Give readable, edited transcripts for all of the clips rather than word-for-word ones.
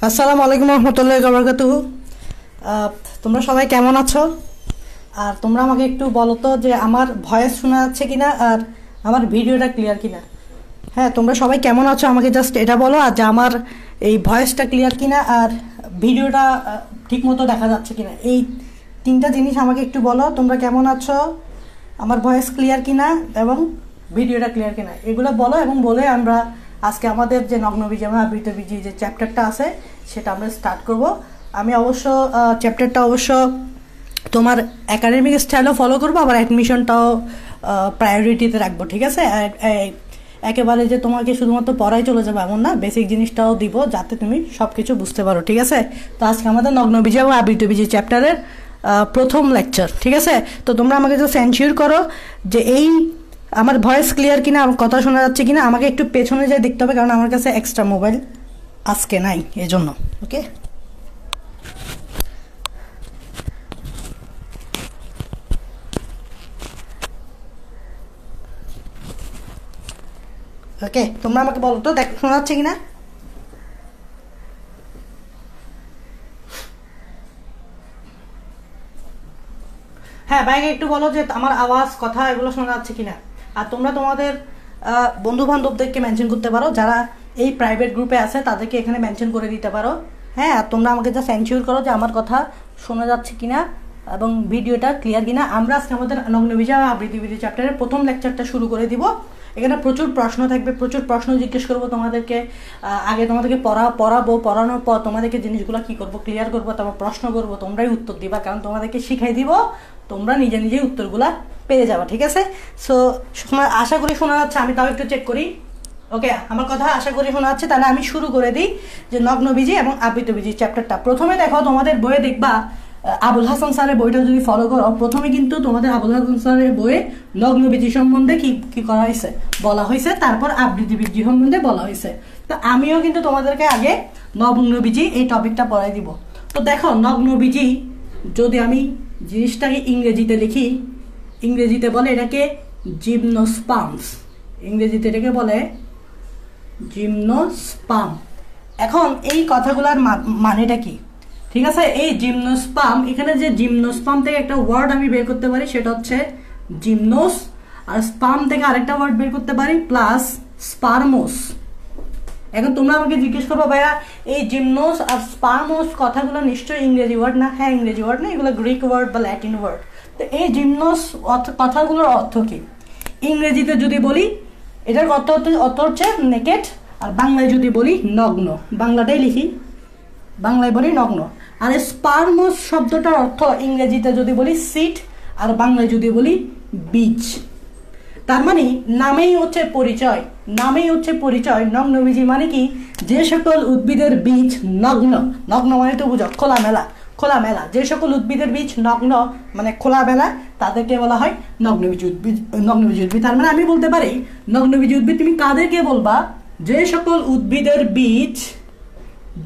আসসালামু আলাইকুম রহমতুল্লাহি ওয়া বারাকাতুহু। তোমরা সবাই কেমন আছো? আর তোমরা আমাকে একটু বলো তো যে আমার ভয়েস শোনা যাচ্ছে কিনা আর আমার ভিডিওটা ক্লিয়ার কিনা। হ্যাঁ, তোমরা সবাই কেমন আছো আমাকে জাস্ট এটা বলো, আর যে আমার এই ভয়েসটা ক্লিয়ার কিনা আর ভিডিওটা ঠিকমতো দেখা যাচ্ছে কিনা, এই তিনটা জিনিস আমাকে একটু বলো। তোমরা কেমন আছো, আমার ভয়েস ক্লিয়ার কিনা এবং ভিডিওটা ক্লিয়ার কিনা, এগুলো বলো। এবং বলে আমরা আজকে আমাদের যে নগ্নবীজি এবং আবৃতবীজি যে চ্যাপ্টারটা আছে সেটা আমরা স্টার্ট করব। আমি অবশ্য চ্যাপ্টারটা অবশ্য তোমার একাডেমিক স্টাইলও ফলো করবো, আবার অ্যাডমিশনটাও প্রায়োরিটিতে রাখবো, ঠিক আছে? একেবারে যে তোমাকে শুধুমাত্র পড়াই চলে যাবে এমন না, বেসিক জিনিসটাও দিব যাতে তুমি সব কিছু বুঝতে পারো, ঠিক আছে? তো আজকে আমাদের নগ্নবীজি এবং আবৃতবীজি চ্যাপ্টারের প্রথম লেকচার, ঠিক আছে? তো তোমরা আমাকে জাস্ট এনশিওর করো যে এই আমার ভয়েস ক্লিয়ার কিনা, আমার কথা শোনা যাচ্ছে কিনা। আমাকে একটু পেছনে যাই দেখতে হবে, কারণ আমার কাছে এক্সট্রা মোবাইল আজকে নাই, এজন্য। ওকে, ওকে, তোমরা আমাকে বলো তো দেখ শোনা যাচ্ছে কিনা। হ্যাঁ, বাইরে একটু বলো যে আমার আওয়াজ কথা এগুলো শোনা যাচ্ছে কিনা। আর তোমরা তোমাদের বন্ধু বান্ধবদেরকে মেনশন করতে পারো, যারা এই প্রাইভেট গ্রুপে আছে তাদেরকে এখানে মেনশন করে দিতে পারো। হ্যাঁ, আর তোমরা আমাকে জাস্ট এনশিওর করো যে আমার কথা শোনা যাচ্ছে কিনা এবং ভিডিওটা ক্লিয়ার কিনা। আমরা আজকে আমাদের নগ্নবীজি আর আবৃতবীজি চ্যাপ্টারের প্রথম লেকচারটা শুরু করে দিব। এখানে প্রচুর প্রশ্ন থাকবে, প্রচুর প্রশ্ন জিজ্ঞেস করবো তোমাদেরকে। আগে তোমাদেরকে পড়াবো, পড়ানোর পর তোমাদেরকে জিনিসগুলো কি করবো ক্লিয়ার করবো, তারপর প্রশ্ন করবো, তোমরাই উত্তর দিবা, কারণ তোমাদেরকে শিখাই দিব, তোমরা নিজে নিজেই উত্তরগুলা পেয়ে যাবা, ঠিক আছে? সো আশা করি শোনা যাচ্ছে, আমি তাও একটু চেক করি। ওকে, আমার কথা আশা করি শোনা যাচ্ছে। তাহলে আমি শুরু করে দিই যে নগ্নবীজি এবং আবৃতবীজি চ্যাপ্টারটা। প্রথমে দেখো, তোমাদের বইয়ে দেখবা আবুল হাসান স্যারের বইটা যদি ফলো করো, প্রথমে কিন্তু তোমাদের আবুল হাসান স্যারের বইয়ে নগ্নবীজি সম্বন্ধে কি কি করা হয়েছে বলা হয়েছে, তারপর আবৃতবীজি সম্বন্ধে বলা হয়েছে। তো আমিও কিন্তু তোমাদেরকে আগে নগ্নবীজি এই টপিকটা পড়াই দিব। তো দেখো, নগ্নবীজি যদি আমি জিনিসটাকে ইংরেজিতে লিখি, ইংরেজিতে বলে এটাকে জিমনোস্পার্মস, ইংরেজিতে এটাকে বলে জিমনোস্পার্ম। এখন এই কথাগুলোর মানেটা কি, ঠিক আছে? এই জিমনোস্পার্ম, এখানে যে জিমনোস্পার্ম থেকে একটা ওয়ার্ড আমি বের করতে পারি সেটা হচ্ছে জিমনোস, আর স্পার্ম থেকে আরেকটা ওয়ার্ড বের করতে পারি প্লাস স্পার্মোস। এখন তোমরা আমাকে জিজ্ঞেস করবো, ভাইয়া এই জিমনোস আর স্পার্মোস কথাগুলো নিশ্চয়ই ইংরেজি ওয়ার্ড না? হ্যাঁ, ইংরেজি ওয়ার্ড না, এগুলো গ্রিক ওয়ার্ড বা ল্যাটিন ওয়ার্ড। তো এই জিমনোস কথাগুলোর অর্থ কি? ইংরেজিতে যদি বলি এটার অর্থ হচ্ছে নেকেড, আর বাংলায় যদি বলি নগ্ন, বাংলাটাই লিখি, বাংলায় বলি নগ্ন। আর স্পার্মোস শব্দটার অর্থ ইংরেজিতে যদি বলি সিড, আর বাংলায় যদি বলি বীজ। তার মানে নামেই হচ্ছে পরিচয়, নামেই হচ্ছে পরিচয়। নগ্নবীজি মানে কি? যে সকল উদ্ভিদের বীজ নগ্ন, নগ্ন মানে তো বুঝো খোলামেলা, খোলামেলা। যে সকল উদ্ভিদের বীজ নগ্ন মানে খোলামেলা, তাদেরকে বলা হয় নগ্নবীজি উদ্ভিদ। নগ্নবীজি উদ্ভিদ তার মানে আমি বলতে পারি নগ্নবীজি উদ্ভিদ তুমি কাদেরকে বলবা? যে সকল উদ্ভিদের বীজ,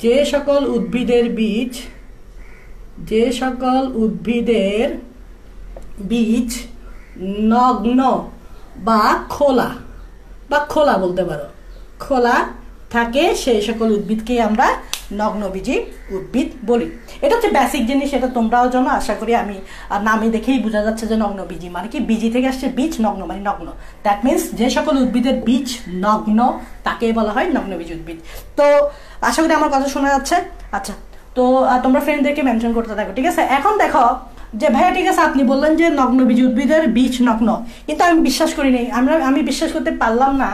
যে সকল উদ্ভিদের বীজ, যে সকল উদ্ভিদের বীজ নগ্ন বা খোলা, বা খোলা বলতে পারো, খোলা থাকে, সেই সকল উদ্ভিদকে আমরা নগ্নবীজি উদ্ভিদ বলি। এটা হচ্ছে বেসিক জিনিস, এটা তোমরাও জানো আশা করি। আমি নামে দেখেই বোঝা যাচ্ছে যে নগ্নবীজি মানে কি, বীজি থেকে আসছে বীজ, নগ্ন মানে নগ্ন। দ্যাট মিনস যে সকল উদ্ভিদের বীজ নগ্ন তাকে বলা হয় নগ্নবীজি উদ্ভিদ। তো আশা করি আমার কথা শোনা যাচ্ছে। আচ্ছা, তো তোমরা ফ্রেন্ডদেরকে মেনশন করতে থাকো, ঠিক আছে? এখন দেখো যে ভাইয়া ঠিক আছে, আপনি বললেন যে নগ্নবীজি উদ্ভিদের বীজ নগ্ন, কিন্তু আমি বিশ্বাস করি নাই, আমি বিশ্বাস করতে পারলাম না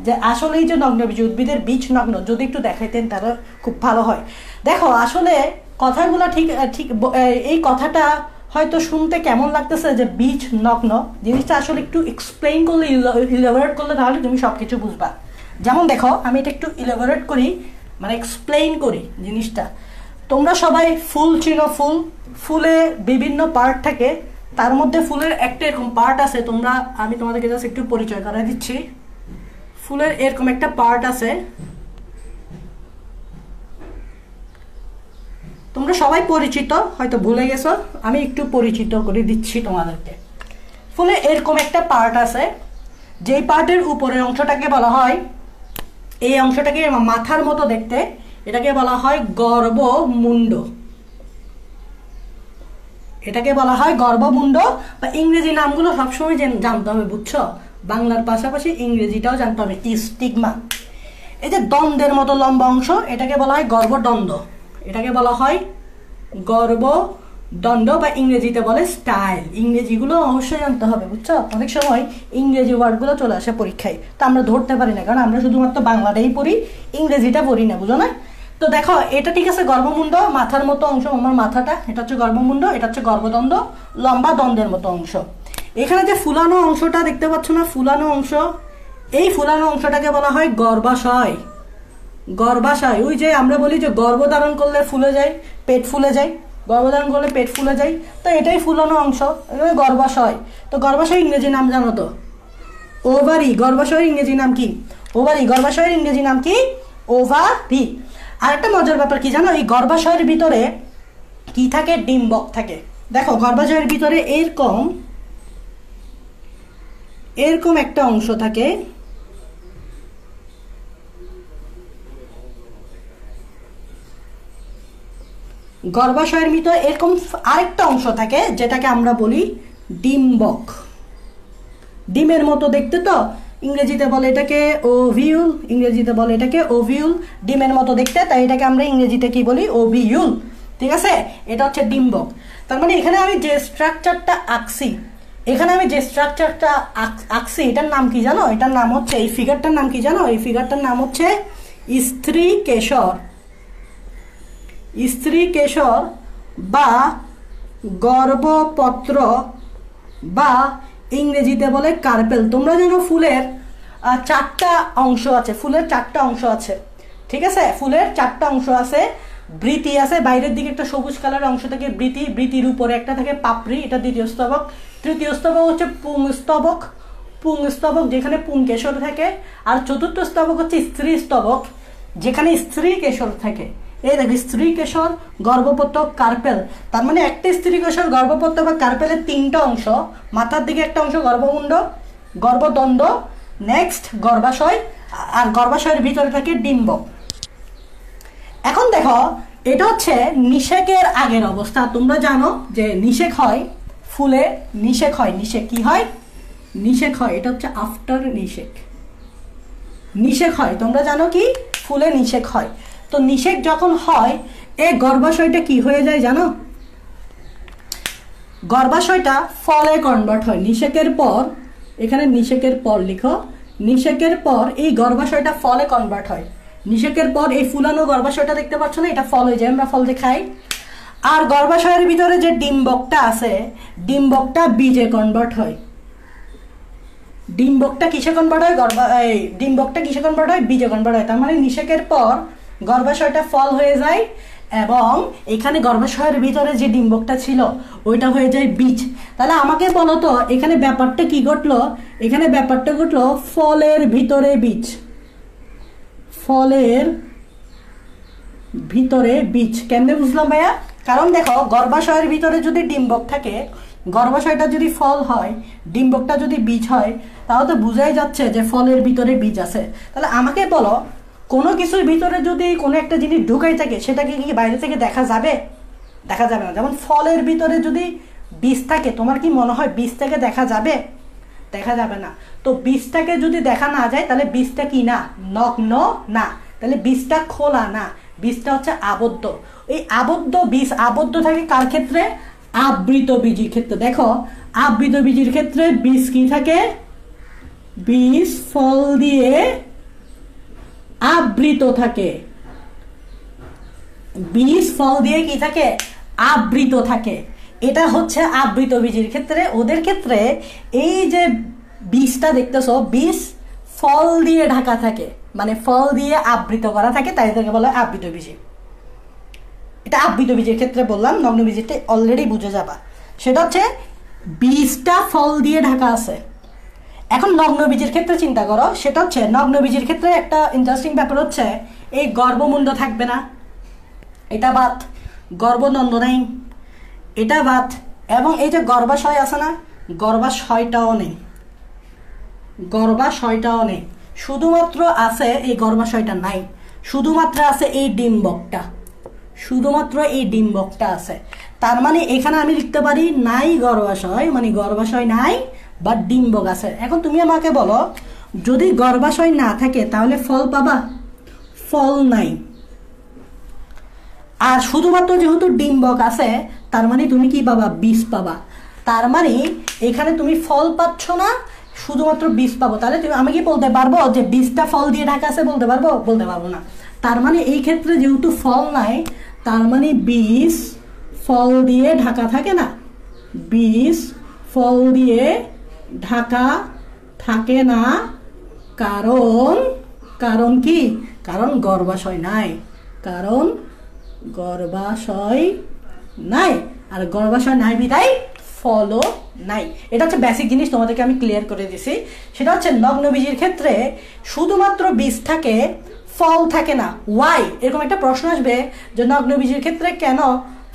যে আসলেই যে নগ্নবীজি উদ্ভিদের বীজ নগ্ন। যদি একটু দেখাইতেন তাহলে খুব ভালো হয়। দেখো, আসলে কথাগুলো ঠিক ঠিক এই কথাটা হয়তো শুনতে কেমন লাগতেছে যে বীজ নগ্ন, জিনিসটা আসলে একটু এক্সপ্লেইন করলে, ইলাবোরেট করলে তাহলে তুমি সব কিছু বুঝবা। যেমন দেখো, আমি এটা একটু ইলাবোরেট করি, মানে এক্সপ্লেইন করি জিনিসটা। তোমরা সবাই ফুল চিনো, ফুল, ফুলে বিভিন্ন পার্ট থাকে, তার মধ্যে ফুলের একটা এরকম পার্ট আছে, তোমরা আমি তোমাদেরকে জাস্ট একটু পরিচয় করে দিচ্ছি। ফুলের এরকম একটা পার্ট আছে, তোমরা সবাই পরিচিত, হয়তো ভুলে গেছো, আমি একটু পরিচিত করে দিচ্ছি তোমাদেরকে। ফুলে এরকম একটা পার্ট আছে, যেই পার্টের উপরের অংশটাকে বলা হয়, এই অংশটাকে মাথার মতো দেখতে, এটাকে বলা হয় গর্ভমুণ্ড। এটাকে বলা হয় গর্ভমুণ্ড, বা ইংরেজি নামগুলো সবসময় জানতে হবে, বুঝছো? বাংলার পাশাপাশি ইংরেজিটাও জানতে হবে। স্টিগমা, এই যে দ্বন্দ্বের মতো লম্বা অংশ, এটাকে বলা হয় গর্ভদণ্ড। এটাকে বলা হয় গর্ভদণ্ড, বা ইংরেজিতে বলে স্টাইল। ইংরেজিগুলো অবশ্যই জানতে হবে, বুঝছো? অনেক সময় ইংরেজি ওয়ার্ডগুলো চলে আসে পরীক্ষায়, তো আমরা ধরতে পারি না, কারণ আমরা শুধুমাত্র বাংলাটাই পড়ি, ইংরেজিটা পড়ি না, বুঝো না? তো দেখো, এটা ঠিক আছে গর্ভমুণ্ড, মাথার মতো অংশ, আমার মাথাটা, এটা হচ্ছে গর্ভমুণ্ড, এটা হচ্ছে গর্ভদণ্ড, লম্বা দ্বন্দ্বের মতো অংশ। এখানে যে ফুলানো অংশটা দেখতে পাচ্ছ না, ফুলানো অংশ, এই ফুলানো অংশটাকে বলা হয় গর্ভাশয়। গর্ভাশয়, ওই যে আমরা বলি যে গর্ভধারণ করলে ফুলে যায়, পেট ফুলে যায়, গর্ভধারণ করলে পেট ফুলে যায়, তো এটাই ফুলানো অংশ, গর্ভাশয়। তো গর্ভাশয় ইংরেজি নাম জানো তো? ওভারি। গর্ভাশয়ের ইংরেজি নাম কি? ওভারি। গর্ভাশয়ের ইংরেজি নাম কি? ওভারি। আর একটা মজার ব্যাপার কি জানো, এই গর্ভাশয়ের ভিতরে কি থাকে? ডিম্বক থাকে। দেখো, গর্ভাশয়ের ভিতরে এরকম একটা অংশ থাকে, গর্ভাশয়ের ভিতরে এরকম আরেকটা অংশ থাকে, যেটাকে আমরা বলি ডিম্বক। ডিমের মতো দেখতে, তো ইংরেজিতে বলে এটাকে ওভিউল, ইংরেজিতে বলে এটাকে ওভিউল। ডিমের মতো দেখতে, তাই এটাকে আমরা ইংরেজিতে কি বলি? ওভিউল। ঠিক আছে, এটা হচ্ছে ডিম্বক। তার মানে এখানে আমি যে স্ট্রাকচারটা আঁকছি, এটার নাম কি জানো? এটার নাম হচ্ছে, এই ফিগারটার নাম কি জানো? এই ফিগারটার নাম হচ্ছে স্ত্রীকেশর। স্ত্রীকেশর বা গর্ভপত্র, বা ইংরেজিতে বলে কার্পেল। তোমরা জানো ফুলের 4টা অংশ আছে, ফুলের 4টা অংশ আছে, ঠিক আছে? ফুলের 4টা অংশ আছে। বৃতি আছে, বাইরের দিকে একটা সবুজ কালারের অংশ থাকে বৃতি, বৃতির উপরে একটা থাকে পাপড়ি, এটা দ্বিতীয় স্তবক। তৃতীয় স্তবক হচ্ছে পুংস্তবক, পুংস্তবক যেখানে পুংকেশর থাকে। আর চতুর্থ স্তবক হচ্ছে স্ত্রী স্তবক, যেখানে স্ত্রীকেশর থাকে। এই দেখো, স্ত্রীকেশর, গর্ভপত্র, কার্পেল। তার মানে একটা স্ত্রীকেশর, গর্ভপত্র বা কার্পেলের 3টা অংশ, মাথার দিকে একটা অংশ গর্ভমুণ্ড, গর্ভদণ্ড, নেক্সট গর্ভাশয়, আর গর্ভাশয়ের ভিতরে থাকে ডিম্বক। এখন দেখো, এটা হচ্ছে নিষেকের আগের অবস্থা। তোমরা জানো যে নিষেক হয় ফুলে, নিষেক হয়, নিষেক কি হয়? নিষেক হয়, এটা হচ্ছে আফটার নিষেক। নিষেক হয়, তোমরা জানো কি? ফুলে নিষেক হয়। তো নিষেক যখন হয়, এই গর্ভাশয়টা কি হয়ে যায় জানো? গর্ভাশয়টা ফলে কনভার্ট হয়। নিষেকের পর, এখানে নিষেকের পর লিখো, নিষেকের পর এই গর্ভাশয়টা ফলে কনভার্ট হয়। নিষেকের পর এই ফুলানো গর্ভাশয়টা দেখতে পাচ্ছ না, এটা ফল হয়ে যায়, আমরা ফল যে খাই। আর গর্ভাশয়ের ভিতরে যে ডিম্বকটা আছে, ডিম্বকটা বীজে কনভার্ট হয়। ডিম্বকটা কিসে কনভার্ট হয়? ডিম্বকটা কিসে কনভার্ট হয়? বীজে কনভার্ট হয়। তার মানে নিষেকের পর গর্ভাশয়টা ফল হয়ে যায়, এবং এখানে গর্ভাশয়ের ভিতরে যে ডিম্বকটা ছিল ওইটা হয়ে যায় বীজ। তাহলে আমাকে বলো তো, এখানে ব্যাপারটা কি ঘটলো? এখানে ব্যাপারটা ঘটলো ফলের ভিতরে বীজ, ফলের ভিতরে বীজ। কেমনে বুঝলাম ভাইয়া? কারণ দেখো, গর্ভাশয়ের ভিতরে যদি ডিম্বক থাকে, গর্ভাশয়টা যদি ফল হয়, ডিম্বকটা যদি বীজ হয়, তাহলে তো বোঝাই যাচ্ছে যে ফলের ভিতরে বীজ আছে। তাহলে আমাকে বলো, কোনো কিছুর ভিতরে যদি কোনো একটা জিনিস ঢুকাই থাকে, সেটাকে কি বাইরে থেকে দেখা যাবে? দেখা যাবে না। যেমন ফলের ভিতরে যদি বীজ থাকে, তোমার কি মনে হয় বীজ থেকে দেখা যাবে? দেখা যাবে না। তো বীজটাকে যদি দেখা না যায়, তাহলে বীজটা কি না? নগ্ন না। তাহলে বীজটা খোলা না, বীজটা হচ্ছে আবদ্ধ। এই আবদ্ধ বীজ আবদ্ধ থাকে কার ক্ষেত্রে? আবৃত বীজের ক্ষেত্রে। দেখো, আবৃত বীজের ক্ষেত্রে বীজ কি থাকে? বীজ ফল দিয়ে আবৃত থাকে। বীজ ফল দিয়ে কি থাকে? আবৃত থাকে। এটা হচ্ছে আবৃত বীজের ক্ষেত্রে। ওদের ক্ষেত্রে এই যে বীজটা দেখতেছো, বীজ ফল দিয়ে ঢাকা থাকে, মানে ফল দিয়ে আবৃত করা থাকে, তাই এটাকে বলা হয় আবৃত বীজ। এটা আবৃত বীজের ক্ষেত্রে বললাম, নগ্ন বীজটা অলরেডি বুঝে যাবা। সেটা হচ্ছে বীজটা ফল দিয়ে ঢাকা আছে। এখন নগ্ন বীজের ক্ষেত্রে চিন্তা করো, সেটা হচ্ছে নগ্ন বীজের ক্ষেত্রে একটা ইন্টারেস্টিং ব্যাপার হচ্ছে, এই গর্ভমুণ্ড থাকবে না, এটা বাদ, গর্ভদণ্ড নাই, এটা বাদ, এবং এই যে গর্ভাশয় আছে না, গর্ভাশয়টাও নেই, গর্ভাশয়টাও নেই, শুধুমাত্র আছে এই গর্ভাশয়টা নাই। শুধুমাত্র আছে এই ডিম্বকটা, শুধুমাত্র এই ডিম্বকটা আছে। তার মানে এখানে আমি লিখতে পারি নাই গর্ভাশয়, মানে গর্ভাশয় নাই বা ডিম্বক আছে। এখন তুমি আমাকে বলো যদি গর্ভাশয় না থাকে তাহলে ফল পাবা? ফল নাই। আর শুধুমাত্র যেহেতু ডিম্বক আছে তার মানে তুমি কি পাবা? বীজ পাবা। তার মানে এখানে তুমি ফল পাচ্ছ না, শুধুমাত্র বীজ পাবো। তাহলে তুমি আমি কি বলতে পারবো যে বীজটা ফল দিয়ে ঢাকা আছে? বলতে পারবো? বলতে পারবো না। তার মানে এই ক্ষেত্রে যেহেতু ফল নাই তার মানে বীজ ফল দিয়ে ঢাকা থাকে না, বীজ ফল দিয়ে ঢাকা থাকে না। কারণ কারণ কি? কারণ গর্ভাশয় নাই, কারণ গর্ভাশয় নাই। আর গর্ভাশয় নাই বিধায় ফলও নাই। এটা হচ্ছে বেসিক জিনিস, তোমাদেরকে আমি ক্লিয়ার করে দিছি। সেটা হচ্ছে নগ্নবীজির ক্ষেত্রে শুধুমাত্র বীজ থাকে, ফল থাকে না। ওয়াই? এরকম একটা প্রশ্ন আসবে যে নগ্নবীজির ক্ষেত্রে কেন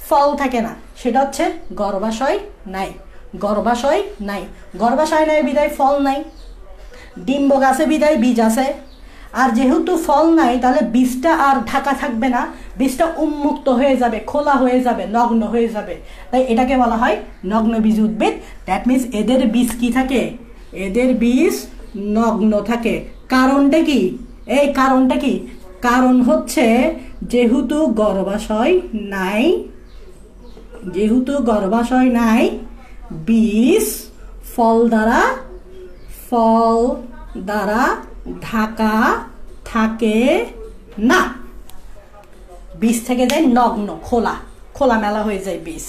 ফল থাকে না? সেটা হচ্ছে গর্ভাশয় নাই, গর্ভাশয় নাই। গর্ভাশয় নাই বিধায় ফল নাই, ডিম্বক আছে বিধায় বীজ আছে। আর যেহেতু ফল নাই তাহলে বীজটা আর ঢাকা থাকবে না, বীজটা উন্মুক্ত হয়ে যাবে, খোলা হয়ে যাবে, নগ্ন হয়ে যাবে। তাই এটাকে বলা হয় নগ্নবীজ উদ্ভিদ। দ্যাট মিনস এদের বীজ কি থাকে? এদের বীজ নগ্ন থাকে। কারণটা কি? এই কারণটা কি? কারণ হচ্ছে যেহেতু গর্ভাশয় নাই, যেহেতু গর্ভাশয় নাই বীজ ফল দ্বারা ঢাকা থাকে না। বীজ থেকে যায় নগ্ন, খোলা মেলা হয়ে যায় বীজ,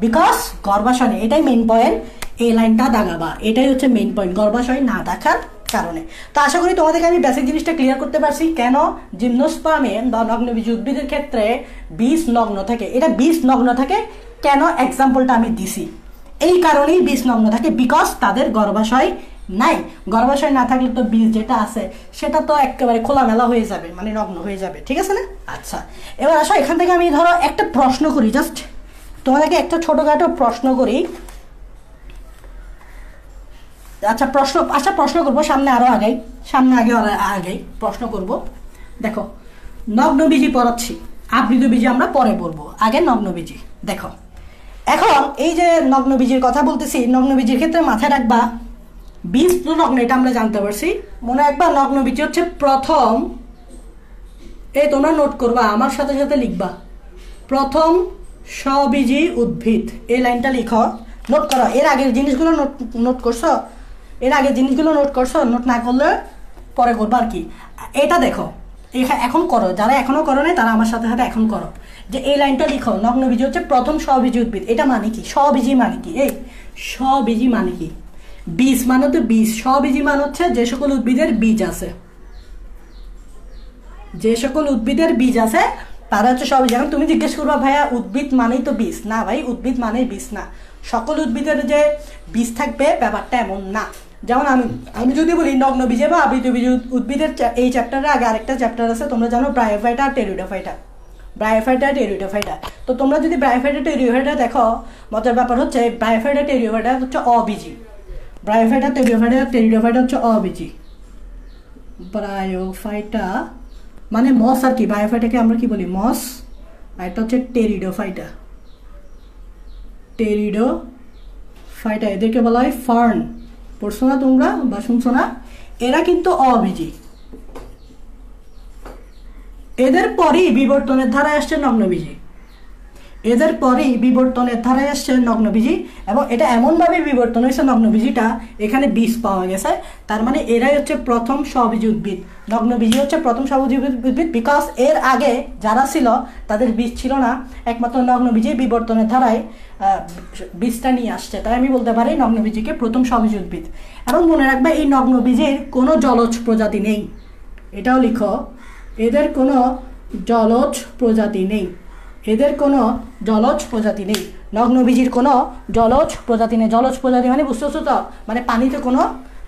বিকজ গর্ভাশয় নেই। এটাই মেইন পয়েন্ট, এই লাইনটা দাগাবা। এটাই হচ্ছে মেইন পয়েন্ট, গর্ভাশয় না থাকার কারণে। তো আশা করি তোমাদেরকে আমি বেসিক জিনিসটা ক্লিয়ার করতে পারছি কেন জিমনোস্পার্মে বা নগ্নবীজ উদ্ভিদের ক্ষেত্রে বীজ নগ্ন থাকে। এটা বীজ নগ্ন থাকে কেন এক্সাম্পলটা আমি দিছি, এই কারণেই বীজ নগ্ন থাকে, বিকজ তাদের গর্ভাশয় নাই। গর্ভাশয় না থাকলে তো বীজ যেটা আছে সেটা তো একেবারে খোলামেলা হয়ে যাবে, মানে নগ্ন হয়ে যাবে। ঠিক আছে না? আচ্ছা, এবার আসো এখান থেকে আমি ধরো একটা প্রশ্ন করি, জাস্ট তোমাদেরকে একটা ছোটখাটো প্রশ্ন করি। আচ্ছা প্রশ্ন করবো, সামনে আগে প্রশ্ন করব। দেখো নগ্নবীজি পড়াচ্ছি, আবৃত বীজি আমরা পরে বলবো, আগে নগ্নবীজি। দেখো এখন এই যে নগ্নবীজির কথা বলতেছি, নগ্নবীজির ক্ষেত্রে মাথায় রাখবা বীজ তো নগ্ন, এটা আমরা জানতে পারছি। মনে রাখবা নগ্নবীজি হচ্ছে প্রথম, এই তোমরা নোট করবা, আমার সাথে সাথে লিখবা, প্রথম স্ববীজি উদ্ভিদ। এই লাইনটা লিখো, নোট করো। এর আগের জিনিসগুলো নোট করছো? এর আগের জিনিসগুলো নোট করছো? নোট না করলে পরে করবো আর কি। এটা দেখো এখন করো, যারা এখনো করো নাই তারা আমার সাথে সাথে এখন করো, যে এই লাইনটা লিখো, নগ্নবীজি হচ্ছে প্রথম স্ববীজি উদ্ভিদ। এটা মানে কি? স্ববীজি মানে কি? এই স্ববীজি মানে কি? বীজ মানে তো বীজ। স্ববীজি মানে হচ্ছে যে সকল উদ্ভিদের বীজ আছে, যে সকল উদ্ভিদের বীজ আছে তারা হচ্ছে স্ববীজি। এখন তুমি জিজ্ঞেস করবা ভাইয়া উদ্ভিদ মানেই তো বীজ? না ভাই, উদ্ভিদ মানেই বীজ না। সকল উদ্ভিদের যে বীজ থাকবে ব্যাপারটা এমন না। যেমন আমি যদি বলি নগ্নবীজে বা আবৃত বীজ উদ্ভিদের এই চ্যাপ্টারের আগে আরেকটা চ্যাপ্টার আছে, তোমরা জানো ব্রায়োফাইটা আর টেরিডোফাইটা। Bryophyta pteridophyta. তো তোমরা যদি ব্রায়োফাইটা টেরিডোফাইটা দেখো, মজার ব্যাপার হচ্ছে ব্রায়োফাইটা টেরিডোফাইটা হচ্ছে অবীজি, ব্রায়োফাইটা টেরিডোফাইটা হচ্ছে অবীজি। ব্রায়োফাইটা মানে মস আর কি, ব্রায়োফাইটাকে আমরা কি বলি? মস। আর এটা হচ্ছে টেরিডোফাইটা, টেরিডোফাইটা এদেরকে বলা হয় ফার্ন। পড়ছো না তোমরা বা শুনছো না? এরা কিন্তু অবীজি। এদের পরেই বিবর্তনের ধারায় আসছে নগ্নবীজি, এদের পরেই বিবর্তনের ধারায় আসছে নগ্নবীজি। এবং এটা এমনভাবে বিবর্তন হয়েছে নগ্নবীজিটা, এখানে বীজ পাওয়া গেছে। তার মানে এরাই হচ্ছে প্রথম স্ববীজি উদ্ভিদ। নগ্নবীজি হচ্ছে প্রথম স্ববীজি উদ্ভিদ, বিকজ এর আগে যারা ছিল তাদের বীজ ছিল না, একমাত্র নগ্নবীজি বিবর্তনের ধারায় বীজটা নিয়ে আসছে। তাই আমি বলতে পারি নগ্নবীজিকে প্রথম স্ববীজি উদ্ভিদ। এবং মনে রাখবে এই নগ্নবীজির কোনো জলজ প্রজাতি নেই, এটাও লিখো, এদের কোনো জলজ প্রজাতি নেই, এদের কোনো জলজ প্রজাতি নেই। নগ্নবীজির কোনো জলজ প্রজাতি নেই। জলজ প্রজাতি মানে বুঝতেছো তো? মানে পানিতে কোনো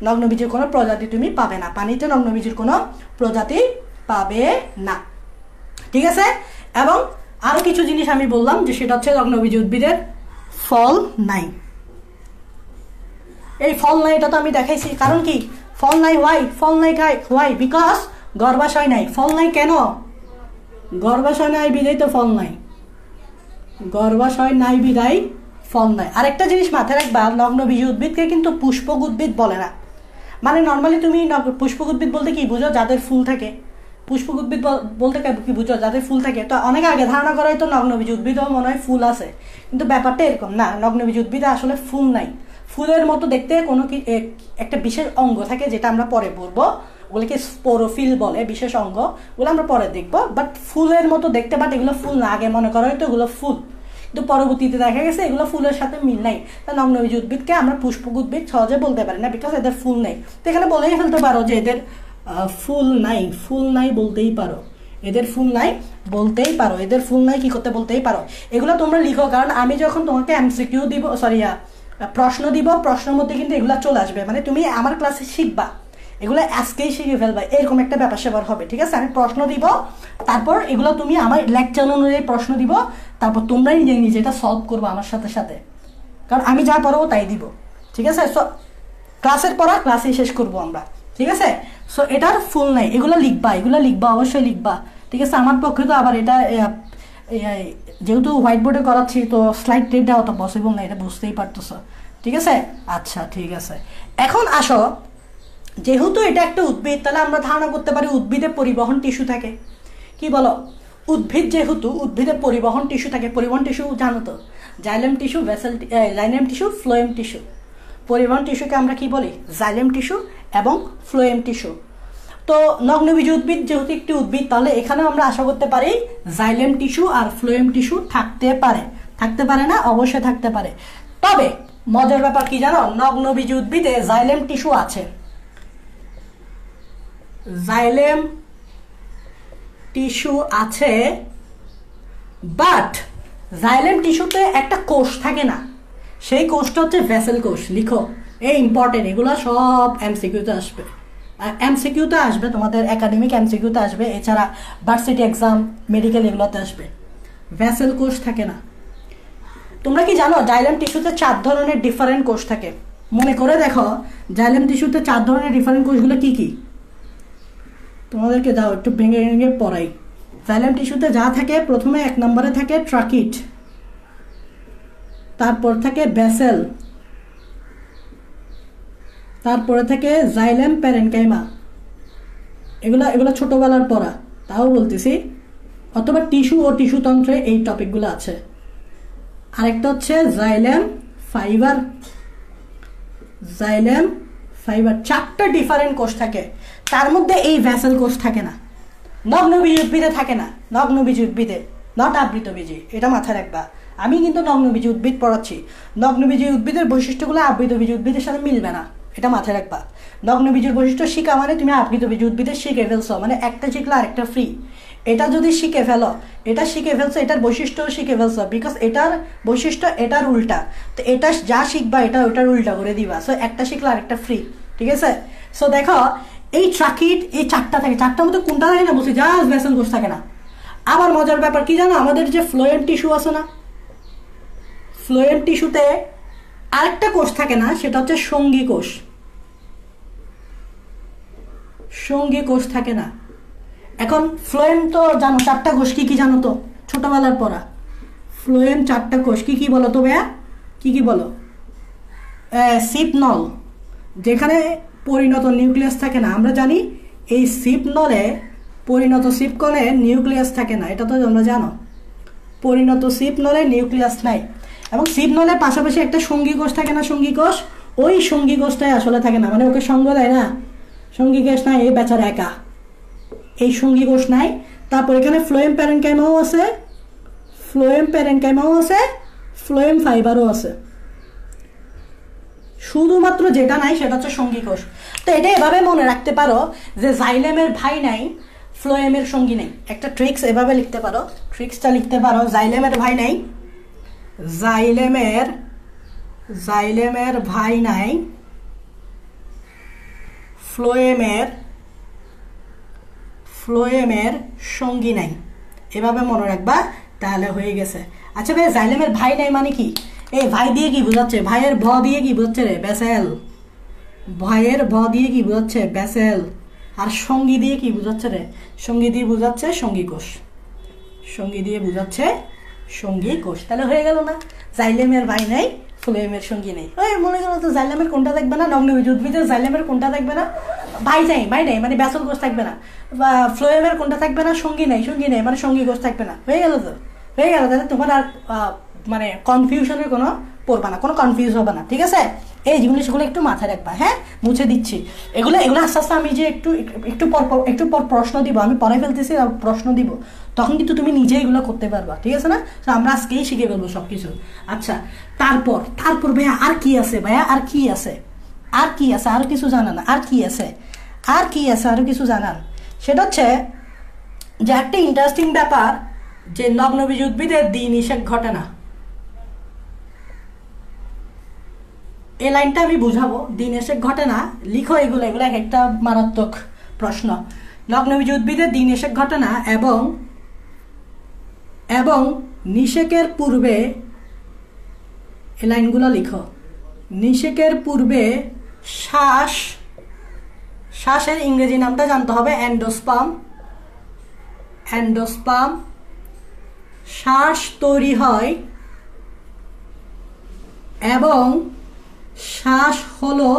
নগ্নবীজির কোনো প্রজাতি তুমি পাবে না, পানিতে নগ্নবীজির কোনো প্রজাতি পাবে না। ঠিক আছে? এবং আরো কিছু জিনিস আমি বললাম যে সেটা হচ্ছে নগ্নবীজি উদ্ভিদের ফল নাই। এই ফল নাই এটা তো আমি দেখাইছি। কারণ কি ফল নাই? হোয়াই ফল নাই? হোয়াই? বিকজ গর্ভাশয় নাই, ফল নাই কেন? গর্ভাশয় নাই বিদায় তো ফল নাই, গর্ভাশয় নাই বিদায় ফল নাই। আরেকটা জিনিস মাথায় রাখবা, নগ্নবীজ উদ্ভিদকে কিন্তু পুষ্পক উদ্ভিদ বলে না। মানে নর্মালি তুমি পুষ্পক উদ্ভিদ বলতে কি বুঝো? যাদের ফুল থাকে। পুষ্পক উদ্ভিদ বলতে কি বুঝো? যাদের ফুল থাকে। তো অনেক আগে ধারণা করা হয় তো নগ্নবীজ উদ্ভিদও মনে হয় ফুল আছে, কিন্তু ব্যাপারটা এরকম না। নগ্নবীজ উদ্ভিদে আসলে ফুল নাই। ফুলের মতো দেখতে কোনো একটা বিশেষ অঙ্গ থাকে, যেটা আমরা পরে পড়বো, ওগুলোকে স্পোরোফিল বলে, বিশেষ অঙ্গ, ওগুলো আমরা পরে দেখবো। বাট ফুলের মতো দেখতে, বাট এগুলো ফুল না। আগে মনে করা হয়তো এগুলো ফুল, কিন্তু পরবর্তীতে দেখা গেছে এগুলো ফুলের সাথে মিল নাই। তা নগ্নবীজ উদ্ভিদকে আমরা পুষ্পক উদ্ভিদ সহজে বলতে পারি না, বিকজ এদের ফুল নেই। তো এখানে বলেই ফেলতে পারো যে এদের ফুল নাই, ফুল নাই বলতেই পারো, এদের ফুল নাই বলতেই পারো, এদের ফুল নাই কি করতে বলতেই পারো। এগুলো তোমরা লিখো, কারণ আমি যখন তোমাকে এমসিকিউ দিব, সরি প্রশ্ন দিব, প্রশ্নের মধ্যে কিন্তু এগুলো চলে আসবে। মানে তুমি আমার ক্লাসে শিখবা, এগুলো আজকেই শিখে ফেলবা, এরকম একটা ব্যাপার স্যাপার হবে। ঠিক আছে, আমি প্রশ্ন দিব, তারপর এগুলো তুমি আমার লেকচার অনুযায়ী প্রশ্ন দিব, তারপর তোমরাই নিজে নিজে এটা সলভ করবো আমার সাথে সাথে, কারণ আমি যা পারবো তাই দিব। ঠিক আছে, সো ক্লাসের পড়া ক্লাসেই শেষ করবো আমরা। ঠিক আছে, সো এটার ফুল নাই, এগুলো লিখবা, এগুলো লিখবা, অবশ্যই লিখবা। ঠিক আছে, আমার পক্ষে তো আবার এটা যেহেতু হোয়াইট বোর্ডে করাচ্ছি, তো স্লাইড টেট দেওয়া তো পসিবল না, এটা বুঝতেই পারতেছ। ঠিক আছে, আচ্ছা ঠিক আছে। এখন আসো, যেহেতু এটা একটা উদ্ভিদ, তাহলে আমরা ধারণা করতে পারি উদ্ভিদে পরিবহন টিস্যু থাকে। কি বলো? উদ্ভিদ যেহেতু, উদ্ভিদে পরিবহন টিস্যু থাকে। পরিবহন টিস্যু জানো তো, xylem tissue, xylem tissue, phloem tissue. পরিবহন টিস্যুকে আমরা কি বলি? জাইলেম টিস্যু এবং ফ্লোয়েম টিস্যু। তো নগ্নবীজ উদ্ভিদ যেহেতু একটি উদ্ভিদ, তাহলে এখানে আমরা আশা করতে পারি জাইলেম টিস্যু আর ফ্লোয়েম টিস্যু থাকতে পারে। থাকতে পারে না? অবশ্যই থাকতে পারে। তবে মজার ব্যাপার কি জানো? নগ্নবীজ উদ্ভিদে জাইলেম টিস্যু আছে, জাইলেম টিস্যু আছে, বাট জাইলেম টিস্যুতে একটা কোষ থাকে না। সেই কোষটা হচ্ছে ভেসেল কোষ। লিখো, এই ইম্পর্টেন্ট, এগুলো সব এমসিকিউতে আসবে। এমসিকিউতে আসবে, তোমাদের একাডেমিক এমসিকিউতে আসবে, এছাড়া ভার্সিটি এক্সাম, মেডিকেল এগুলোতে আসবে। ভেসেল কোষ থাকে না। তোমরা কি জানো জাইলেম টিস্যুতে 4 ধরনের ডিফারেন্ট কোষ থাকে? মনে করে দেখো, জাইলেম টিস্যুতে 4 ধরনের ডিফারেন্ট কোষগুলো কি কি? তোমাদেরকে যাও একটু ভেঙে ভেঙে পড়াই। জাইলেম টিস্যুতে যা থাকে, প্রথমে 1 নম্বরে থাকে ট্রাকিট, তারপর থাকে ব্যাসেল, তারপরে থাকে জাইলেম প্যারেনকাইমা। এগুলো ছোটবেলার পড়া, তাও বলতেছি, অথবা টিস্যু ও টিস্যুতন্ত্রে এই টপিকগুলো আছে। আরেকটা হচ্ছে জাইলেম ফাইবার, জাইলেম ফাইবার। 4টা ডিফারেন্ট কোষ থাকে, তার মধ্যে এই ভ্যাসেল কোষ থাকে না। নগ্নবীজ উদ্ভিদে থাকে না, নগ্নবীজ উদ্ভিদে, নট আবৃতবীজী, এটা মাথায় রাখবা। আমি কিন্তু নগ্নবীজ উদ্ভিদ পড়াচ্ছি। নগ্নবীজ উদ্ভিদের বৈশিষ্ট্যগুলো আবৃতবীজ উদ্ভিদের সাথে মিলবে না, এটা মাথায় রাখবা। নগ্নবীজের বৈশিষ্ট্য শিখা মানে তুমি আবৃতবীজ উদ্ভিদের শিখে ফেলছো, মানে একটা শিখলে আরেকটা ফ্রি। এটা যদি শিখে ফেলো, এটা শিখে ফেলছো, এটার বৈশিষ্ট্যও শিখে ফেলছো, বিকজ এটার বৈশিষ্ট্য এটার উল্টা। তো এটা যা শিখবা এটা ওটার উল্টা করে দিবা, সো একটা শিখলে আরেকটা ফ্রি। ঠিক আছে, সো দেখো এই ট্রাকিট, এই 4টা থাকে, 4টার মধ্যে কোনটা থাকে না বলছি, জাস্ট ভেসেল কোষ থাকে না। আবার মজার ব্যাপার কি জানো? আমাদের যে ফ্লোয়েম টিস্যু আছে না, ফ্লোয়েম টিস্যুতে আরেকটা কোষ থাকে না, সেটা হচ্ছে সঙ্গী কোষ। সঙ্গী কোষ থাকে না। এখন ফ্লোয়েম তো জানো 4টা কোষ, কি কি জানো তো ছোটবেলার পড়া? ফ্লোয়েম 4টা কোষ কি কি বলো তো ভাইয়া? কি কি বলো? সিপনল, যেখানে পরিণত নিউক্লিয়াস থাকে না। আমরা জানি এই সিপনলে, পরিণত সিপকলে নিউক্লিয়াস থাকে না, এটা তো তোমরা জানো। পরিণত সিপনলে নিউক্লিয়াস নাই। এবং সিপনলের পাশাপাশি একটা সঙ্গী কোষ থাকে না, সঙ্গী কোষ, ওই সঙ্গী কোষটাই আসলে থাকে না, মানে ওকে সঙ্গ দেয় না, সঙ্গী কোষ নাই, এই বেচারা একা, এই সঙ্গী কোষ নাই। তারপর এখানে ফ্লোয়েম প্যারেনকাইমাও আছে, ফ্লোয়েম প্যারেনকাইমাও আছে, ফ্লোয়েম ফাইবারও আছে। শুধুমাত্র যেটা নাই সেটা হচ্ছে সঙ্গী কোষ। তো এটা এভাবে মনে রাখতে পারো যে জাইলেমের ভাই নাই, ফ্লোয়েমের সঙ্গী নেই। একটা ট্রিক্স এভাবে লিখতে পারো, ট্রিক্সটা লিখতে পারো, জাইলেমের ভাই নাই, জাইলেমের ভাই নাই, ফ্লোয়েমের সঙ্গী নাই। এভাবে মনে রাখবা, তাহলে হয়ে গেছে। আচ্ছা ভাই, জাইলেমের ভাই নাই মানে কি? এই ভাই দিয়ে কি বোঝাচ্ছে? ভাইয়ের ভ দিয়ে কি বোঝাচ্ছে রে? ব্যাসেল। ভাইয়ের ভ দিয়ে কি বোঝাচ্ছে? ব্যাসেল। আর সঙ্গী দিয়ে কি বোঝাচ্ছে রে? সঙ্গী দিয়ে বোঝাচ্ছে সঙ্গী কোষ, সঙ্গী দিয়ে বোঝাচ্ছে সঙ্গী কোষ। তাহলে হয়ে গেল না? জাইলেমের ভাই নাই, ফ্লোয়েমের সঙ্গী নেই। ওই মনে করো তো জাইলেমের কোনটা থাকবে না? নগ্নবীজ উদ্ভিদের জাইলেমের কোনটা থাকবে না? ভাই নেই মানে ব্যাসল কোষ থাকবে না। বা ফ্লোয়েমের কোনটা থাকবে না? সঙ্গী নেই মানে সঙ্গী কোষ থাকবে না। হয়ে গেল তো? হয়ে গেল। তাহলে তোমার আর মানে কনফিউশনের কোনো পড়বা না, কোনো কনফিউজ হবে না, ঠিক আছে? এই জিনিসগুলো একটু মাথায় রাখবা, হ্যাঁ? মুছে দিচ্ছি এগুলো আস্তে আস্তে আমি যে একটু পর প্রশ্ন দিব, আমি পরে ফেলতেছি আর প্রশ্ন দিব, তখন কিন্তু তুমি নিজে এগুলো করতে পারবা, ঠিক আছে না? তো আমরা আজকেই শিখে ফেলবো সবকিছু। আচ্ছা, তারপর ভাইয়া আর কি আছে? ভাইয়া আর কি আছে? আর কি আছে? আরো কিছু জানান। আর কি আছে? আরো কিছু জানান। সেটা হচ্ছে যে একটা ইন্টারেস্টিং ব্যাপার, যে নগ্নবীজ উদ্ভিদের দ্বিনিষেক ঘটে না। এই লাইনটা আমি বুঝাবো। দ্বিনিষেক ঘটে না, লিখো এগুলো একটা মারাত্মক প্রশ্ন। নগ্নবীজ উদ্ভিদের দ্বিনিষেক ঘটে না এবং নিষেকের পূর্বে, এই লাইনগুলো লিখো। নিষেকের পূর্বে শ্বাসের ইংরেজি নামটা জানতে হবে, এন্ডোস্পাম। শ্বাস তৈরি হয় এবং শ্বাস হলো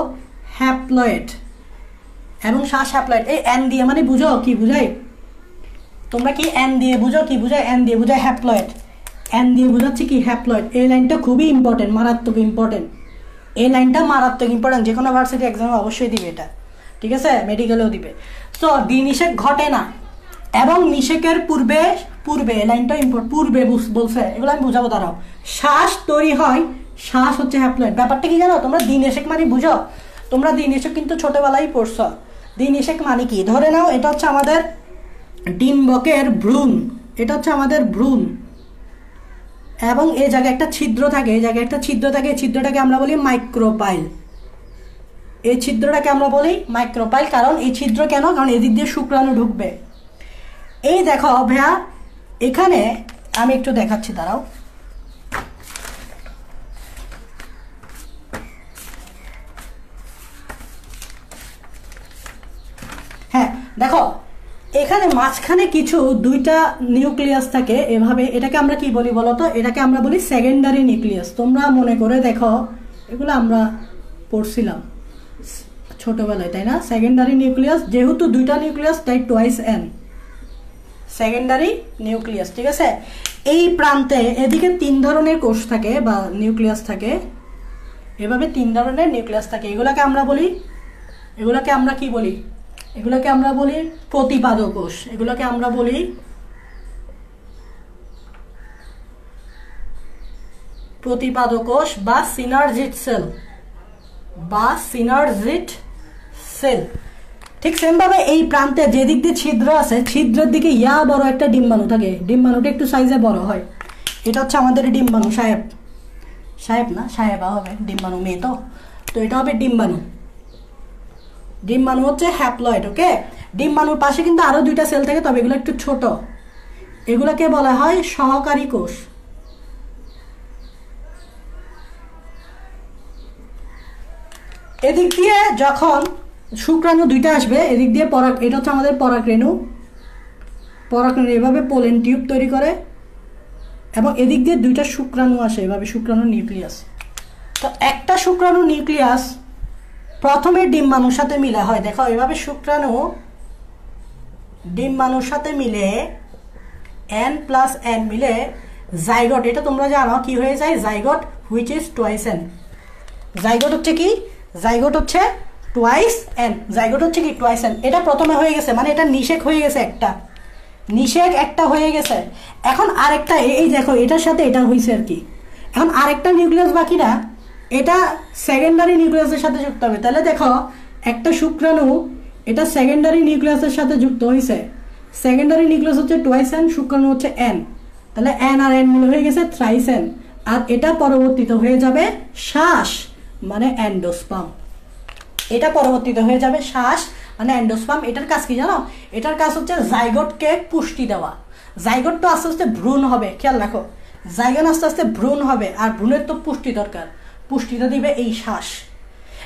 হ্যাপ্লয়েড, এই এন দিয়ে মানে বুঝো কি বুঝাই? তোমরা কি এন দিয়ে বুঝো কি বুঝায়? এন দিয়ে বুঝায় হ্যাপ্লয়েড। এন দিয়ে বুঝাচ্ছি কি? হ্যাপ্লয়েড। এই লাইনটা খুবই ইম্পর্টেন্ট, মারাত্মক ইম্পর্টেন্ট। এই লাইনটা মারাত্মক ইম্পর্টেন্ট, যে কোনো ভার্সিটি এক্সামে অবশ্যই দিবে এটা, ঠিক আছে? মেডিকেলেও দিবে। তো দ্বিনিষেক ঘটে না এবং নিষেকের পূর্বে, এই লাইনটা পূর্বে বলছে, এগুলো আমি বুঝাবো। দাঁড়াও। শ্বাস তৈরি হয়, শ্বাস হচ্ছে হ্যাপ্লয়েড। ব্যাপারটা কি জানো তোমরা? দ্বিনিষেক মানে বুঝো? তোমরা দ্বিনিষেক কিন্তু ছোটবেলায় পড়ছো। দ্বিনিষেক মানে কি? ধরে নাও এটা হচ্ছে আমাদের ডিম্বকের ভ্রূণ, এটা হচ্ছে আমাদের ভ্রূণ, এবং এই জায়গায় একটা ছিদ্র থাকে, এই ছিদ্রটাকে আমরা বলি মাইক্রোপাইল। এই ছিদ্রটাকে আমরা বলি মাইক্রোপাইল। কারণ এই ছিদ্র কেন? কারণ এদিক দিয়ে শুক্রাণু ঢুকবে। এই দেখো ভাইয়া, এখানে আমি একটু দেখাচ্ছি, দাঁড়াও। হ্যাঁ দেখো, এখানে মাঝখানে কিছু দুইটা নিউক্লিয়াস থাকে এভাবে। এটাকে আমরা কি বলি বলতো? এটাকে আমরা বলি সেকেন্ডারি নিউক্লিয়াস। তোমরা মনে করে দেখো, এগুলো আমরা পড়ছিলাম ছোটবেলায়, তাই না? সেকেন্ডারি নিউক্লিয়াস, যেহেতু দুইটা নিউক্লিয়াস তাই টুয়াইস এন, সেকেন্ডারি নিউক্লিয়াস, ঠিক আছে? এই প্রান্তে এদিকে 3 ধরনের কোষ থাকে বা নিউক্লিয়াস থাকে, এভাবে 3 ধরনের নিউক্লিয়াস থাকে। এগুলাকে আমরা বলি, এগুলাকে আমরা কি বলি? এগুলোকে আমরা বলি প্রতিপাদক কোষ। এগুলোকে আমরা বলি প্রতিপাদক কোষ বা সিনার্জিট সেল। ঠিক সেম ভাবে এই প্রান্তে যেদিক দিয়ে ছিদ্র আছে, ছিদ্রের দিকে বড় একটা ডিম্বাণু থাকে। ডিম্বাণুটা একটু সাইজে বড় হয়। এটা হচ্ছে আমাদের ডিম্বাণু। সাহেব না, সাহেবা হবে। ডিম্বাণু মেয়ে তো এটা হবে ডিম্বাণু। ডিম্বাণু হচ্ছে হ্যাপ্লয়েড, ওকে? ডিম্বাণুর পাশে কিন্তু আরো 2টা সেল থাকে, তবে এগুলো একটু ছোট। এগুলোকে বলা হয় সহকারী কোষ। এদিক দিয়ে যখন শুক্রাণু 2টা আসবে, এদিক দিয়ে এটা হচ্ছে আমাদের পরাগরেণু এভাবে পোলেন টিউব তৈরি করে, এবং এদিক দিয়ে 2টা শুক্রাণু আসে, এভাবে শুক্রাণু নিউক্লিয়াস। তো একটা শুক্রাণু নিউক্লিয়াস প্রথমে ডিম্বাণুর সাথে মিলে হয়। দেখো এভাবে শুক্রাণু ডিম্বাণুর সাথে মিলে n+n মিলে জাইগোট। এটা তোমরা জানো কি হয়ে যায়? Zygote, which is twice n। Zygote হচ্ছে কি? জাইগোট হচ্ছে টুয়াইস n। জাইগোট হচ্ছে কি? Twice n। এটা প্রথমে হয়ে গেছে, মানে এটা নিষেক হয়ে গেছে, একটা হয়ে গেছে। এখন আরেকটা, এই দেখো এটার সাথে এটা হয়েছে আর কি। এখন আরেকটা নিউক্লিয়াস বাকি না, এটা সেকেন্ডারি নিউক্লিয়াসের সাথে যুক্ত হবে। তাহলে দেখো একটা শুক্রাণু এটা সেকেন্ডারি নিউক্লিয়াসের সাথে যুক্ত হয়েছে। সেকেন্ডারি নিউক্লিয়াস হচ্ছে টুয়াইস n, শুক্রাণু হচ্ছে n। তাহলে n আর n মিলে হয়ে গেছে থ্রাইস n। আর এটা পরবর্তীতে হয়ে যাবে শ্বাস, মানে এন্ডোস্পাম। এটা পরবর্তীতে হয়ে যাবে শ্বাস মানে এন্ডোস্পাম। এটার কাজ কি জানো? এটার কাজ হচ্ছে জাইগোটকে পুষ্টি দেওয়া। জাইগোট তো আস্তে আস্তে ভ্রূণ হবে, খেয়াল রাখো। জাইগোট আস্তে আস্তে ভ্রূণ হবে, আর ভ্রূণের তো পুষ্টি দরকার, পুষ্টিটা দিবে এই শ্বাস।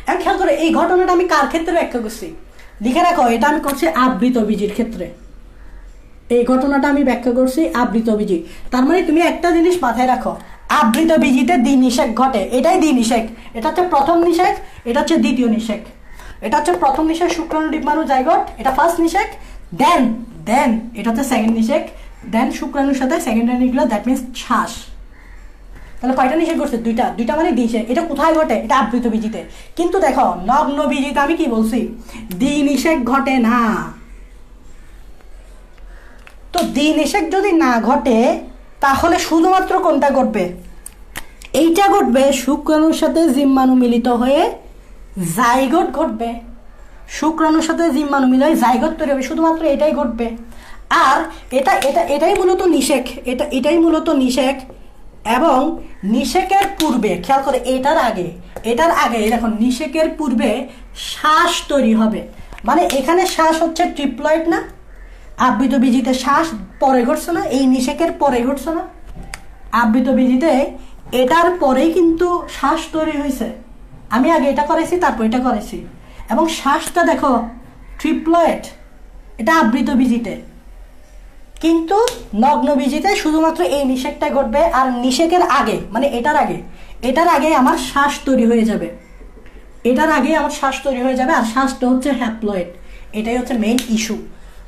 এখন খেয়াল করে এই ঘটনাটা আমি কার ক্ষেত্রে ব্যাখ্যা করছি? লিখে রাখো, এটা আমি করছি আবৃত বীজির ক্ষেত্রে, এই ঘটনাটা আমি ব্যাখ্যা করছি আবৃত বীজি। তার মানে তুমি একটা জিনিস মাথায় রাখো, আবৃত বীজিতে দ্বিনিষেক ঘটে, এটাই দ্বিনিষেক। এটা হচ্ছে প্রথম নিষেক, এটা হচ্ছে দ্বিতীয় নিষেক। এটা হচ্ছে প্রথম নিষেক শুক্রাণু ডিম্বাণু জাইগোট, এটা ফার্স্ট নিষেক। দেন দেন এটা হচ্ছে সেকেন্ড নিষেক। দেন শুক্রাণুর সাথে সেকেন্ডারি নিউক্লিয়াস, দ্যাট মিনস শ্বাস। তাহলে কয়টা নিষেক করছে? দুইটা। দুইটা মানে দ্বিনিষেক। এটা কোথায় ঘটে? এটা আবৃত বীজিতে। কিন্তু দেখো নগ্ন বীজিতে আমি কি বলছি, দ্বিনিষেক ঘটে না। তো দ্বিনিষেক যদি না ঘটে তাহলে শুধুমাত্র কোনটা ঘটবে? এইটা ঘটবে, শুক্রাণুর সাথে জিম্মাণু মিলিত হয়ে জাইগোট ঘটবে। শুক্রাণুর সাথে জিম্মাণু মিলে জাইগোট তৈরি হবে, শুধুমাত্র এটাই ঘটবে। আর এটাই মূলত নিষেক, এটাই মূলত নিষেক। এবং নিষেকের পূর্বে খেয়াল করে, এটার আগে দেখো নিষেকের পূর্বে শ্বাস তৈরি হবে। মানে এখানে শ্বাস হচ্ছে ট্রিপ্লয়েড না? আবৃত বীজিতে শ্বাস পরে ঘটছে না? এই নিষেকের পরে ঘটছে না? আবৃত বীজিতে এটার পরেই কিন্তু শ্বাস তৈরি হয়েছে। আমি আগে এটা করেছি, তারপর এটা করেছি। এবং শ্বাসটা দেখো ট্রিপ্লয়েড, এটা আবৃত বীজিতে। কিন্তু নগ্ন বীজিতে শুধুমাত্র এই নিষেকটা ঘটবে। আর নিষেকের আগে মানে এটার আগে আমার শ্বাস তৈরি হয়ে যাবে। আর শ্বাসটা হচ্ছে হ্যাপ্লয়েড। এটাই হচ্ছে মেইন ইস্যু।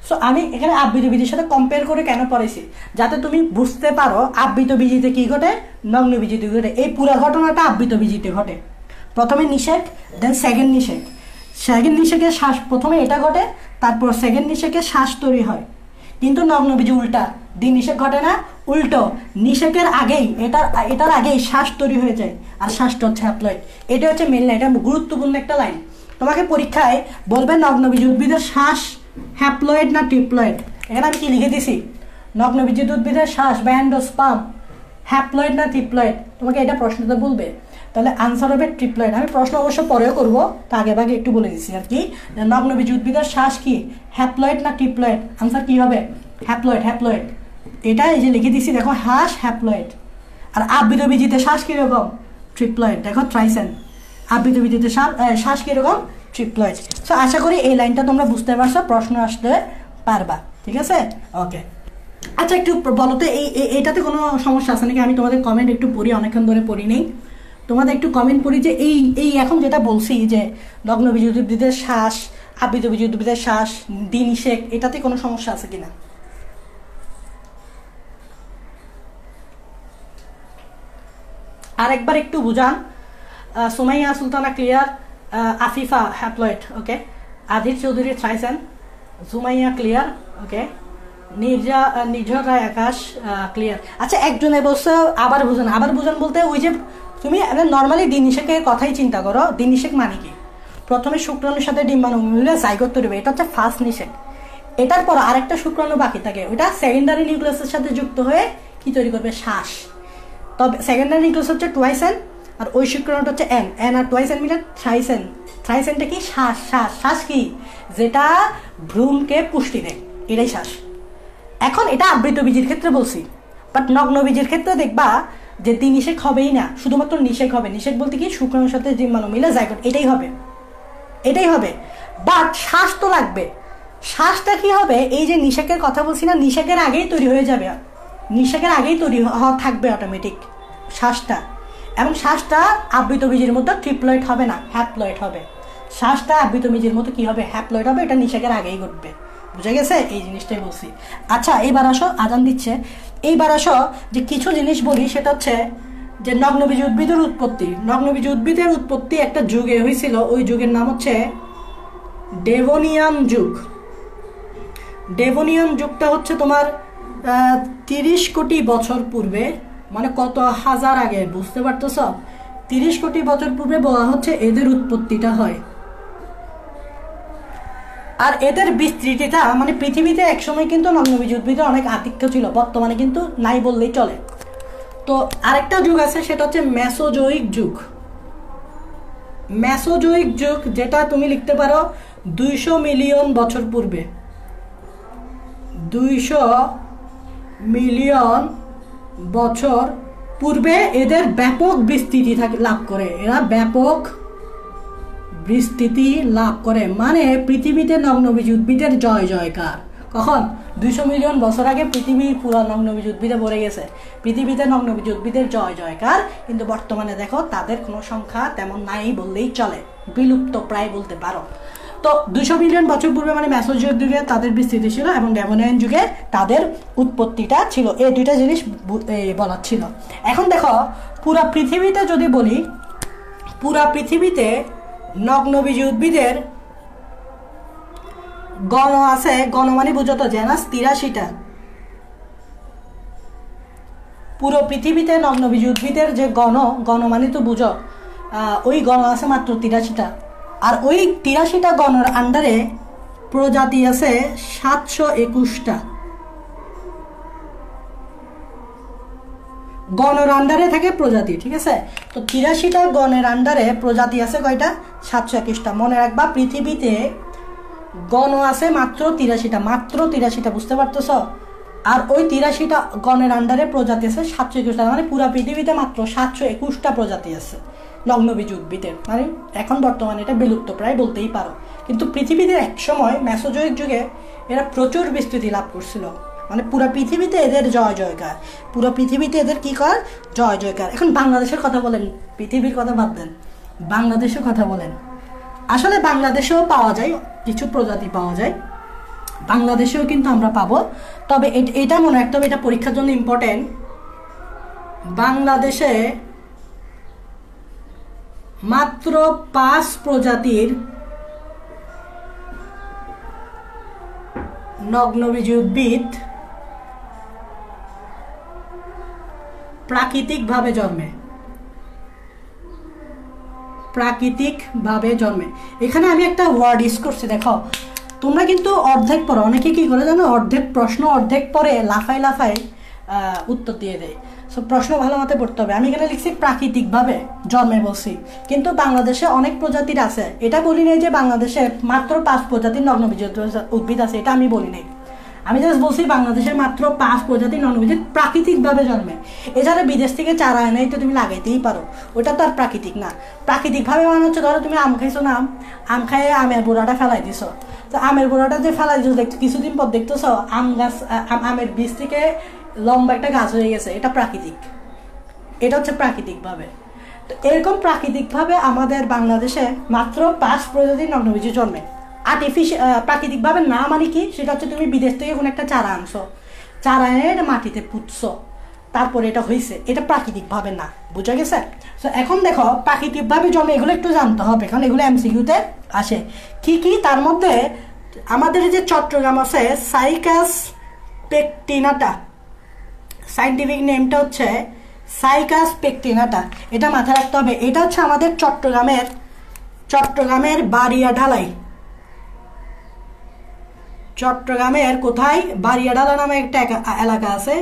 সো আমি এখানে আবৃত বীজির সাথে কম্পেয়ার করে কেন পড়েছি, যাতে তুমি বুঝতে পারো আবৃত বীজিতে কি ঘটে, নগ্ন বীজিতে ঘটে। এই পুরো ঘটনাটা আবৃত বীজিতে ঘটে। প্রথমে নিষেক, দেন সেকেন্ড নিষেকে শ্বাস, প্রথমে এটা ঘটে, তারপর সেকেন্ড নিষেকে শ্বাস তৈরি হয়। কিন্তু নগ্ন বীজি উল্টা, দ্বিনিষেক ঘটে না, উল্টো নিষেকের আগেই এটার আগেই শ্বাস তৈরি হয়ে যায়। আর শ্বাসটা হচ্ছে হ্যাপ্লয়েড। এটা হচ্ছে মেন লাইন, এটা গুরুত্বপূর্ণ একটা লাইন। তোমাকে পরীক্ষায় বলবে নগ্ন বীজি উদ্ভিদের শ্বাস হ্যাপ্লয়েড না ট্রিপ্লয়েড। এখানে আমি কি লিখে দিছি, নগ্ন বীজি উদ্ভিদের শ্বাস বা এন্ডোস্পার্ম হ্যাপ্লয়েড না ট্রিপ্লয়েড, তোমাকে এটা প্রশ্নটা বলবে। তাহলে আনসার হবে ট্রিপ্লয়েড। আমি প্রশ্ন অবশ্য পরেও করবো, তা আগে ভাগে একটু বলে দিচ্ছি আর কি। নগ্ন বীজি উদ্ভিদের শ্বাস কি হ্যাপ্লয়েড না ট্রিপ্লয়েড? আনসার কি হবে? হ্যাপ্লয়েড। এটা এই যে লিখে দিচ্ছি দেখো, শ্বাস হ্যাপ্লয়েড। আর আবৃত বীজিতে শ্বাস কিরকম? ট্রিপ্লয়েড। দেখো ট্রাইসেন। আবৃত বীজিতে শ্বাস কিরকম? ট্রিপ্লয়েড। সো আশা করি এই লাইনটা তোমরা বুঝতে পারছো, প্রশ্ন আসতে পারবা। ঠিক আছে, ওকে। আচ্ছা একটু বলো তো, এইটাতে কোনো সমস্যা আছে নাকি? আমি তোমাদের কমেন্ট একটু পড়ি, অনেকক্ষণ ধরে পড়ি নেই। তোমাদের একটু কমেন্ট পড়ি যে এই এখন যেটা বলছি যে নগ্ন বীজি উদ্ভিদের শ্বাস, আবৃত বীজি উদ্ভিদের শ্বাস, দ্বিনিষেক, এটাতে কোনো সমস্যা আছে কিনা? আরেকবার একটু বুঝান। সুমাইয়া সুলতানা ক্লিয়ার, আফিফা হ্যাপ্লয়েড, ওকে। আদির চৌধুরী ট্রাইসেন, সুমাইয়া ক্লিয়ার, ওকে। নির্ঝর রায় আকাশ ক্লিয়ার। আচ্ছা একজনে বলছে আবার বুঝান বলতে ওই যে তুমি নর্মালি দ্বিনিষেকের কথাই চিন্তা করো। দ্বিনিষেক মানে কি? প্রথমে শুক্রাণুর সাথে ডিম্বাণু মিলে জাইগোট তৈরি হবে, এটা হচ্ছে ফার্স্ট নিষেক। এটার পর আরেকটা শুক্রাণু বাকি থাকে, ওইটা সেকেন্ডারি নিউক্লিয়াসের সাথে যুক্ত হয়ে কি তৈরি করবে? শ্বাস। তবে সেকেন্ডারি নিউক্লিয়াস হচ্ছে টুয়াইসেন, আর ওই শুক্রাণুটা হচ্ছে এন আর টুয়াইসেন মিলে থ্রাইসেন। থ্রাইসেনটা কি? শ্বাস কি? যেটা ভ্রূণকে পুষ্টি দেয়, এটাই শ্বাস। এখন এটা আবৃত বীজির ক্ষেত্রে বলছি, বাট নগ্ন বীজির ক্ষেত্রে দেখবা যে দ্বিনিষেক হবেই না, শুধুমাত্র নিষেক হবে। নিষেক বলতে কি? শুক্রাণুর সাথে ডিম্বাণু মিলে জাইগোট, এটাই হবে। বাট শ্বাস তো লাগবে। শ্বাসটা কি হবে? এই যে নিষেকের কথা বলছি না, নিষেকের আগেই তৈরি হয়ে যাবে, থাকবে অটোমেটিক শ্বাসটা। এবং শ্বাসটা আবৃত বীজের মতো ট্রিপ্লয়েড হবে না, হ্যাপ্লয়েড হবে। শ্বাসটা আবৃত বীজের মতো কি হবে? হ্যাপ্লয়েড হবে। এটা নিষেকের আগেই ঘটবে। বুঝে গেছে? এই জিনিসটাই বলছি। আচ্ছা এইবার আসো, আজান দিচ্ছে, এইবার আসো যে কিছু জিনিস বলি। সেটা হচ্ছে যে নগ্নবীজি উদ্ভিদের উৎপত্তি একটা যুগে হয়েছিল। ওই যুগের নাম হচ্ছে ডেভোনিয়ান যুগ। ডেভোনিয়ান যুগটা হচ্ছে তোমার 30 কোটি বছর পূর্বে, মানে কত হাজার আগে, বুঝতে পারতেছ? 30 কোটি বছর পূর্বে বলা হচ্ছে এদের উৎপত্তিটা হয়। আর এদের বিস্তৃতিটা মানে পৃথিবীতে একসময় কিন্তু নগ্নবীজি উদ্ভিদের অনেক আধিক্য ছিল, বর্তমানে কিন্তু নাই বললেই চলে। তো আরেকটা যুগ আছে, সেটা হচ্ছে মেসোজোয়িক যুগ, যেটা তুমি লিখতে পারো 200 মিলিয়ন বছর পূর্বে। 200 মিলিয়ন বছর পূর্বে এদের ব্যাপক বিস্তৃতি লাভ করে। এরা ব্যাপক বিস্তৃতি লাভ করে, মানে পৃথিবীতে নগ্নবীজ উদ্ভিদের জয় জয়কার। কখন? 200 মিলিয়ন বছর আগে পৃথিবী পুরো নগ্নবীজ উদ্ভিদে ভরে গেছে, পৃথিবীতে নগ্নবীজ উদ্ভিদের জয় জয়কার। কিন্তু বর্তমানে দেখো তাদের কোনো সংখ্যা তেমন নাই বললেই চলে, বিলুপ্ত প্রায় বলতে পারো। তো 200 মিলিয়ন বছর পূর্বে মানে মেসোজোয়িক যুগে তাদের বিস্তৃতি ছিল এবং ডেভোনিয়ান যুগে তাদের উৎপত্তিটা ছিল। এই দুইটা জিনিস বলার ছিল। এখন দেখো পুরা পৃথিবীতে যদি বলি, পুরা পৃথিবীতে নগ্নবীজ উদ্ভিদের গণ আছে, গণ মানে বুঝো তো জেনাস 83টা। পুরো পৃথিবীতে নগ্নবীজ উদ্ভিদের যে গণ মানে তো বুঝো, ওই গণ আছে মাত্র 83টা। আর ওই 83টা গণের আন্ডারে প্রজাতি আছে 721টা। গণের আন্ডারে থাকে প্রজাতি, ঠিক আছে? তো 83টা গণের আন্ডারে প্রজাতি আছে কয়টা? 721টা। মনে রাখবা পৃথিবীতে গণ আছে মাত্র 83টা, মাত্র 83টা, বুঝতে পারতেছ? আর ওই 83টা গণের আন্ডারে প্রজাতি আছে 721টা, মানে পুরা পৃথিবীতে মাত্র 721টা প্রজাতি আছে নগ্নবীজ উদ্ভিদের। মানে এখন বর্তমানে এটা বিলুপ্ত প্রায় বলতেই পারো। কিন্তু পৃথিবীতে এক সময় মেসোজোয়িক যুগে এরা প্রচুর বিস্তৃতি লাভ করছিল, মানে পুরো পৃথিবীতে এদের জয় জয়কার, পুরো পৃথিবীতে এদের কি কর? জয় জয়কার। এখন বাংলাদেশের কথা বলেন, পৃথিবীর কথা বাদ দেন, বাংলাদেশের কথা বলেন। আসলে বাংলাদেশেও পাওয়া যায়, কিছু প্রজাতি পাওয়া যায়, বাংলাদেশেও কিন্তু আমরা পাবো। তবে এটা মনে রাখতে হবে, এটা পরীক্ষার জন্য ইম্পর্টেন্ট। বাংলাদেশে মাত্র 5 প্রজাতির নগ্নবীজ উদ্ভিদ প্রাকৃতিকভাবে জন্মে, প্রাকৃতিকভাবে জন্মে। এখানে আমি একটা ওয়ার্ড ইউজ করছি, দেখো তোমরা কিন্তু অর্ধেক পড়ো, অনেকে কি করে জানো, অর্ধেক প্রশ্ন অর্ধেক পরে লাফাই লাফাই উত্তর দিয়ে দেয়। সো প্রশ্ন ভালো মতো পড়তে হবে। আমি এখানে লিখছি প্রাকৃতিকভাবে জন্মে বলছি, কিন্তু বাংলাদেশে অনেক প্রজাতির আছে। এটা বলি নাই যে বাংলাদেশে মাত্র 5 প্রজাতির নগ্নবীজ উদ্ভিদ আছে, এটা আমি বলি নাই। আমি জাস্ট বলছি বাংলাদেশের মাত্র 5 প্রজাতির নগ্নবীজ প্রাকৃতিকভাবে জন্মে। এছাড়া বিদেশ থেকে চারা এনে তো তুমি লাগাইতেই পারো, ওটা তো আর প্রাকৃতিক না। প্রাকৃতিকভাবে মানে হচ্ছে ধরো তুমি আম খাইছো না, আম খাইয়ে আমের বোড়াটা ফেলাই দিছো, তো আমের বোড়াটা যে ফেলাই দিছো দেখছো কিছুদিন পর দেখতেছো আম গাছ, আমের বীজ থেকে লম্বা একটা গাছ হয়ে গেছে, এটা প্রাকৃতিক, এটা হচ্ছে প্রাকৃতিকভাবে। তো এরকম প্রাকৃতিকভাবে আমাদের বাংলাদেশে মাত্র 5 প্রজাতির নগ্নবীজ জন্মে। প্রাকৃতিকভাবে না মানে কি, সেটা হচ্ছে তুমি বিদেশ থেকে কোনো একটা চারা আনছো, চারা এনে মাটিতে পুঁতছো, তারপরে এটা হয়েছে, এটা প্রাকৃতিকভাবে না। বুঝা গেছে? তো এখন দেখো প্রাকৃতিকভাবে জন্মে, এগুলো একটু জানতে হবে, কারণ এগুলো এমসিকিউতে আসে। কি কি? তার মধ্যে আমাদের যে চট্টগ্রাম আছে সাইকাস পেকটিনাটা, সাইন্টিফিক নেমটা হচ্ছে সাইকাস পেকটিনাটা, এটা মাথায় রাখতে হবে। এটা হচ্ছে আমাদের চট্টগ্রামের বাড়িয়াঢালাই, চট্টগ্রামের কোথায়? বাড়িয়াঢালা নামে একটা এলাকা আছে,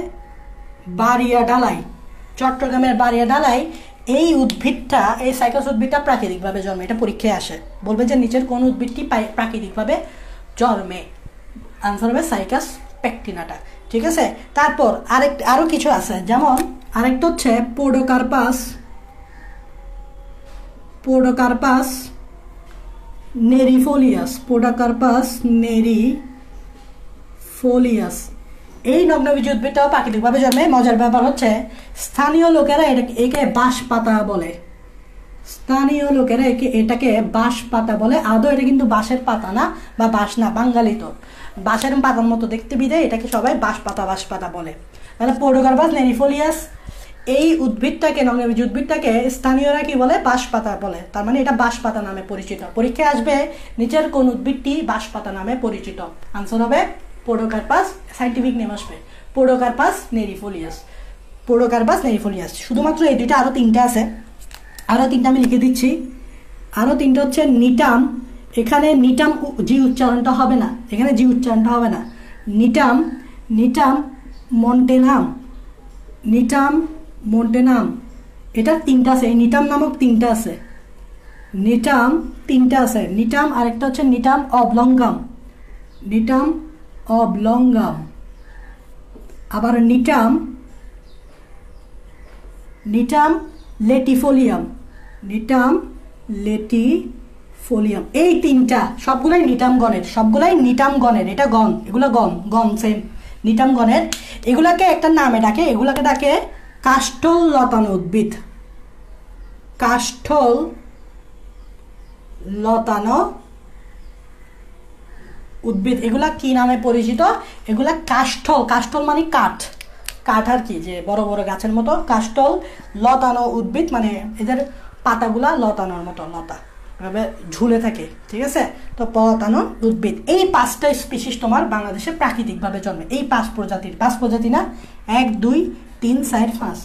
বাড়িয়াঢালাই, চট্টগ্রামের বাড়িয়াঢালাই। এই উদ্ভিদটা, এই সাইকাস উদ্ভিদটা প্রাকৃতিকভাবে জন্মে, এটা পরীক্ষায় আসে, বলবে যে নিচের কোন উদ্ভিদটি প্রাকৃতিকভাবে জন্মে, আনসার হবে সাইকাস পেকটিনাটা, ঠিক আছে? তারপর আরো কিছু আছে, যেমন আরেকটা হচ্ছে পোডোকার্পাস নেরিফোলিয়াস, পোডোকার্পাস নেরিফোলিয়াস। এই নগ্নবীজ উদ্ভিদটাও প্রাকৃতিকভাবে জন্মে। মজার ব্যাপার হচ্ছে স্থানীয় লোকেরা একে বাঁশ পাতা বলে, স্থানীয় লোকেরা এটাকে বাঁশ পাতা বলে। আদৌ এটা কিন্তু বাঁশের পাতা না, বা বাঁশ না, বাঙালি তো বাঁশের পাতার মতো দেখতে বিধায় এটাকে সবাই বাঁশ পাতা বলে। তাহলে পোডোকার্পাস নেরিফোলিয়াস এই উদ্ভিদটাকে, নগ্নবীজ উদ্ভিদটাকে স্থানীয়রা কি বলে? বাঁশ পাতা বলে। তার মানে এটা বাঁশ পাতা নামে পরিচিত। পরীক্ষায় আসবে নিচের কোন উদ্ভিদটি বাঁশ পাতা নামে পরিচিত, আনসার হবে পোডোকার্পাস। সাইন্টিফিক নেম আসবে পোডোকার্পাস নেরিফোলিয়াস, পোডোকার্পাস নেরিফোলিয়াস। শুধুমাত্র এই দুইটা, আরো 3টা আছে, আরো 3টা আমি লিখে দিচ্ছি। আরো 3টা হচ্ছে নিটাম, এখানে নিটাম জি উচ্চারণটা হবে না, এখানে জি উচ্চারণটা হবে না। নিটাম মন্টেনাম, নিটাম মন্টেনাম, এটা 3টা আছে। এই নিটাম নামক 3টা আছে, নিটাম 3টা আছে। নিটাম আরেকটা হচ্ছে নিটাম অবলঙ্গাম, নিটাম অবলঙ্গাম। আবার নিটাম লেটিফোলিয়াম, নিটাম লেটিফোলিয়াম। ফোলিয়াম। এই তিনটা সবগুলাই নিটাম গণের, এটা গণ, এগুলো গণ সেম নিটাম গণের। এগুলাকে একটা নামে ডাকে, এগুলাকে ডাকে কাষ্ঠল লতানো উদ্ভিদ। কাষ্ঠল লতানো উদ্ভিদ, এগুলা কি নামে পরিচিত? এগুলা কাষ্ঠল মানে কাঠ আর কি, যে বড় বড় গাছের মতো। কাষ্ঠল লতানো উদ্ভিদ মানে এদের পাতাগুলা লতানোর মতো, লতা এভাবে ঝুলে থাকে, ঠিক আছে? তো লতানো উদ্ভিদ। এই 5টা স্পিসিস তোমার বাংলাদেশে প্রাকৃতিকভাবে জন্মে, এই 5 প্রজাতি না, 1 2 3 4 5।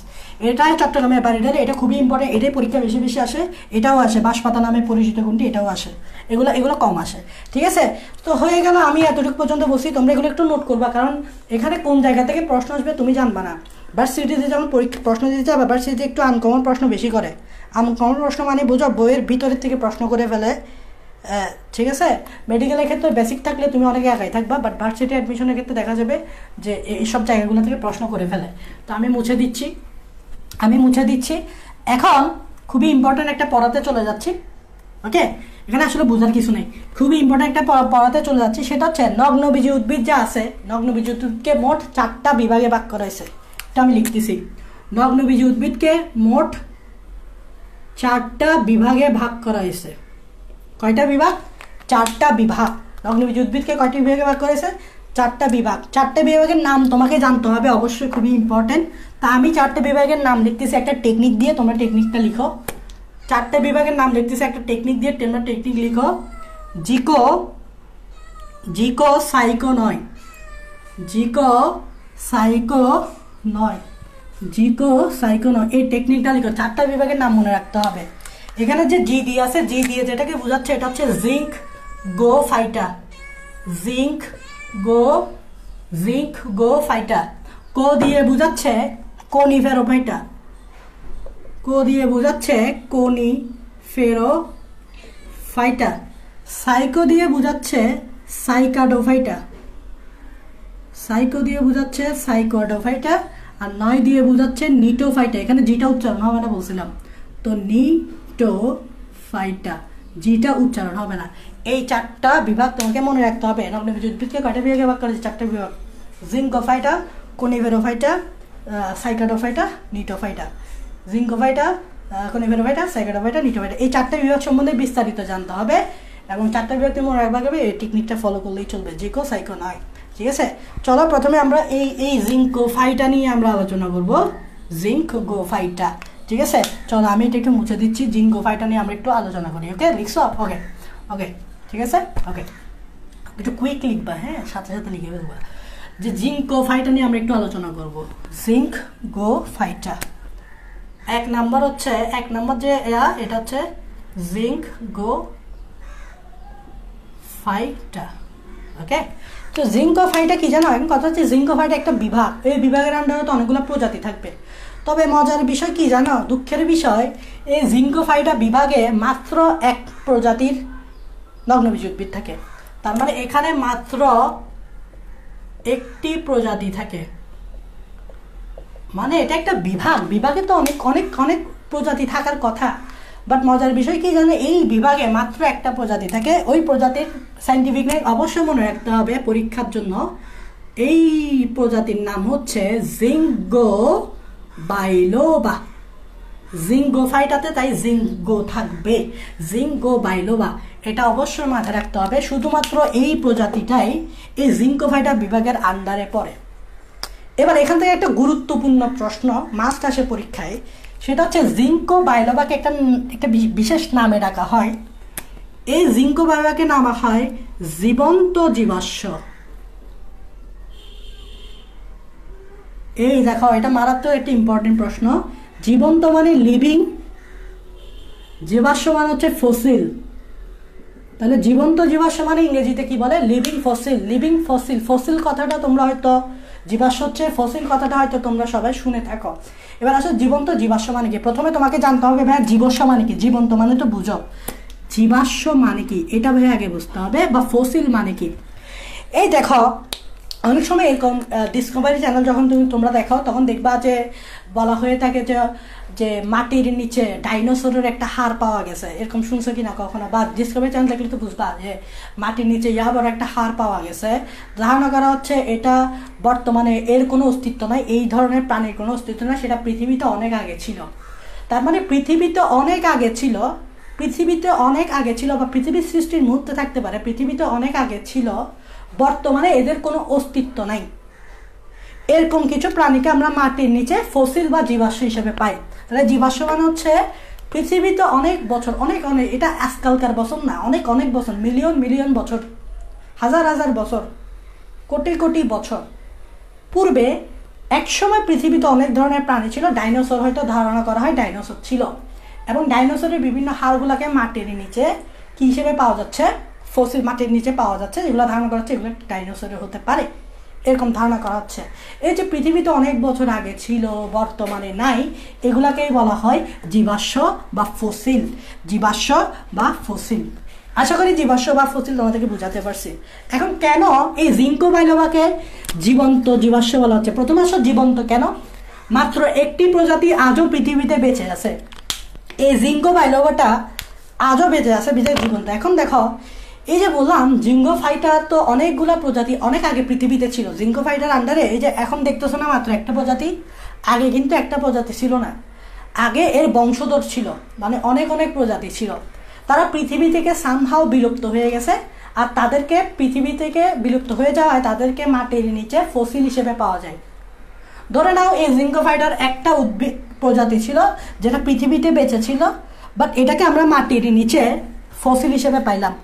এটাই চট্টগ্রামের বাড়িটার, এটা খুবই ইম্পর্টেন্ট, এটাই পরীক্ষা বেশি আসে। এটাও আসে বাঁশপাতা নামে পরিচিত কোনটি, এটাও আসে। এগুলো কম আসে, ঠিক আছে? তো হয়ে গেল, আমি এতটুকু পর্যন্ত বলছি, তোমরা এগুলো একটু নোট করবা, কারণ এখানে কোন জায়গা থেকে প্রশ্ন আসবে তুমি জানবা না। ভার্সিটিতে যেমন প্রশ্ন দিতে যাবে, ভার্সিটিতে একটু আনকমন প্রশ্ন বেশি করে। আনকমন প্রশ্ন মানে বুঝো, বইয়ের ভিতরের থেকে প্রশ্ন করে ফেলে, ঠিক আছে? মেডিকেলের ক্ষেত্রে বেসিক থাকলে তুমি অনেক একাই থাকবা, বাট ভার্সিটি অ্যাডমিশনের ক্ষেত্রে দেখা যাবে যে এইসব জায়গাগুলো থেকে প্রশ্ন করে ফেলে। তো আমি মুছে দিচ্ছি। এখন খুবই ইম্পর্টেন্ট একটা পড়াতে চলে যাচ্ছি, ওকে? এখানে আসলে বোঝার কিছু নেই, খুবই ইম্পর্টেন্ট একটা পড়াতে চলে যাচ্ছি। সেটা হচ্ছে নগ্নবীজী উদ্ভিদ যা আছে, নগ্নবীজী উদ্ভিদকে মোট 4টা বিভাগে ভাগ করা হয়েছে। এটা আমি লিখতেছি, নগ্নবীজী উদ্ভিদকে মোট 4টা বিভাগে ভাগ করা হয়েছে। কয়টা বিভাগ? 4টা বিভাগ। নগ্নবীজী উদ্ভিদকে কয়টি বিভাগে ভাগ করা হয়েছে? 4টা বিভাগ। 4টে বিভাগের নাম তোমাকে জানতে হবে, অবশ্যই খুবই ইম্পর্টেন্ট। তা আমি 4টে বিভাগের নাম লিখতেছি একটা টেকনিক দিয়ে, তোমরা টেকনিকটা লিখো। 4টে বিভাগের নাম লিখতেছি একটা টেকনিক দিয়ে, তোমরা টেকনিক লিখো। জিকো সাইকো নয়, এই টেকনিকটা লিখো। 4টা বিভাগের নাম মনে রাখতে হবে। এখানে যে জি দিয়ে আছে, জি দিয়ে যেটাকে বোঝাচ্ছে, এটা হচ্ছে জিঙ্ক গো ফাইটা। কো দিয়ে বোঝাচ্ছে কোনিফেরোফাইটা, সাইকো দিয়ে বোঝাচ্ছে সাইকাডোফাইটা, আর 9 দিয়ে বোঝাচ্ছে নিটোফাইটা। এখানে জিটা উচ্চারণ হবে না বলছিলাম, তো নিটোফাইটা, জিটা উচ্চারণ হবে না। এই 4টা বিভাগ তোমাকে মনে রাখতে হবে। নগ্নবীজী উদ্ভিদকে কয়টা বিভাগে ভাগ করেছে? 4টা বিভাগ, জিঙ্কোফাইটা, কোনিফেরোফাইটা, সাইকাডোফাইটা, নিটোফাইটা। জিঙ্কোফাইটা, কোনিফেরোফাইটা, সাইকাডোফাইটা, নিটোফাইটা, এই 4টা বিভাগ সম্বন্ধে বিস্তারিত জানতে হবে, এবং 4টা বিভাগ তুমি মনে রাখবা হবে, এই টেকনিকটা ফলো করলেই চলবে, জিকো সাইকো নয়, ঠিক আছে? চলো প্রথমে আমরা এই জিঙ্কোফাইটা নিয়ে আমরা আলোচনা করব, জিঙ্কোফাইটা, ঠিক আছে? চলো আমি এটা একটু মুছে দিচ্ছি, জিঙ্কোফাইটা নিয়ে আমরা একটু আলোচনা করি, ওকে? লিখছো? ওকে, ঠিক আছে? ওকে, একটু কুইক লিখবা, হ্যাঁ, সাথে লিখে ফেলবা। যে জিঙ্কোফাইটা নিয়ে আমরা একটু আলোচনা করব। জিঙ্কোফাইটা 1 নাম্বার যে এটা হচ্ছে জিঙ্কোফাইটা, ওকে? তো জিঙ্কোফাইটা কি জানো? এখন কথা হচ্ছে জিঙ্কোফাইটা একটা বিভাগ, এই বিভাগের আন্ডারে তো অনেকগুলো প্রজাতি থাকবে। তবে মজার বিষয় কি জানো, দুঃখের বিষয়, এই জিঙ্কোফাইটা বিভাগে মাত্র 1 প্রজাতির নগ্নবীজী উদ্ভিদ থাকে। তার মানে এখানে মাত্র 1টি প্রজাতি থাকে, মানে এটা একটা বিভাগে তো অনেক প্রজাতি থাকার কথা। বাট মজার বিষয় কি জানো, এই বিভাগে মাত্র 1টা প্রজাতি থাকে। ওই প্রজাতির সাইন্টিফিক নেম অবশ্যই মনে রাখতে হবে পরীক্ষার জন্য। এই প্রজাতির নাম হচ্ছে জিঙ্গোবাইলোবা। জিঙ্গোফাইটাতে তাই জিঙ্গো থাকবে, জিঙ্গোবাইলোবা, এটা অবশ্যই মাথায় রাখতে হবে। শুধুমাত্র এই প্রজাতিটাই এই জিঙ্কোফাইটা বিভাগের আন্ডারে পড়ে। এবার এখান থেকে একটা গুরুত্বপূর্ণ প্রশ্ন মাস্ট আসে পরীক্ষায়, সেটা হচ্ছে জিঙ্কোবাইলোবাকে একটা বিশেষ নামে ডাকা হয়। এই জিঙ্কোবাইলোবাকে নামা হয় জীবন্ত জীবাশ্ম। এই দেখো, এটা মারাত্মক একটা ইম্পর্টেন্ট প্রশ্ন। জীবন্ত মানে লিভিং, জীবাশ্ম মানে হচ্ছে ফসিল। তাহলে জীবন্ত জীবাশ্ম মানে ইংরেজিতে কি বলে? লিভিং ফসিল কথাটা তোমরা হয়তো, জীবাশ্ম হচ্ছে ফসিল কথাটা হয়তো তোমরা সবাই শুনে থাকো। এবার আসলে জীবন্ত জীবাশ্ম মানে কি? প্রথমে তোমাকে জানতে হবে ভাই জীবাশ্ম মানে কি। জীবন্ত মানে তো বুঝো, জীবাশ্ম মানে কি এটা ভাই আগে বুঝতে হবে, বা ফসিল মানে কি। এই দেখো, অনেক সময় এরকম ডিসকভারি চ্যানেল যখন তোমরা দেখাও তখন দেখবা যে বলা হয়ে থাকে যে যে মাটির নিচে ডাইনোসরের একটা হাড় পাওয়া গেছে, এরকম শুনছো কিনা কখনো? বা ডিসকভারি চ্যানেল দেখলে তো বুঝবা যে মাটির নিচে বড় একটা হাড় পাওয়া গেছে। ধারণা করা হচ্ছে এটা বর্তমানে এর কোনো অস্তিত্ব নাই, এই ধরনের প্রাণীর কোনো অস্তিত্ব নাই, সেটা পৃথিবীতে অনেক আগে ছিল। তার মানে পৃথিবীতে অনেক আগে ছিল, পৃথিবীতে অনেক আগে ছিল, বা পৃথিবীর সৃষ্টির মুহূর্তে থাকতে পারে, পৃথিবীতে অনেক আগে ছিল, বর্তমানে এদের কোনো অস্তিত্ব নাই। এরকম কিছু প্রাণীকে আমরা মাটির নিচে ফসিল বা জীবাশ্ম হিসেবে পাই। তাহলে জীবাশ্ম মানে হচ্ছে পৃথিবীতে অনেক বছর, অনেক অনেক, এটা আজকালকার বছর না, অনেক অনেক বছর, মিলিয়ন মিলিয়ন বছর, হাজার হাজার বছর, কোটি কোটি বছর পূর্বে একসময় পৃথিবীতে অনেক ধরনের প্রাণী ছিল। ডাইনোসর হয়তো ধারণা করা হয় ডাইনোসর ছিল, এবং ডাইনোসরের বিভিন্ন হাড়গুলোকে মাটির নিচে কি হিসেবে পাওয়া যাচ্ছে, ফসিল মাটির নিচে পাওয়া যাচ্ছে, যেগুলো ধারণা করা হচ্ছে এগুলো ডাইনোসরের হতে পারে, এরকম ধারণা করা হচ্ছে। এই যে পৃথিবীতে অনেক বছর আগে ছিল, বর্তমানে নাই, এগুলাকেই বলা হয় জীবাশ্ম বা ফসিল। জীবাশ্ম বা ফসিল। আশা করি জীবাশ্ম বা ফসিল তোমাদেরকে বুঝাতে পারছি। এখন কেন এই জিঙ্কো বাইলোবাকে জীবন্ত জীবাশ্ম বলা হচ্ছে? প্রথম আসো জীবন্ত কেন? মাত্র একটি প্রজাতি আজও পৃথিবীতে বেঁচে আছে, এই জিঙ্কো বাইলোবাটা আজও বেঁচে আছে, বিজয় জীবন্ত। এখন দেখো, এই যে বললাম জিঙ্কো ফাইটার তো অনেকগুলো প্রজাতি অনেক আগে পৃথিবীতে ছিল। জিঙ্কো ফাইটার আন্ডারে এই যে এখন দেখতেছো না মাত্র একটা প্রজাতি, আগে কিন্তু একটা প্রজাতি ছিল না, আগে এর বংশধর ছিল, মানে অনেক অনেক প্রজাতি ছিল। তারা পৃথিবী থেকে সামহাও বিলুপ্ত হয়ে গেছে, আর তাদেরকে পৃথিবী থেকে বিলুপ্ত হয়ে যাওয়ায় তাদেরকে মাটির নিচে ফসিল হিসেবে পাওয়া যায়। ধরে নাও এই জিঙ্কো ফাইটার একটা উদ্ভিদ প্রজাতি ছিল যেটা পৃথিবীতে বেঁচে ছিল, বাট এটাকে আমরা মাটির নিচে ফসিল হিসেবে পাইলাম।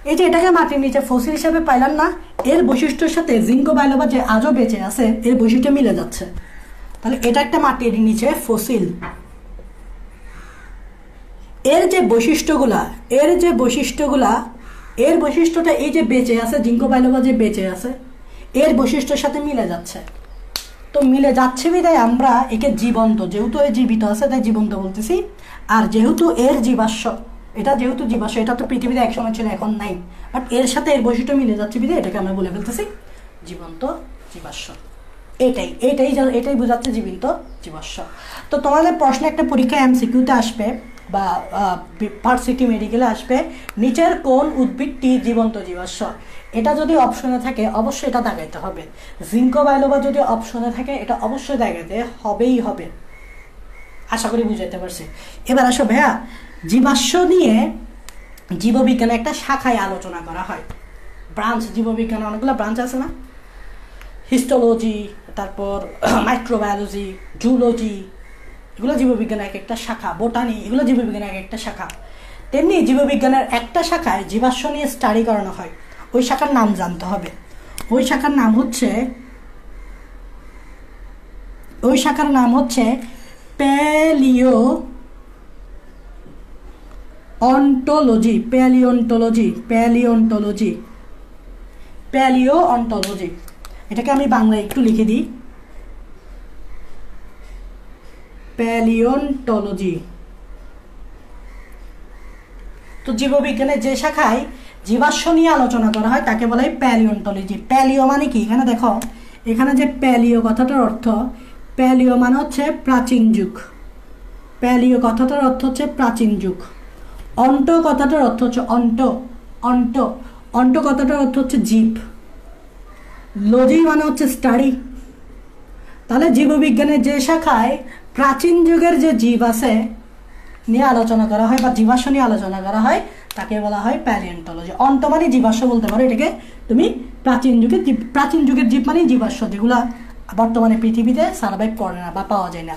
এই যে এটাকে মাটির নিচে ফসিল হিসেবে পাইলাম না, এর বৈশিষ্ট্যের সাথে জিঙ্কো বাইলোবা যে আজও বেঁচে আছে এর বৈশিষ্ট্য মিলে যাচ্ছে। তাহলে এটা একটা মাটির নিচে ফসিল। এর যে বৈশিষ্ট্যগুলা, এর বৈশিষ্ট্যটা এই যে বেঁচে আছে, জিঙ্কো বাইলোবা যে বেঁচে আছে এর বৈশিষ্ট্যের সাথে মিলে যাচ্ছে। তো মিলে যাচ্ছে বিধায় আমরা একে জীবন্ত, যেহেতু এ জীবিত আছে তাই জীবন্ত বলতেছি। আর যেহেতু এর জীবাশ্ম, এটা যেহেতু জীবাশ্ম, এটা তো পৃথিবীতে একসময় ছিল এখন নাই, বাট এর সাথে এর বৈশিষ্ট্য মিলে যাচ্ছে বিধায় এটাকে আমরা বলে ফেলতেছি জীবন্ত জীবাশ্ম। এটাই বোঝাচ্ছে জীবিত জীবাশ্ম। তো তোমাদের প্রশ্নে একটা পরীক্ষা এমসিকিউতে আসবে বা ভার্সিটি মেডিকেলে আসবে, নিচের কোন উদ্ভিদটি জীবন্ত জীবাশ্ম? এটা যদি অপশনে থাকে অবশ্যই এটা দাগাইতে হবে। জিঙ্কো বাইলোবা যদি অপশনে থাকে এটা অবশ্যই দাগাইতে হবেই হবে। আশা করি বুঝাইতে পারছি। এবার আসো ভাইয়া, জীবাশ্ম নিয়ে জীববিজ্ঞানে একটা শাখায় আলোচনা করা হয়, ব্রাঞ্চ, জীববিজ্ঞানে অনেকগুলো ব্রাঞ্চ আছে না, হিস্টোলজি, তারপর মাইক্রোবায়োলজি, জুলজি, এগুলো জীববিজ্ঞানের এক একটা শাখা, বোটানি, এগুলো জীববিজ্ঞানের এক একটা শাখা। তেমনি জীববিজ্ঞানের একটা শাখায় জীবাশ্ম নিয়ে স্টাডি করানো হয়, ওই শাখার নাম জানতে হবে। ওই শাখার নাম হচ্ছে প্যালিওন্টোলজি। এটাকে আমি বাংলায় একটু লিখে দিই, প্যালিওন্টোলজি। তো জীববিজ্ঞানের যে শাখায় জীবাশ্ম নিয়ে আলোচনা করা হয় তাকে বলা হয় প্যালিওন্টোলজি। প্যালিও মানে কি? এখানে দেখো, এখানে যে প্যালিও কথাটার অর্থ, প্যালিও মানে হচ্ছে প্রাচীন যুগ, প্যালিও কথাটার অর্থ হচ্ছে প্রাচীন যুগ। অন্ট কথাটার অর্থ হচ্ছে অন্ট কথাটার অর্থ হচ্ছে জীব। লজি মানে হচ্ছে স্টাডি। তাহলে জীববিজ্ঞানের যে শাখায় প্রাচীন যুগের যে জীব আছে নিয়ে আলোচনা করা হয় বা জীবাশ্ম নিয়ে আলোচনা করা হয় তাকে বলা হয় প্যালিওন্টোলজি। অন্ত মানে জীবাশ্ম বলতে পারো, এটাকে তুমি প্রাচীন যুগের জীব মানে জীবাশ্ম, যেগুলা বর্তমানে পৃথিবীতে সার্ভাইভ করে না বা পাওয়া যায় না।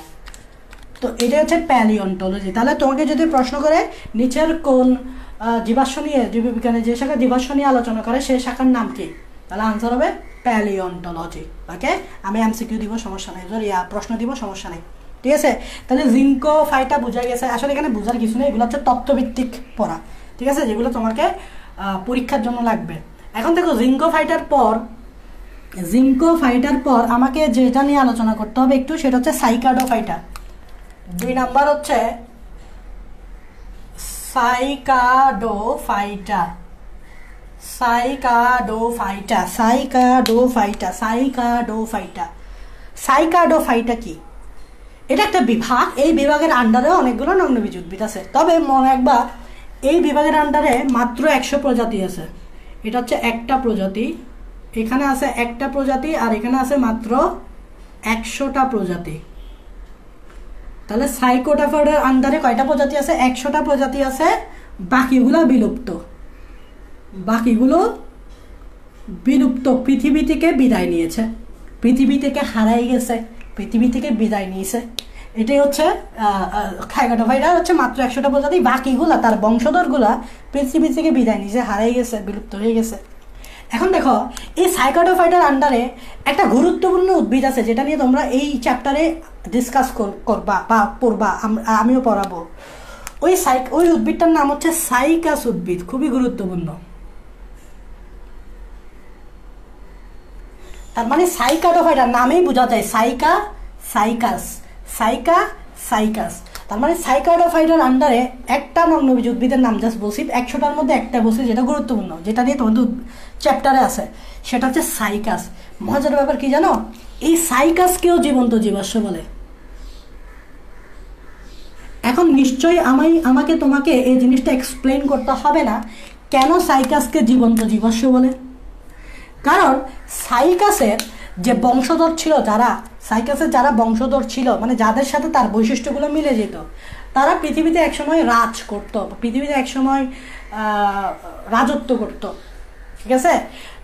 তো এটা হচ্ছে প্যালিওন্টোলজি। তাহলে তোমাকে যদি প্রশ্ন করে নিচের কোন জীবাশ্ম নিয়ে, জীববিজ্ঞানের যে শাখা জীবাশ্ম নিয়ে আলোচনা করে সেই শাখার নাম কি, তাহলে আনসার হবে প্যালিওন্টোলজি। ওকে, আমি এমসিকিউ দিব, সমস্যা নেই, প্রশ্ন দিব, সমস্যা নেই, ঠিক আছে। তাহলে জিঙ্কো ফাইটা বোঝা গেছে। আসলে এখানে বোঝার কিছু নেই, এগুলো হচ্ছে তত্ত্বভিত্তিক পড়া, ঠিক আছে, যেগুলো তোমাকে পরীক্ষার জন্য লাগবে। এখন দেখো, জিঙ্কো ফাইটার পর আমাকে যেটা নিয়ে আলোচনা করতে হবে একটু, সেটা হচ্ছে সাইকাডোফাইটা। 2 নাম্বার হচ্ছে সাইকাডোফাইটা। সাইকাডোফাইটা। সাইকাডোফাইটা সাইকাডোফাইটা সাইকাডোফাইটা কি? এটা একটা বিভাগ। এই বিভাগের আন্ডারে অনেকগুলো নগ্নবীজ উদ্ভিদ আছে, তবে মনে রাখবা এই বিভাগের আন্ডারে মাত্র 100 প্রজাতি আছে। এটা হচ্ছে একটা প্রজাতি, এখানে আছে একটা প্রজাতি, আর এখানে আছে মাত্র 100টা প্রজাতি। তাহলে সাইকোডোফাইটার আন্ডারে কয়টা প্রজাতি আছে? 100টা প্রজাতি আছে। বাকিগুলো বিলুপ্ত, বাকিগুলো বিলুপ্ত, পৃথিবী থেকে বিদায় নিয়েছে, পৃথিবী থেকে হারাই গেছে, পৃথিবী থেকে বিদায় নিয়েছে। এটাই হচ্ছে সাইকোডোফাইটার হচ্ছে মাত্র 100টা প্রজাতি, বাকিগুলা তার বংশধরগুলা পৃথিবী থেকে বিদায় নিয়েছে, হারাই গেছে, বিলুপ্ত হয়ে গেছে। এখন দেখো এই সাইকোডোফাইটার আন্ডারে একটা গুরুত্বপূর্ণ উদ্ভিদ আছে যেটা নিয়ে তোমরা এই চ্যাপ্টারে ডিসকাস করবা বা পড়বা, আমিও পড়াবো। ওই উদ্ভিদটার নাম হচ্ছে সাইকাস উদ্ভিদ, খুবই গুরুত্বপূর্ণ। তার মানে সাইকাডোফাইটার নামেই বোঝা যায় সাইকা সাইকাস, সাইকা সাইকাস। তার মানে সাইকাডোফাইটার আন্ডারে একটা নগ্নবীজ উদ্ভিদের নাম জাস্ট বলছি, 100টার মধ্যে একটা বলছি যেটা গুরুত্বপূর্ণ, যেটা নিয়ে তোমাদের চ্যাপ্টারে আছে, সেটা হচ্ছে সাইকাস। মজার ব্যাপার কি জানো? এই সাইকাসকেও জীবন্ত জীবাশ্ম বলে। এখন নিশ্চয়ই আমাকে তোমাকে এই জিনিসটা এক্সপ্লেইন করতে হবে না কেন সাইকাসকে জীবন্ত জীবাশ্ম বলে। কারণ সাইকাসের যে বংশধর ছিল, সাইকাসের যারা বংশধর ছিল, মানে যাদের সাথে তার বৈশিষ্ট্যগুলো মিলে যেত, তারা পৃথিবীতে একসময় রাজ করত, পৃথিবীতে একসময় রাজত্ব করত, ঠিক আছে?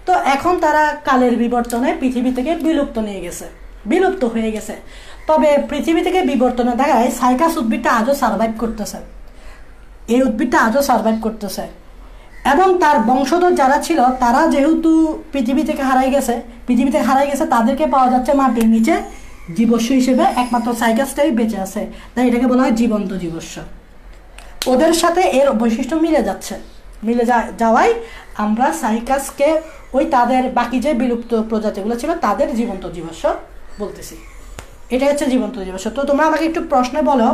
তো এখন তারা কালের বিবর্তনে পৃথিবী থেকে বিলুপ্ত হয়ে গেছে। তবে পৃথিবী থেকে বিবর্তনে দেখায় সাইকাস উদ্ভিদটা আজও সার্ভাইভ করতেছে, এই উদ্ভিদটা আজও সার্ভাইভ করতেছে। এবং তার বংশধর যারা ছিল তারা যেহেতু পৃথিবী থেকে হারাই গেছে, তাদেরকে পাওয়া যাচ্ছে মাটির নিচে জীবাশ্ম হিসেবে, একমাত্র সাইকাসটাই বেঁচে আছে, তাই এটাকে বলা হয় জীবন্ত জীবাশ্ম। ওদের সাথে এর বৈশিষ্ট্য মিলে যাওয়ায় আমরা সাইকাসকে তাদের বাকি যে বিলুপ্ত প্রজাতিগুলো ছিল তাদের জীবন্ত জীবাশ্ম বলতেছি। এটা হচ্ছে জীবন্ত জীবাশ্ম। তো তোমরা আমাকে একটু প্রশ্নে বলো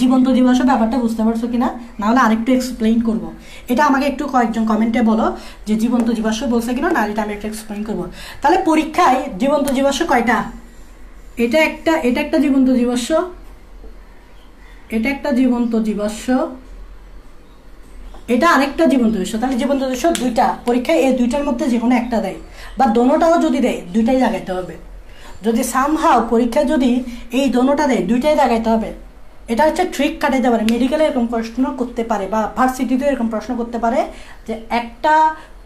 জীবন্ত জীবাশ্ম ব্যাপারটা বুঝতে পারছো কিনা, না হলে আরেকটু এক্সপ্লেইন করব। এটা আমাকে একটু কয়েকজন কমেন্টে বলো যে জীবন্ত জীবাশ্ম বলছে কিনা, না এটা আমি একটু এক্সপ্লেইন করবো। তাহলে পরীক্ষায় জীবন্ত জীবাশ্ম কয়টা? এটা একটা জীবন্ত জীবাশ্ম, এটা একটা জীবন্ত জীবাশ্ম, এটা আরেকটা জীবন্ত জীবাশ্ম। তাহলে জীবন্ত জীবাশ্ম দুইটা। পরীক্ষায় এই দুইটার মধ্যে যে কোনো একটা দেয়, বা দোনোটাও যদি দেয় দুইটাই লাগাইতে হবে। যদি সামহাও পরীক্ষায় যদি এই দোনোটা দেয় দুইটাই লাগাইতে হবে। এটা হচ্ছে ট্রিক কাটাইতে পারে, মেডিকেলে এরকম প্রশ্ন করতে পারে, বা ভার্সিটিতে এরকম প্রশ্ন করতে পারে যে একটা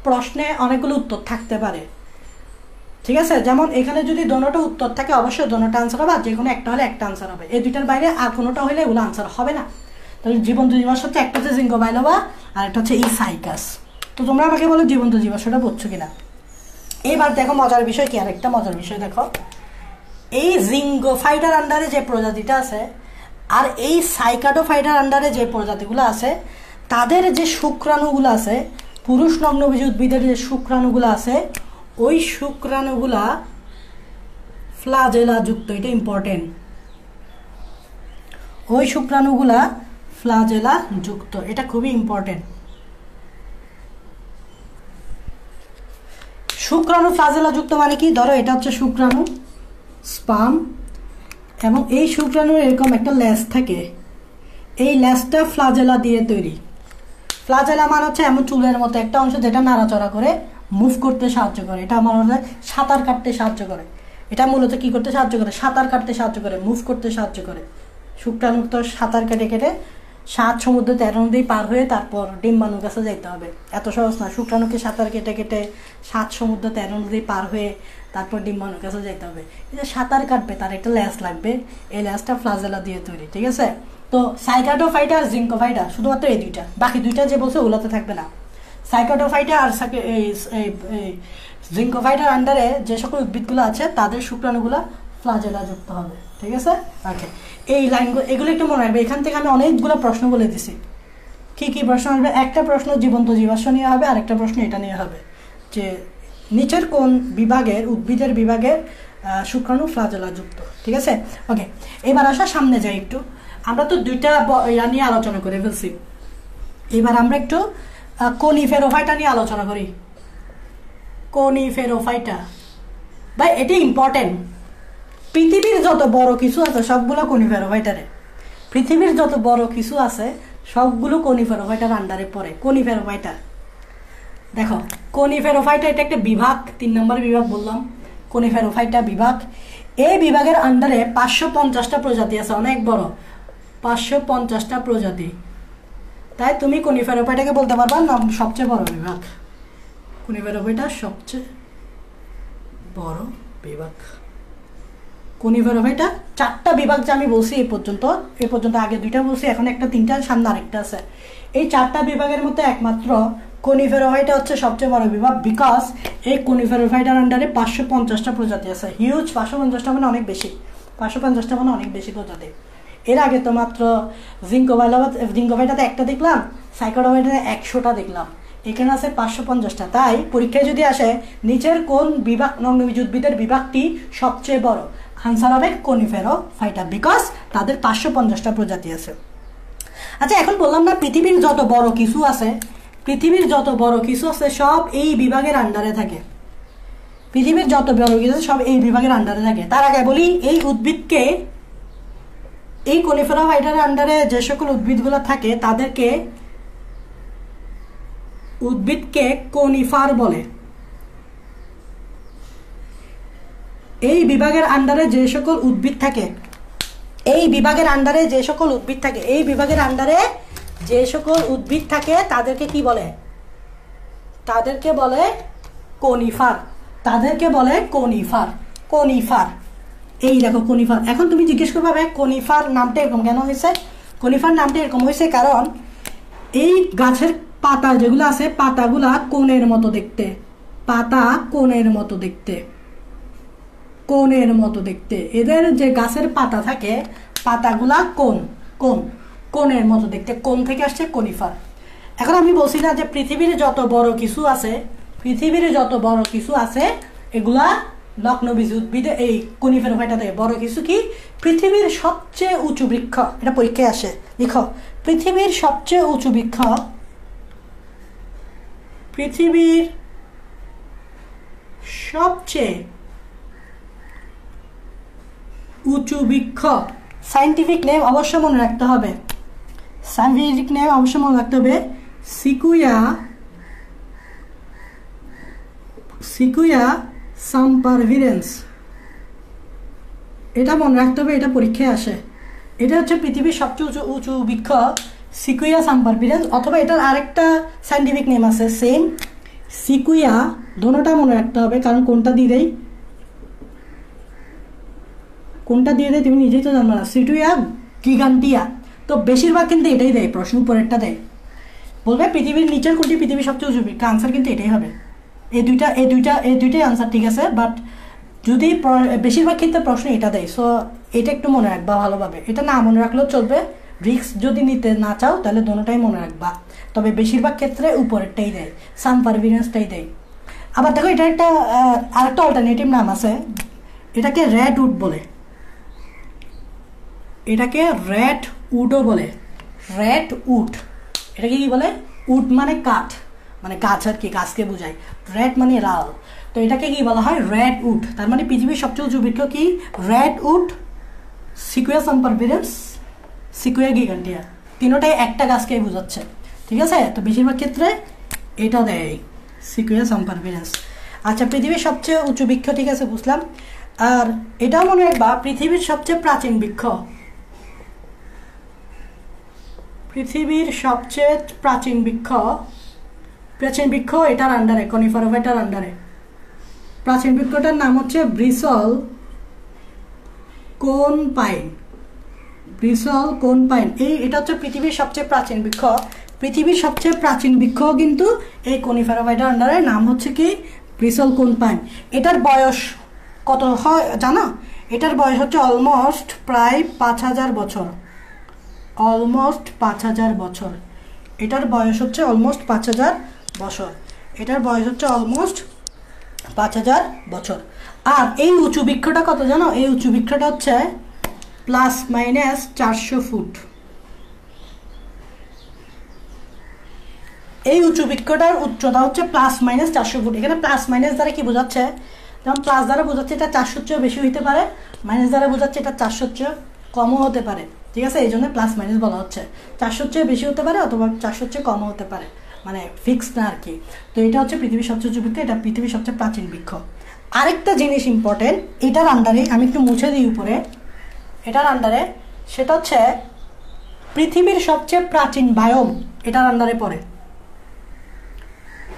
প্রশ্নে অনেকগুলো উত্তর থাকতে পারে, ঠিক আছে? যেমন এখানে যদি দোনোটা উত্তর থাকে অবশ্যই দোনোটা আনসার হবে, আর যে কোনো একটা হলে একটা আনসার হবে। এই দুইটার বাইরে আর কোনোটা হলে এগুলো আনসার হবে না। তাহলে জীবন্ত জীবাশ্ম হচ্ছে একটা হচ্ছে জিঙ্কো বাইলোবা, আর একটা হচ্ছে এই সাইকাস। তো তোমরা আমাকে বলো জীবন্ত জীবাশ্মটা বুঝছো কিনা। এবার দেখো মজার বিষয় কি, আরেকটা মজার বিষয় দেখো, এই জিঙ্গোফাইটার আন্ডারে যে প্রজাতিটা আছে আর এই সাইকাডোফাইটার আন্ডারে যে প্রজাতিগুলো আছে, তাদের যে শুক্রাণুগুলো আছে, পুরুষ নগ্নবীজ উদ্ভিদের যে শুক্রাণুগুলো আছে, ওই শুক্রাণুগুলা ফ্লাজেলা যুক্ত। এটা ইম্পর্টেন্ট, ওই শুক্রাণুগুলা ফ্লাজেলা যুক্ত, এটা খুবই ইম্পর্টেন্ট। শুক্রাণু ফ্লাজেলা যুক্ত মানে কি? ধরো এটা হচ্ছে শুক্রাণু, স্পার্ম, এবং এই শুক্রাণুর এরকম একটা ল্যাজ থাকে, এই ল্যাজটা ফ্লাজেলা দিয়ে তৈরি। ফ্লাজেলা মানে হচ্ছে এমন চুলের মতো একটা অংশ যেটা নাড়াচড়া করে মুভ করতে সাহায্য করে। এটা আমার মনে হয় সাঁতার কাটতে সাহায্য করে। এটা মূলত কি করতে সাহায্য করে? সাঁতার কাটতে সাহায্য করে, মুভ করতে সাহায্য করে। শুক্রাণু তো সাঁতার কেটে 7 সমুদ্র 13 নদী পার হয়ে তারপর ডিম্বাণুর কাছে যাইতে হবে, এত সহজ না। শুক্রাণুকে সাঁতার কেটে 7 সমুদ্র 13 নদী পার হয়ে তারপর ডিম্বাণুর কাছে যাইতে হবে। এই যে সাঁতার কাটবে তার একটা ল্যাজ লাগবে, এই ল্যাজটা ফ্লাজেলা দিয়ে তৈরি, ঠিক আছে? তো সাইকাডোফাইটা আর জিঙ্কোফাইটা শুধুমাত্র এই দুইটা, বাকি দুইটা যে বলছে ওগুলোতে থাকবে না। সাইকাডোফাইটা আর জিঙ্কোফাইটার আন্ডারে যে সকল উদ্ভিদগুলো আছে তাদের শুক্রাণুগুলো ফ্লাজেলা যুক্ত হবে, ঠিক আছে? ওকে, এই লাইনগুলো এগুলো একটু মনে রাখবে। এখান থেকে আমি অনেকগুলো প্রশ্ন বলে দিছি। কি কি প্রশ্ন আসবে? একটা প্রশ্ন জীবন্ত জীবাশ্ম নিয়ে হবে, আর একটা প্রশ্ন এটা নিয়ে হবে যে নিচের কোন বিভাগের উদ্ভিদের বিভাগের শুক্রাণু ফ্লাজেলা যুক্ত, ঠিক আছে? ওকে, এবার আসা সামনে যাই একটু। আমরা তো দুইটা নিয়ে আলোচনা করে ফেলছি, এবার আমরা একটু কনিফেরোফাইটা নিয়ে আলোচনা করি। কনিফেরোফাইটা ভাই এটি ইম্পর্টেন্ট। পৃথিবীর যত বড় কিছু আছে সবগুলো কনিফেরোফাইটারে, পৃথিবীর যত বড় কিছু আছে সবগুলো কনিফেরোফাইটার আন্ডারে পড়ে। কনিফেরোফাইটা দেখো, কনিফেরোফাইটা এটা একটা বিভাগ, 3 নম্বর বিভাগ বললাম, কনিফেরোফাইটা বিভাগ। এই বিভাগের আন্ডারে 550টা প্রজাতি আছে, অনেক বড়, 550টা প্রজাতি। তাই তুমি কনিফেরোফাইটাকে বলতে পারবা না সবচেয়ে বড় বিভাগ। কনিফেরোফাইটা সবচেয়ে বড় বিভাগ। কনিফেরোফাইটা 4টা বিভাগ যে আমি বলছি এই পর্যন্ত আগে 2টা বলছি, এখন একটা 3টা, সামনে আরেকটা আছে। এই 4টা বিভাগের মধ্যে একমাত্র কনিফেরোফাইটা হচ্ছে সবচেয়ে বড় বিভাগ, বিকজ এই কনিফেরোফাইটার আন্ডারে 550টা প্রজাতি আছে। হিউজ, 550টা মানে অনেক বেশি, 550টা মানে অনেক বেশি প্রজাতি। এর আগে তো মাত্র জিঙ্কোফাইটাতে একটা দেখলাম, সাইকোডোফাইটাতে 100টা দেখলাম, এখানে আছে 550টা। তাই পরীক্ষায় যদি আসে নিচের কোন বিভাগ, নগ্নবীজ উদ্ভিদের বিভাগটি সবচেয়ে বড়, আনসার হবে কনিফেরোফাইটা, বিকজ তাদের 550টা প্রজাতি আছে। আচ্ছা, এখন বললাম না পৃথিবীর যত বড় কিছু আছে, পৃথিবীর যত বড় কিছু আছে সব এই বিভাগের আন্ডারে থাকে। পৃথিবীর যত বড় কিছু সব এই বিভাগের আন্ডারে থাকে। তার আগে বলি এই উদ্ভিদকে, এই কনিফেরোফাইটার আন্ডারে যে সকল উদ্ভিদগুলো থাকে তাদেরকে উদ্ভিদকে কনিফার বলে। এই বিভাগের আন্ডারে যে সকল উদ্ভিদ থাকে, এই বিভাগের আন্ডারে যে সকল উদ্ভিদ থাকে, এই বিভাগের আন্ডারে যে সকল উদ্ভিদ থাকে তাদেরকে কি বলে? তাদেরকে বলে কনিফার, তাদেরকে বলে কনিফার। কনিফার, এই দেখো কনিফার। এখন তুমি জিজ্ঞেস করবে কনিফার নামটা এরকম কেন হয়েছে? কনিফার নামটা এরকম হয়েছে কারণ এই গাছের পাতা যেগুলো আছে, পাতাগুলা কোণের মতো দেখতে, পাতা কোণের মতো দেখতে, কোণের মতো দেখতে। এদের যে গাছের পাতা থাকে, পাতাগুলা কোণের মতো দেখতে, কোণ থেকে আসছে কনিফার। এখন আমি বলছি না যে পৃথিবীর যত বড় কিছু আছে, পৃথিবীর যত বড় কিছু আছে এগুলা নগ্নবীজ উদ্ভিদে, এই কনিফেরোফাইটাতে বড় কিছু কি? পৃথিবীর সবচেয়ে উঁচু বৃক্ষ, এটা পরীক্ষায় আসে, লিখো পৃথিবীর সবচেয়ে উঁচু বৃক্ষ, পৃথিবীর সবচেয়ে উঁচু বৃক্ষ। সাইন্টিফিক নেম অবশ্যই মনে রাখতে হবে, সাইন্টিফিক নেম অবশ্যই মনে রাখতে হবে, সিকুয়া সাম্পারভিরেন্স, এটা মনে রাখতে হবে, এটা পরীক্ষায় আসে। এটা হচ্ছে পৃথিবীর সবচেয়ে উঁচু বৃক্ষ, সিকুয়া সাম্পারভিরেন্স, অথবা এটার আরেকটা সাইন্টিফিক নেম আছে সেম, সিকুয়া। দোনোটা মনে রাখতে হবে, কারণ কোনটা দিয়ে দেয় তুমি নিজেই তো জানো না। সিকুয়া গিগান্টিয়া, তো বেশিরভাগ কিন্তু এটাই দেয়, প্রশ্ন উপরেরটা দেয়, বলবে পৃথিবীর নিচের কোনটি পৃথিবীর সবচেয়ে উঁচু বৃক্ষ, আনসার কিন্তু এটাই হবে। এই দুইটাই আনসার ঠিক আছে, বাট যদি বেশিরভাগ ক্ষেত্রে প্রশ্ন এটা দেয়, সো এটা একটু মনে রাখবা ভালোভাবে। এটা না মনে রাখলেও চলবে, রিস্ক যদি নিতে না চাও তাহলে দোনোটাই মনে রাখবা, তবে বেশিরভাগ ক্ষেত্রে উপরেরটাই দেয়, সাম্পারভিরেন্সটাই দেয়। আবার দেখো এটা একটা আরেকটা অল্টারনেটিভ নাম আছে, এটাকে রেড উড বলে, এটাকে রেড উডও বলে, রেড উড। এটাকে কি বলে? উড মানে কাঠ, মানে গাছ আর কি, গাছকে বোঝায়। রেড মানে লাল, তো এটাকে কি বলা হয়? Red wood. তার মানে পৃথিবীর সবচেয়ে উঁচু বৃক্ষ কি? রেড উড, সিকুয়া সাম্পারভিরেন্স, সিকুয়া গিগান্টিয়া, তিনোটাই একটা গাছকেই বোঝাচ্ছে, ঠিক আছে? তো বেশিরভাগ ক্ষেত্রে এটা দেয়, সিকুয়া সাম্পারভিরেন্স। আচ্ছা, পৃথিবীর সবচেয়ে উঁচু বৃক্ষ, ঠিক আছে, বুঝলাম। আর এটাও মনে রাখবা পৃথিবীর সবচেয়ে প্রাচীন বৃক্ষ, পৃথিবীর সবচেয়ে প্রাচীন বৃক্ষ এটার আন্ডারে, কনিফেরোফাইটার আন্ডারে। প্রাচীন বৃক্ষটার নাম হচ্ছে ব্রিসল কোন পাইন, ব্রিসল কোন পাইন। এটা হচ্ছে পৃথিবীর সবচেয়ে প্রাচীন বৃক্ষ। পৃথিবীর সবচেয়ে প্রাচীন বৃক্ষ কিন্তু এই কনিফেরোফাইটার আন্ডারে, নাম হচ্ছে কি? ব্রিসল কোন পাইন। এটার বয়স কত হয় জানো? এটার বয়স হচ্ছে অলমোস্ট প্রায় 5000 বছর, অলমোস্ট 5000 বছর। এটার বয়স হচ্ছে অলমোস্ট 5000 বছর, এটার বয়স হচ্ছে অলমোস্ট 5000 বছর। আর এই উঁচু বৃক্ষটা কত জানো? এই উঁচু বৃক্ষটা হচ্ছে +- 400 ফুট, এই উঁচু বৃক্ষটার উচ্চতা হচ্ছে ±400 ফুট। এখানে প্লাস মাইনাস দ্বারা কি বোঝাচ্ছে, যেমন প্লাস দ্বারা বোঝাচ্ছে এটা 400-র চেয়েও বেশি হইতে পারে, মাইনাস দ্বারা বোঝাচ্ছে এটা 400-র চেয়ে কমও হতে পারে। ঠিক আছে, এই জন্য প্লাস মাইনাস বলা হচ্ছে। 400-র চেয়ে বেশি হতে পারে অথবা 400-র চেয়ে কমও হতে পারে, মানে ফিক্সড না আর কি। তো এটা হচ্ছে পৃথিবীর সবচেয়ে উঁচু বৃক্ষ, এটা পৃথিবীর সবচেয়ে প্রাচীন বৃক্ষ। আরেকটা জিনিস ইম্পর্টেন্ট এটার আন্ডারে, আমি একটু মুছে দিই উপরে, এটার আন্ডারে, সেটা হচ্ছে পৃথিবীর সবচেয়ে প্রাচীন বায়োম এটার আন্ডারে পড়ে।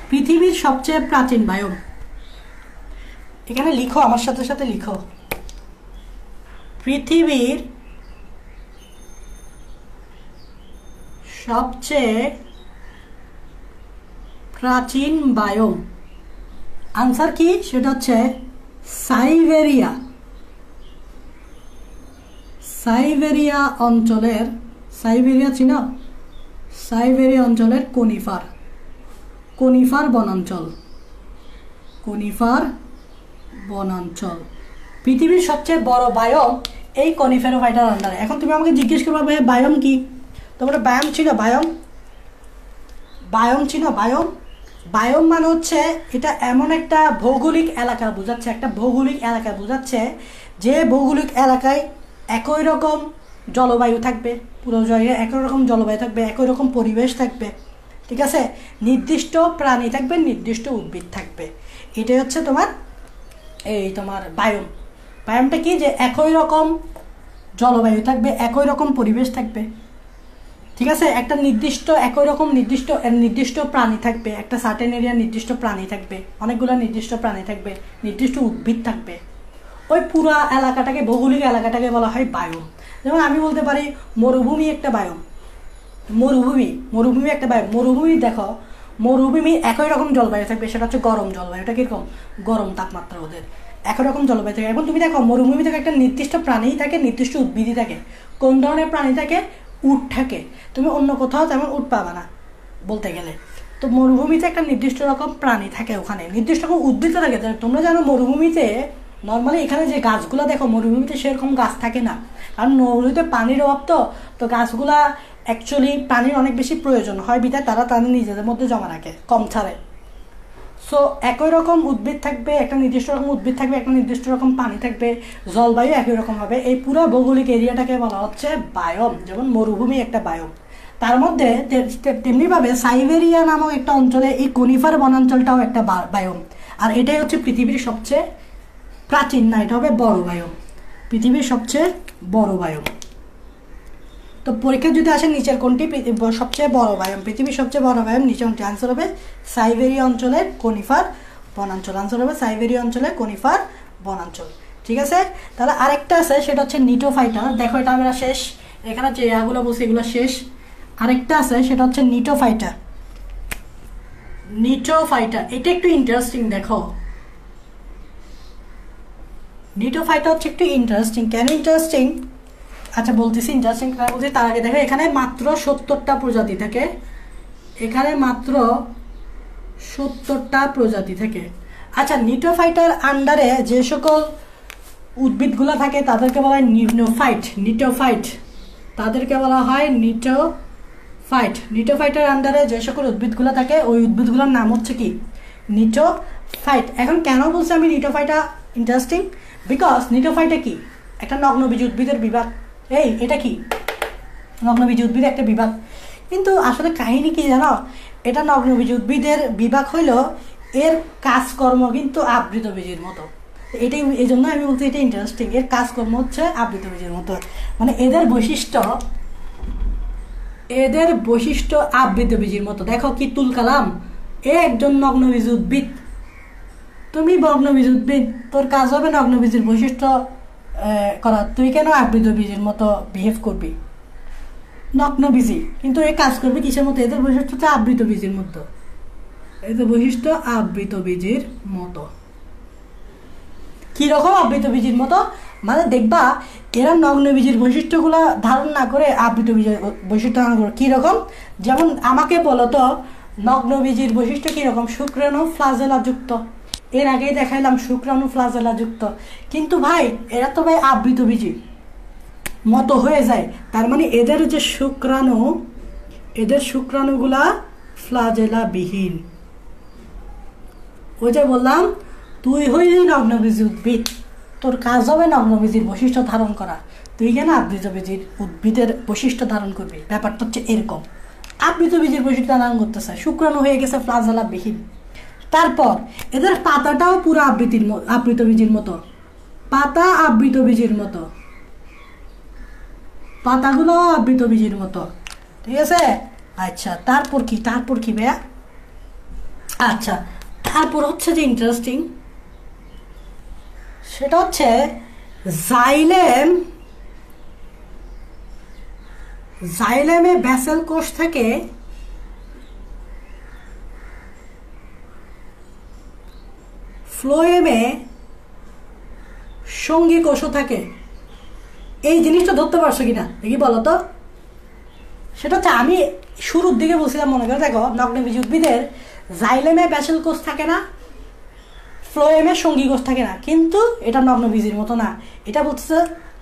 পৃথিবীর সবচেয়ে প্রাচীন বায়োম, এখানে লিখো, আমার সাথে সাথে লিখো, পৃথিবীর সবচেয়ে প্রাচীন বায়োম। আনসার কি, সেটা হচ্ছে সাইবেরিয়া। সাইবেরিয়া অঞ্চলের, সাইবেরিয়া চিনো, সাইবেরিয়া অঞ্চলের কনিফার, কনিফার বনাঞ্চল, কনিফার বনাঞ্চল পৃথিবীর সবচেয়ে বড় বায়োম এই কনিফেরোফাইটার আন্ডারে। এখন তুমি আমাকে জিজ্ঞেস করবে ভাই বায়োম কি, তোমরা বায়োম চিনো, বায়োম, বায়োম চিনো, বায়োম, বায়োম মানে হচ্ছে এটা এমন একটা ভৌগোলিক এলাকা বোঝাচ্ছে, একটা ভৌগোলিক এলাকা বোঝাচ্ছে যে ভৌগোলিক এলাকায় একই রকম জলবায়ু থাকবে, পুরো জায়গায় একই রকম জলবায়ু থাকবে, একই রকম পরিবেশ থাকবে। ঠিক আছে, নির্দিষ্ট প্রাণী থাকবে, নির্দিষ্ট উদ্ভিদ থাকবে, এটাই হচ্ছে তোমার এই তোমার বায়োম। বায়োমটা কি, যে একই রকম জলবায়ু থাকবে, একই রকম পরিবেশ থাকবে। ঠিক আছে, একটা নির্দিষ্ট একই রকম নির্দিষ্ট প্রাণী থাকবে, একটা সার্টেন এরিয়ার নির্দিষ্ট প্রাণী থাকবে, অনেকগুলো নির্দিষ্ট প্রাণী থাকবে, নির্দিষ্ট উদ্ভিদ থাকবে। ওই পুরো এলাকাটাকে, ভৌগোলিক এলাকাটাকে বলা হয় বায়োম। যেমন আমি বলতে পারি মরুভূমি একটা বায়োম, মরুভূমি একটা বায়োম। মরুভূমি দেখো, মরুভূমি একই রকম জলবায়ু থাকবে, সেটা হচ্ছে গরম জলবায়ু, এটা কিরকম গরম তাপমাত্রা ওদের, একই রকম জলবায়ু থাকে। এখন তুমি দেখো মরুভূমি থেকে একটা নির্দিষ্ট প্রাণী থাকে, নির্দিষ্ট উদ্ভিদই থাকে। কোন ধরনের প্রাণী থাকে, উট থাকে, তুমি অন্য কোথাও তেমন উট পাবা না বলতে গেলে। তো মরুভূমিতে একটা নির্দিষ্ট রকম প্রাণী থাকে, ওখানে নির্দিষ্ট রকম উদ্ভিদ থাকে। তোমরা জানো মরুভূমিতে নর্মালি এখানে যে গাছগুলো দেখো, মরুভূমিতে সেরকম গাছ থাকে না, কারণ মরুভূমিতে পানির অভাব। তো গাছগুলা অ্যাকচুয়ালি পানির অনেক বেশি প্রয়োজন হয়, বিধায় তারা তাদের নিজেদের মধ্যে জমা রাখে, কম ছাড়ে। সো একই রকম উদ্ভিদ থাকবে, একটা নির্দিষ্ট রকম উদ্ভিদ থাকবে, একটা নির্দিষ্ট রকম পানি থাকবে, জলবায়ু একই রকম হবে। এই পুরো ভৌগোলিক এরিয়াটাকে বলা হচ্ছে বায়োম। যেমন মরুভূমি একটা বায়োম, তার মধ্যে তেমনিভাবে সাইবেরিয়া নামক একটা অঞ্চলে এই কনিফার বনাঞ্চলটাও একটা বায়োম। আর এটাই হচ্ছে পৃথিবীর সবচেয়ে প্রাচীন, না এটা হবে বড় বায়োম, পৃথিবীর সবচেয়ে বড় বায়োম। তো পরীক্ষা যদি আসে নিচের কোনটি সবচেয়ে বড় বায়োম, পৃথিবীর সবচেয়ে বড় বায়োম নিচে কোনটি, আনসার হবে সাইবেরিয়া অঞ্চলের কনিফার বনাঞ্চল, আনসার হবে সাইবেরিয়া অঞ্চলের কনিফার বনাঞ্চল। ঠিক আছে, তাহলে আরেকটা আছে, সেটা হচ্ছে নিটোফাইটার। দেখো এটা আমরা শেষ, এখানে যে এগুলো বলছি এগুলো শেষ। আরেকটা আছে, সেটা হচ্ছে নিটোফাইটার। নিটোফাইটার এটা একটু ইন্টারেস্টিং, দেখো নিটোফাইটার হচ্ছে একটু ইন্টারেস্টিং। কেন ইন্টারেস্টিং, আচ্ছা বলতেছি ইন্টারেস্টিং কেন বলছি, তার আগে দেখো এখানে মাত্র 70টা প্রজাতি থাকে, এখানে মাত্র 70টা প্রজাতি থাকে। আচ্ছা, নিটোফাইটার আন্ডারে যে সকল উদ্ভিদগুলো থাকে তাদেরকে বলা হয় নিটোফাইট, তাদেরকে বলা হয় নিটোফাইট। নিটোফাইটার আন্ডারে যে সকল উদ্ভিদগুলো থাকে ওই উদ্ভিদগুলোর নাম হচ্ছে কি, নিটোফাইট। এখন কেন বলছি আমি নিটোফাইটা ইন্টারেস্টিং, বিকজ নিটোফাইটা কি, একটা নগ্নবীজ উদ্ভিদের বিভাগ। এটা কি নগ্নবীজ উদ্ভিদের একটা বিভাগ, কিন্তু আসলে কাহিনী কি জানো, এটা নগ্নবীজ উদ্ভিদের বিভাগ হইলো, এর কাজকর্ম কিন্তু আবৃত বীজের মতো। এটাই, এই জন্য আমি বলছি এটা ইন্টারেস্টিং, এর কাজকর্ম হচ্ছে আবৃত বীজের মতো, মানে এদের বৈশিষ্ট্য আবৃত বীজের মতো। দেখো কি তুল কালাম, এ একজন নগ্নবীজ উদ্ভিদ, তুমি নগ্নবীজ উদ্ভিদ, তোর কাজ হবে নগ্নবীজের বৈশিষ্ট্য করা, তুই কেন আবৃত বীজের মতো বিহেভ করবি, নগ্নবীজি, কিন্তু এ কাজ করবে কিসের মতো, এদের বৈশিষ্ট্য হচ্ছে আবৃত বীজের মতো, এদের বৈশিষ্ট্য আবৃত বীজের মতো। কিরকম আবৃত বীজের মতো, মানে দেখবা এরা নগ্নবীজের বৈশিষ্ট্যগুলো ধারণ না করে আবৃত বীজের বৈশিষ্ট্য ধারণ করে। কিরকম, যেমন আমাকে বলো তো নগ্নবীজের বৈশিষ্ট্য কিরকম, শুক্রাণু ফ্লাজেলা যুক্ত, এর আগেই দেখাইলাম শুক্রাণু ফ্লাজেলা যুক্ত, কিন্তু ভাই এরা তো ভাই আবৃত বীজের মতো হয়ে যায়। তার মানে এদের যে শুক্রাণু, এদের শুক্রাণুগুলা ফ্লাজেলা বিহীন। ওই যে বললাম তুই হইলি নগ্নবীজি উদ্ভিদ, তোর কাজ হবে নগ্নবীজির বৈশিষ্ট্য ধারণ করা, তুই কেন আবৃতবীজির উদ্ভিদের বৈশিষ্ট্য ধারণ করবি। ব্যাপারটা হচ্ছে এরকম, আবৃতবীজির বৈশিষ্ট্য ধারণ করতেছে, শুক্রাণু হয়ে গেছে ফ্লাজেলা বিহীন। তারপর এদের পাতাটাও পুরো আবৃতবীজির মতো, পাতা আবৃতবীজির মতো, পাতাগুলো আবৃতবীজির মতো, ঠিক আছে। আচ্ছা তারপর কি ভাইয়া? আচ্ছা তারপর হচ্ছে যে ইন্টারেস্টিং, সেটা হচ্ছে জাইলেমে ব্যাসেল কোষ থাকে, ফ্লোয়েমে সঙ্গী কোষও থাকে। এই জিনিসটা ধরতে পারছো কিনা দেখি বলো তো। সেটা হচ্ছে আমি শুরুর দিকে বলছিলাম, মনে করে দেখো নগ্নবীজি উদ্ভিদের জাইলেমে ব্যাসেল কোষ থাকে না, ফ্লোয়েমে সঙ্গী কোষ থাকে না, কিন্তু এটা নগ্নবীজির মতো না। এটা বলতেছে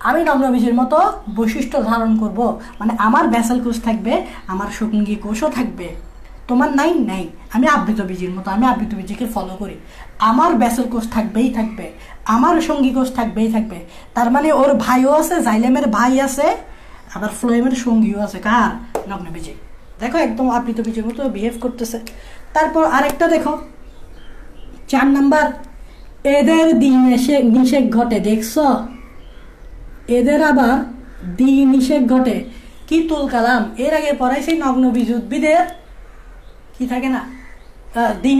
আমি নগ্নবীজির মতো বৈশিষ্ট্য ধারণ করব, মানে আমার ব্যাসেল কোষ থাকবে, আমার সঙ্গী কোষও থাকবে। তোমার নাই, আমি আবৃতবীজির মতো, আমি আবৃতবীজিকে ফলো করি, আমার ব্যাসেল কোষ থাকবেই থাকবে, আমার সঙ্গী কোষ থাকবেই থাকবে। তার মানে ওর ভাইও আছে, জাইলেমের ভাই আছে, আবার ফ্লোয়েমের সঙ্গীও আছে, কার? নগ্নবীজি। দেখো একদম আবৃতবীজির মতো বিহেভ করতেছে। তারপর আরেকটা দেখো 4 নাম্বার, এদের নিষেক ঘটে, দেখছো? এদের আবার নিষেক ঘটে। কি তুল কালাম এর আগে পড়াইছি, নগ্নবীজি উদ্ভিদের কি থাকে না,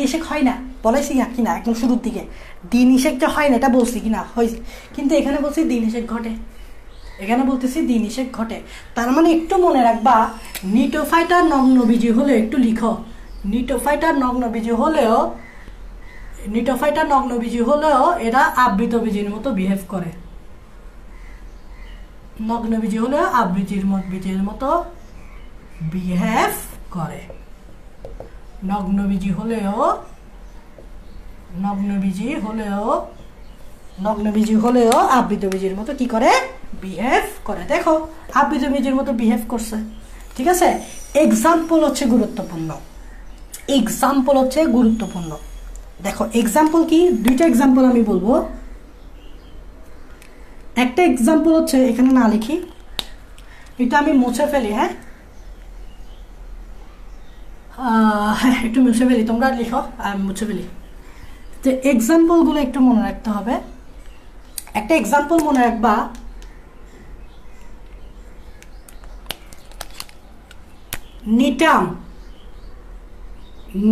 নিষেক হয় না, বলাইছি কিনা একদম শুরুর দিকে। নিষেক যে হয় না এটা বলছি কিনা, হয়েছে, কিন্তু এখানে বলছি নিষেক ঘটে, এখানে বলতেছি নিষেক ঘটে। তার মানে একটু মনে রাখবা, নিটোফাইটার নগ্নবীজি হলেও, একটু লিখো, নিটোফাইটার নগ্নবীজি হলেও এরা আবৃতবীজির মতো বিহেভ করে। নগ্নবীজি হলেও আবৃতবীজির মতো বিহেভ করে। নগ্নবীজি হলেও আবৃতবীজির মতো কি করে? বিহেভ করে। দেখো আবৃতবীজির মতো বিহেভ করছে, ঠিক আছে। এক্সাম্পল হচ্ছে গুরুত্বপূর্ণ। দেখো এক্সাম্পল কি, দুইটা এক্সাম্পল আমি বলবো। একটা এক্সাম্পল হচ্ছে, এখানে না লিখি, এটা আমি মুছে ফেলি, হ্যাঁ একটু মুছে ফেলি, তোমরা লিখো আমি মুছে ফেলি। তো এক্সাম্পলগুলো একটু মনে রাখতে হবে। একটা এক্সাম্পল মনে রাখবা,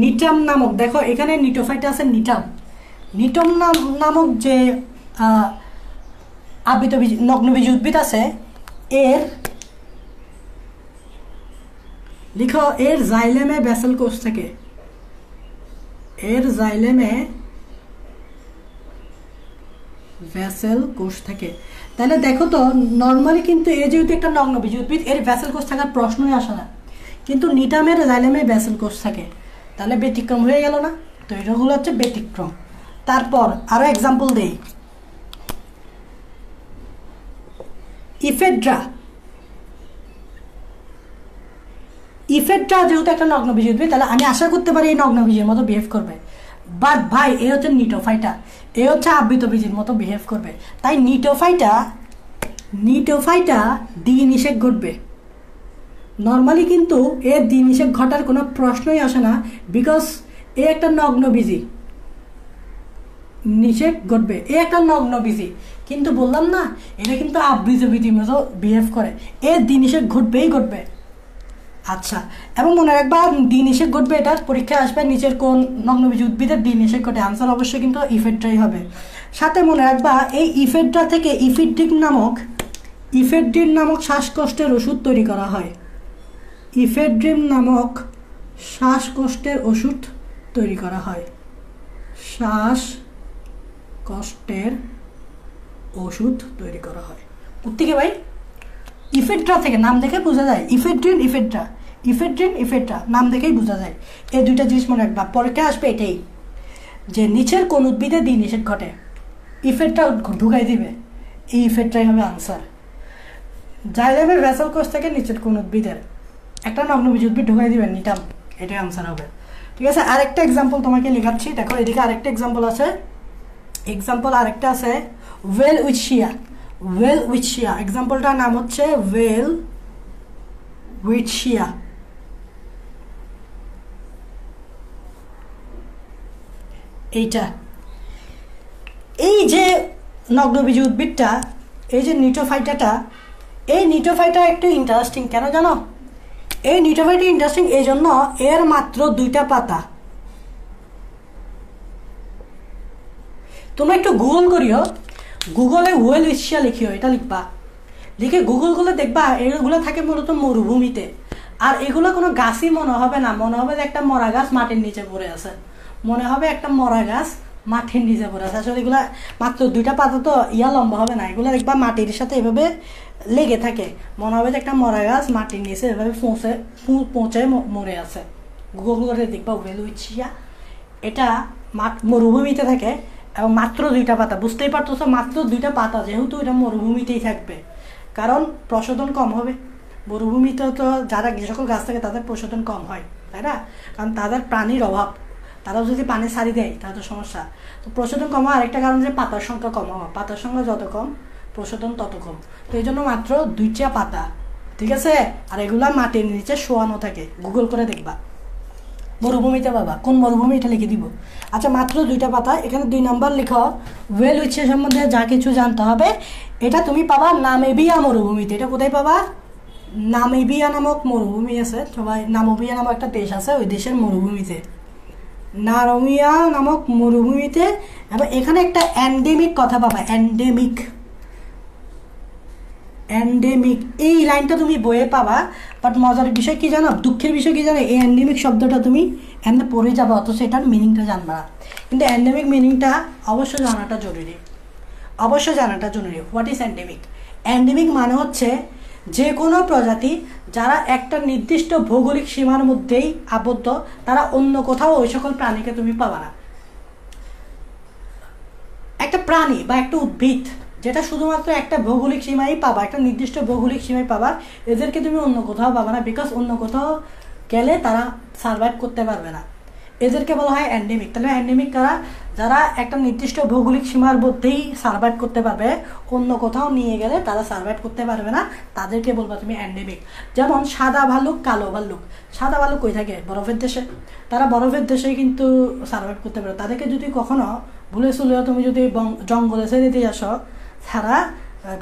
নিটাম নামক, দেখো এখানে নিটোফাইটা আছে, নিটাম নামক যে নগ্নবীজি উদ্ভিদ আছে, লিখো এর জাইলেমে ব্যাসেল কোষ থাকে, তাহলে দেখো তো নর্মালি কিন্তু এ যেহেতু একটা নগ্নবীজি উদ্ভিদ, এর ব্যাসেল কোষ থাকার প্রশ্নই আসে না, কিন্তু নিটামের জাইলেমে ব্যাসেল কোষ থাকে, তাহলে ব্যতিক্রম হয়ে গেল না? তো এটাগুলো হচ্ছে ব্যতিক্রম। তারপর আরো এক্সাম্পল দেই, ইফেড্রা যেহেতু একটা নগ্নবীজি উদ্ভিদ, তাহলে আমি আশা করতে পারি এই নগ্নবীজির মতো বিহেভ করবে। বাট ভাই এ হচ্ছে নিটোফাইটা, এ হচ্ছে আবৃতবীজির মতো বিহেভ করবে, তাই নিটোফাইটা নিষেক ঘটবে। নর্মালি কিন্তু এর নিষেক ঘটার কোনো প্রশ্নই আসে না, বিকজ এ একটা নগ্নবীজি, নিষেক ঘটবে, এ একটা নগ্নবীজি, কিন্তু বললাম না এটা কিন্তু আবৃতবীজির মতো বিহেভ করে, এর নিষেক ঘটবেই ঘটবে। আচ্ছা, এবং মনে রাখবা নিষেক ঘটবে, এটার পরীক্ষায় আসবে নিচের কোন নগ্নবীজি উদ্ভিদের নিষেক ঘটে, আনসার অবশ্যই কিন্তু ইফেড্রাই হবে। সাথে মনে রাখবা এই ইফেড্রা থেকে ইফেড্রিন নামক শ্বাসকষ্টের ওষুধ তৈরি করা হয়। ইফেড্রিন নামক শ্বাসকষ্টের ওষুধ তৈরি করা হয়, কোত্থেকে ভাই? ইফেড্রা থেকে, নাম দেখে বোঝা যায়, ইফেড্রা নাম দেখেই বোঝা যায়। এই দুইটা জিনিস মনে রাখবা, পরীক্ষা আসবে এটাই, যে নিচের কোন উদ্ভিদে নিষেক ঘটে, ইফেড্রা ঢুকাই দিবে, এই ইফেড্রাই হবে আনসার। জাইলেমের ভেসেল কোষ থেকে নিচের কোন উদ্ভিদের একটা নগ্নবীজি উদ্ভিদ ঢুকাই দিবেন, নিটাম, এটাই আনসার হবে। ঠিক আছে, আরেকটা এক্সাম্পল তোমাকে লেখাচ্ছি, দেখো এদিকে আরেকটা এক্সাম্পল আছে। এক্সাম্পল আরেকটা আছে Welwitschia. Welwitschia এক্সাম্পলটার নাম হচ্ছে ওয়েল উইথ শিয়া। এইটা এই যে নগ্নবীজ উদ্ভিদটা, এই যে নিটোফাইটাটা, এই নিটোফাইটা একটু ইন্টারেস্টিং কেন জানো? এই নিটোফাইটা ইন্টারেস্টিং এই জন্য এর মাত্র 2টা পাতা। তোমরা একটু গুগল করিও, গুগলে ওয়েল উইথ শিয়া লিখিও, এটা লিখবা, লিখে গুগল করলে দেখবা এগুলো থাকে মূলত মরুভূমিতে। আর এগুলো কোনো গাছই মনে হবে না, মনে হবে যে একটা মরা গাছ মাটির নিচে পড়ে আছে, মনে হবে একটা মরা গাছ মাটির নিচে পড়ে আছে। আসলে এগুলা মাত্র 2টা পাতা তো লম্বা হবে না, এগুলো দেখবা মাটির সাথে এভাবে লেগে থাকে, মনে হবে যে একটা মরা গাছ মাটির নিচে এভাবে পৌঁছে মরে আছে। গুগল করে দেখবা ওয়েল উইথ শিয়া, এটা মরুভূমিতে থাকে এবং মাত্র 2টা পাতা। বুঝতেই পারতেছো, মাত্র 2টা পাতা, যেহেতু এটা মরুভূমিতেই থাকবে, কারণ প্রশোধন কম হবে। মরুভূমিতে তো যারা যে সকল গাছ থাকে তাদের প্রশোধন কম হয়, তাই না? কারণ তাদের প্রাণীর অভাব, তারাও যদি পানি ছাড়ি দেয় তাহলে তো সমস্যা। তো প্রশোধন কম হওয়া আরেকটা কারণ যে পাতার সংখ্যা কম হওয়া, পাতার সংখ্যা যত কম প্রশোধন তত কম। তো এই জন্য মাত্র 2টা পাতা, ঠিক আছে? আর এগুলা মাটির নিচে শোয়ানো থাকে, গুগল করে দেখবা। মরুভূমিতে পাবা, কোন মরুভূমি এটা লিখে দিব। আচ্ছা, মাত্র 2টা পাতা, এখানে 2 নম্বর লিখো। ওয়েল উইথ শিয়া সম্বন্ধে যা কিছু জানতে হবে এটা তুমি পাবা নামিবিয়া মরুভূমিতে। এটা কোথায় পাবা? নামিবিয়া নামক মরুভূমি আছে, সবাই নামিবিয়া নামক একটা দেশ আছে, ওই দেশের মরুভূমিতে, নামিবিয়া নামক মরুভূমিতে। এবং এখানে একটা এন্ডেমিক কথা পাবা, এন্ডেমিক। এন্ডেমিক এই লাইনটা তুমি বইয়ে পাবা, বাট মজার বিষয় কি জানো, দুঃখের বিষয় কি জানো, এই এন্ডেমিক শব্দটা তুমি এমনি পড়ে যাবে, অথচ এটার মিনিংটা জানবা না। কিন্তু এন্ডেমিক মিনিংটা অবশ্যই জানাটা জরুরি, অবশ্যই জানাটা জরুরি। What is endemic? এন্ডেমিক মানে হচ্ছে যে কোনো প্রজাতি যারা একটা নির্দিষ্ট ভৌগোলিক সীমার মধ্যেই আবদ্ধ, তারা অন্য কোথাও ওই সকল প্রাণীকে তুমি পাবা না। একটা প্রাণী বা একটা উদ্ভিদ যেটা শুধুমাত্র একটা ভৌগোলিক সীমায় পাবা, একটা নির্দিষ্ট ভৌগোলিক সীমায় পাবা, এদেরকে তুমি অন্য কোথাও পাবা না, বিকজ অন্য কোথাও গেলে তারা সার্ভাইভ করতে পারবে না। এদেরকে বলা হয় এন্ডেমিক। তাহলে এন্ডেমিক কারা? যারা একটা নির্দিষ্ট ভৌগোলিক সীমার মধ্যেই সার্ভাইভ করতে পারবে, অন্য কোথাও নিয়ে গেলে তারা সার্ভাইভ করতে পারবে না, তাদেরকে বলবা তুমি এন্ডেমিক। যেমন সাদা ভাল্লুক, কালো ভাল্লুক। সাদা ভাল্লুক কই থাকে? বরফের দেশে। তারা বরফের দেশে কিন্তু সার্ভাইভ করতে পারে। তাদেরকে যদি কখনো ভুলে চলেও তুমি যদি জঙ্গলে ছেড়ে দিয়ে আসো, তারা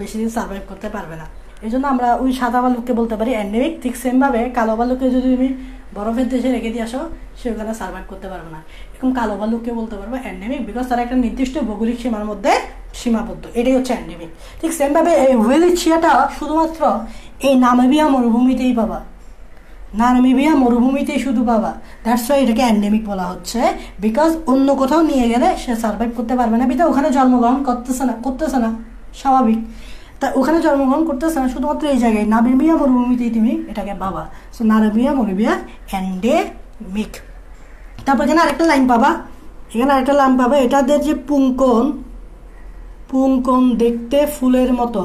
বেশি দিন সার্ভাইভ করতে পারবে না। এই জন্য আমরা ওই সাদা ভাল্লুককে বলতে পারি এন্ডেমিক। ঠিক সেমভাবে কালো ভাল্লুককে যদি তুমি বরফের দেশে রেখে দিয়ে আসো, সে ওখানে সার্ভাইভ করতে পারবে না। এরকম কালো ভাল্লুককে বলতে পারবো এন্ডেমিক, বিকজ তারা একটা নির্দিষ্ট ভৌগোলিক সীমার মধ্যে সীমাবদ্ধ। এটাই হচ্ছে এন্ডেমিক। ঠিক সেমভাবে এই ওয়েল উইথ শিয়াটা শুধুমাত্র এই নামিবিয়া মরুভূমিতেই পাবা, নামিবিয়া মরুভূমিতেই শুধু পাবা। দ্যাটস ওয়াই এটাকে এন্ডেমিক বলা হচ্ছে, বিকজ অন্য কোথাও নিয়ে গেলে সে সার্ভাইভ করতে পারবে না, বিকজ ওখানে জন্মগ্রহণ করতেছে না, স্বাভাবিক। তা ওখানে জন্মগ্রহণ করতেছে না, শুধুমাত্র এই জায়গায় নামিবিয়া মরুভূমিতেই তুমি এটাকে পাবা। সো নামিবিয়া মরুভূমিয়া এন্ডেমিক। তারপর এখানে আরেকটা লাইন পাবা, এখানে আরেকটা লাইন পাবা, এটাদের যে পুংকন দেখতে ফুলের মতো।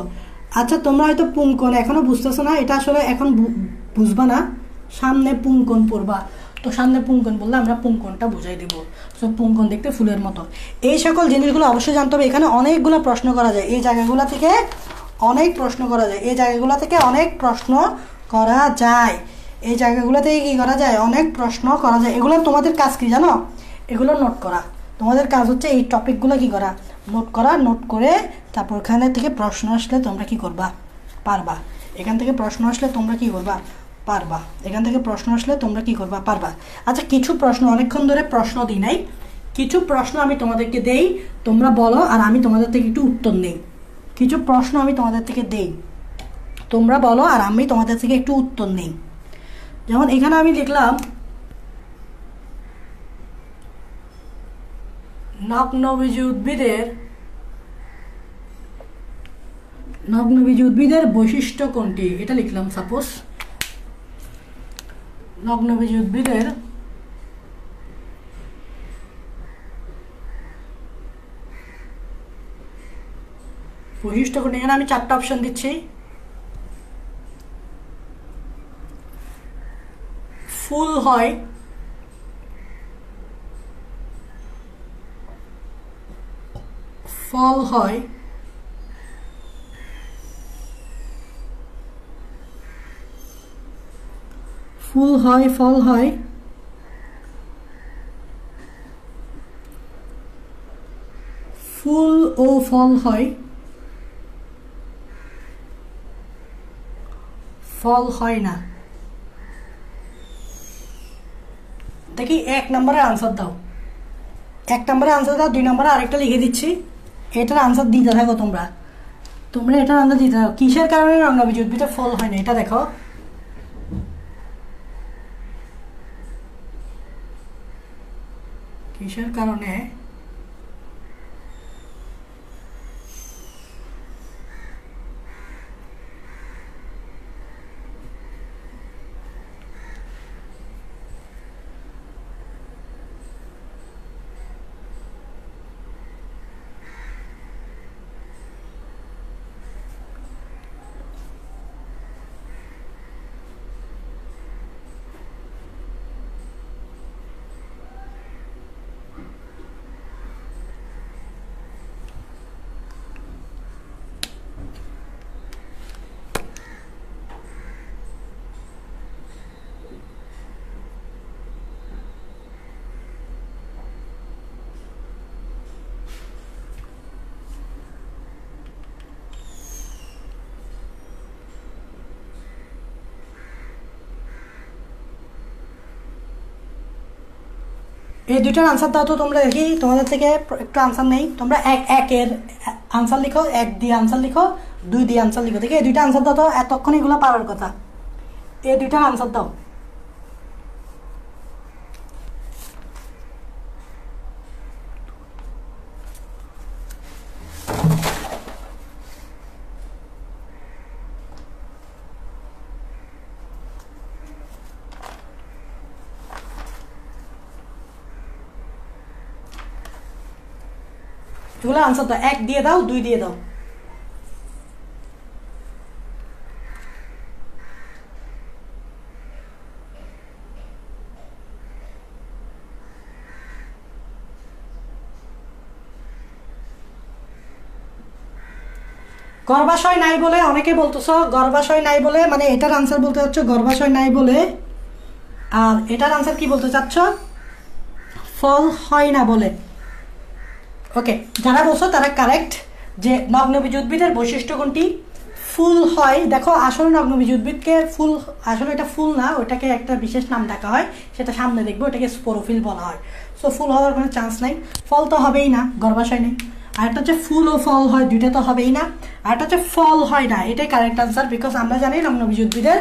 আচ্ছা, তোমরা হয়তো পুংকন এখনো বুঝতেছো না, এটা আসলে এখন বুঝবা না, সামনে পুংকন পড়বা। তো সামনে পুংকন বললে আমরা পুংকনটা বুঝাই দিব। সো পুংকন দেখতে ফুলের মতো, এই সকল জিনিসগুলো অবশ্যই জানতে হবে। এখানে অনেকগুলো প্রশ্ন করা যায়, এই জায়গাগুলো থেকে অনেক প্রশ্ন করা যায়, এই জায়গাগুলো থেকে অনেক প্রশ্ন করা যায়, এই জায়গাগুলো থেকে কি করা যায়, অনেক প্রশ্ন করা যায়। এগুলো তোমাদের কাজ কি জানো? এগুলো নোট করা। তোমাদের কাজ হচ্ছে এই টপিকগুলো কি করা, নোট করা। নোট করে তারপর এখানে থেকে প্রশ্ন আসলে তোমরা কি করবা, পারবা। এখান থেকে প্রশ্ন আসলে তোমরা কি করবা, পারবা। এখান থেকে প্রশ্ন আসলে তোমরা কি করবা, পারবা। আচ্ছা, কিছু প্রশ্ন, অনেকক্ষণ ধরে প্রশ্ন দিই নাই, কিছু প্রশ্ন আমি তোমাদেরকে দেই, তোমরা বলো আর আমি তোমাদের থেকে একটু উত্তর নেই। কিছু প্রশ্ন আমি তোমাদের থেকে দেই, তোমরা বলো আর আমি তোমাদের থেকে একটু উত্তর নেই। যেমন এখানে আমি লিখলাম নগ্নবীজ উদ্ভিদের বৈশিষ্ট্য কোনটি, এটা লিখলাম। সাপোজ নগ্নবীজ উদ্ভিদের বৈশিষ্ট্য কোনটি, এখানে আমি 4টা অপশন দিচ্ছি। ফুল হয় ফল হয়, ফুল হয়, ফল হয়, ফুল ও ফল হয়, ফল হয় না। দেখি 1 নম্বরে আনসার দাও, 1 নম্বরে আনসার দাও, 2 নম্বরে আরেকটা লিখে দিচ্ছি, এটার আনসার দিতে থাকো তোমরা এটার আনসার দিতে থাকো। কিসের কারণে নগ্নবীজ উদ্ভিদে ফল হয় না, এটা দেখো। কিসের কারণে এই দুইটার আনসার দাও তো তোমরা, দেখি তোমাদের থেকে একটু আনসার নেই। তোমরা একের আনসার লিখো, 1 দিয়ে আনসার লিখো, 2 দিয়ে আনসার লিখো। দেখি এই দুইটা আনসার দাও তো, এতক্ষণ এগুলো পারার কথা। এই দুইটার আনসার দাও। এগুলো আনসার দাও, 1 দিয়ে দাও, 2 দিয়ে দাও। গর্ভাশয় নাই বলে অনেকে বলতেছ, গর্ভাশয় নাই বলে মানে এটার আনসার বলতে হচ্ছে গর্ভাশয় নাই বলে, আর এটার আনসার কি বলতে চাচ্ছ, ফল হয় না বলে। ওকে, যারা বলছো তারা কারেক্ট। যে নগ্নবীজ উদ্ভিদের বৈশিষ্ট্য কোনটি, ফুল হয়। দেখো আসলে নগ্নবীজ উদ্ভিদকে ফুল, আসলে এটা ফুল না, ওটাকে একটা বিশেষ নাম ডাকা হয়, সেটা সামনে দেখবো, ওটাকে স্পোরোফিল বলা হয়। সো ফুল হওয়ার কোনো চান্স নাই, ফল তো হবেই না, গর্ভাশয় নেই। আর একটা হচ্ছে ফুল ও ফল হয়, দুইটা তো হবেই না। আর একটা হচ্ছে ফল হয় না, এটাই কারেক্ট আনসার। বিকজ আমরা জানি নগ্নবীজ উদ্ভিদের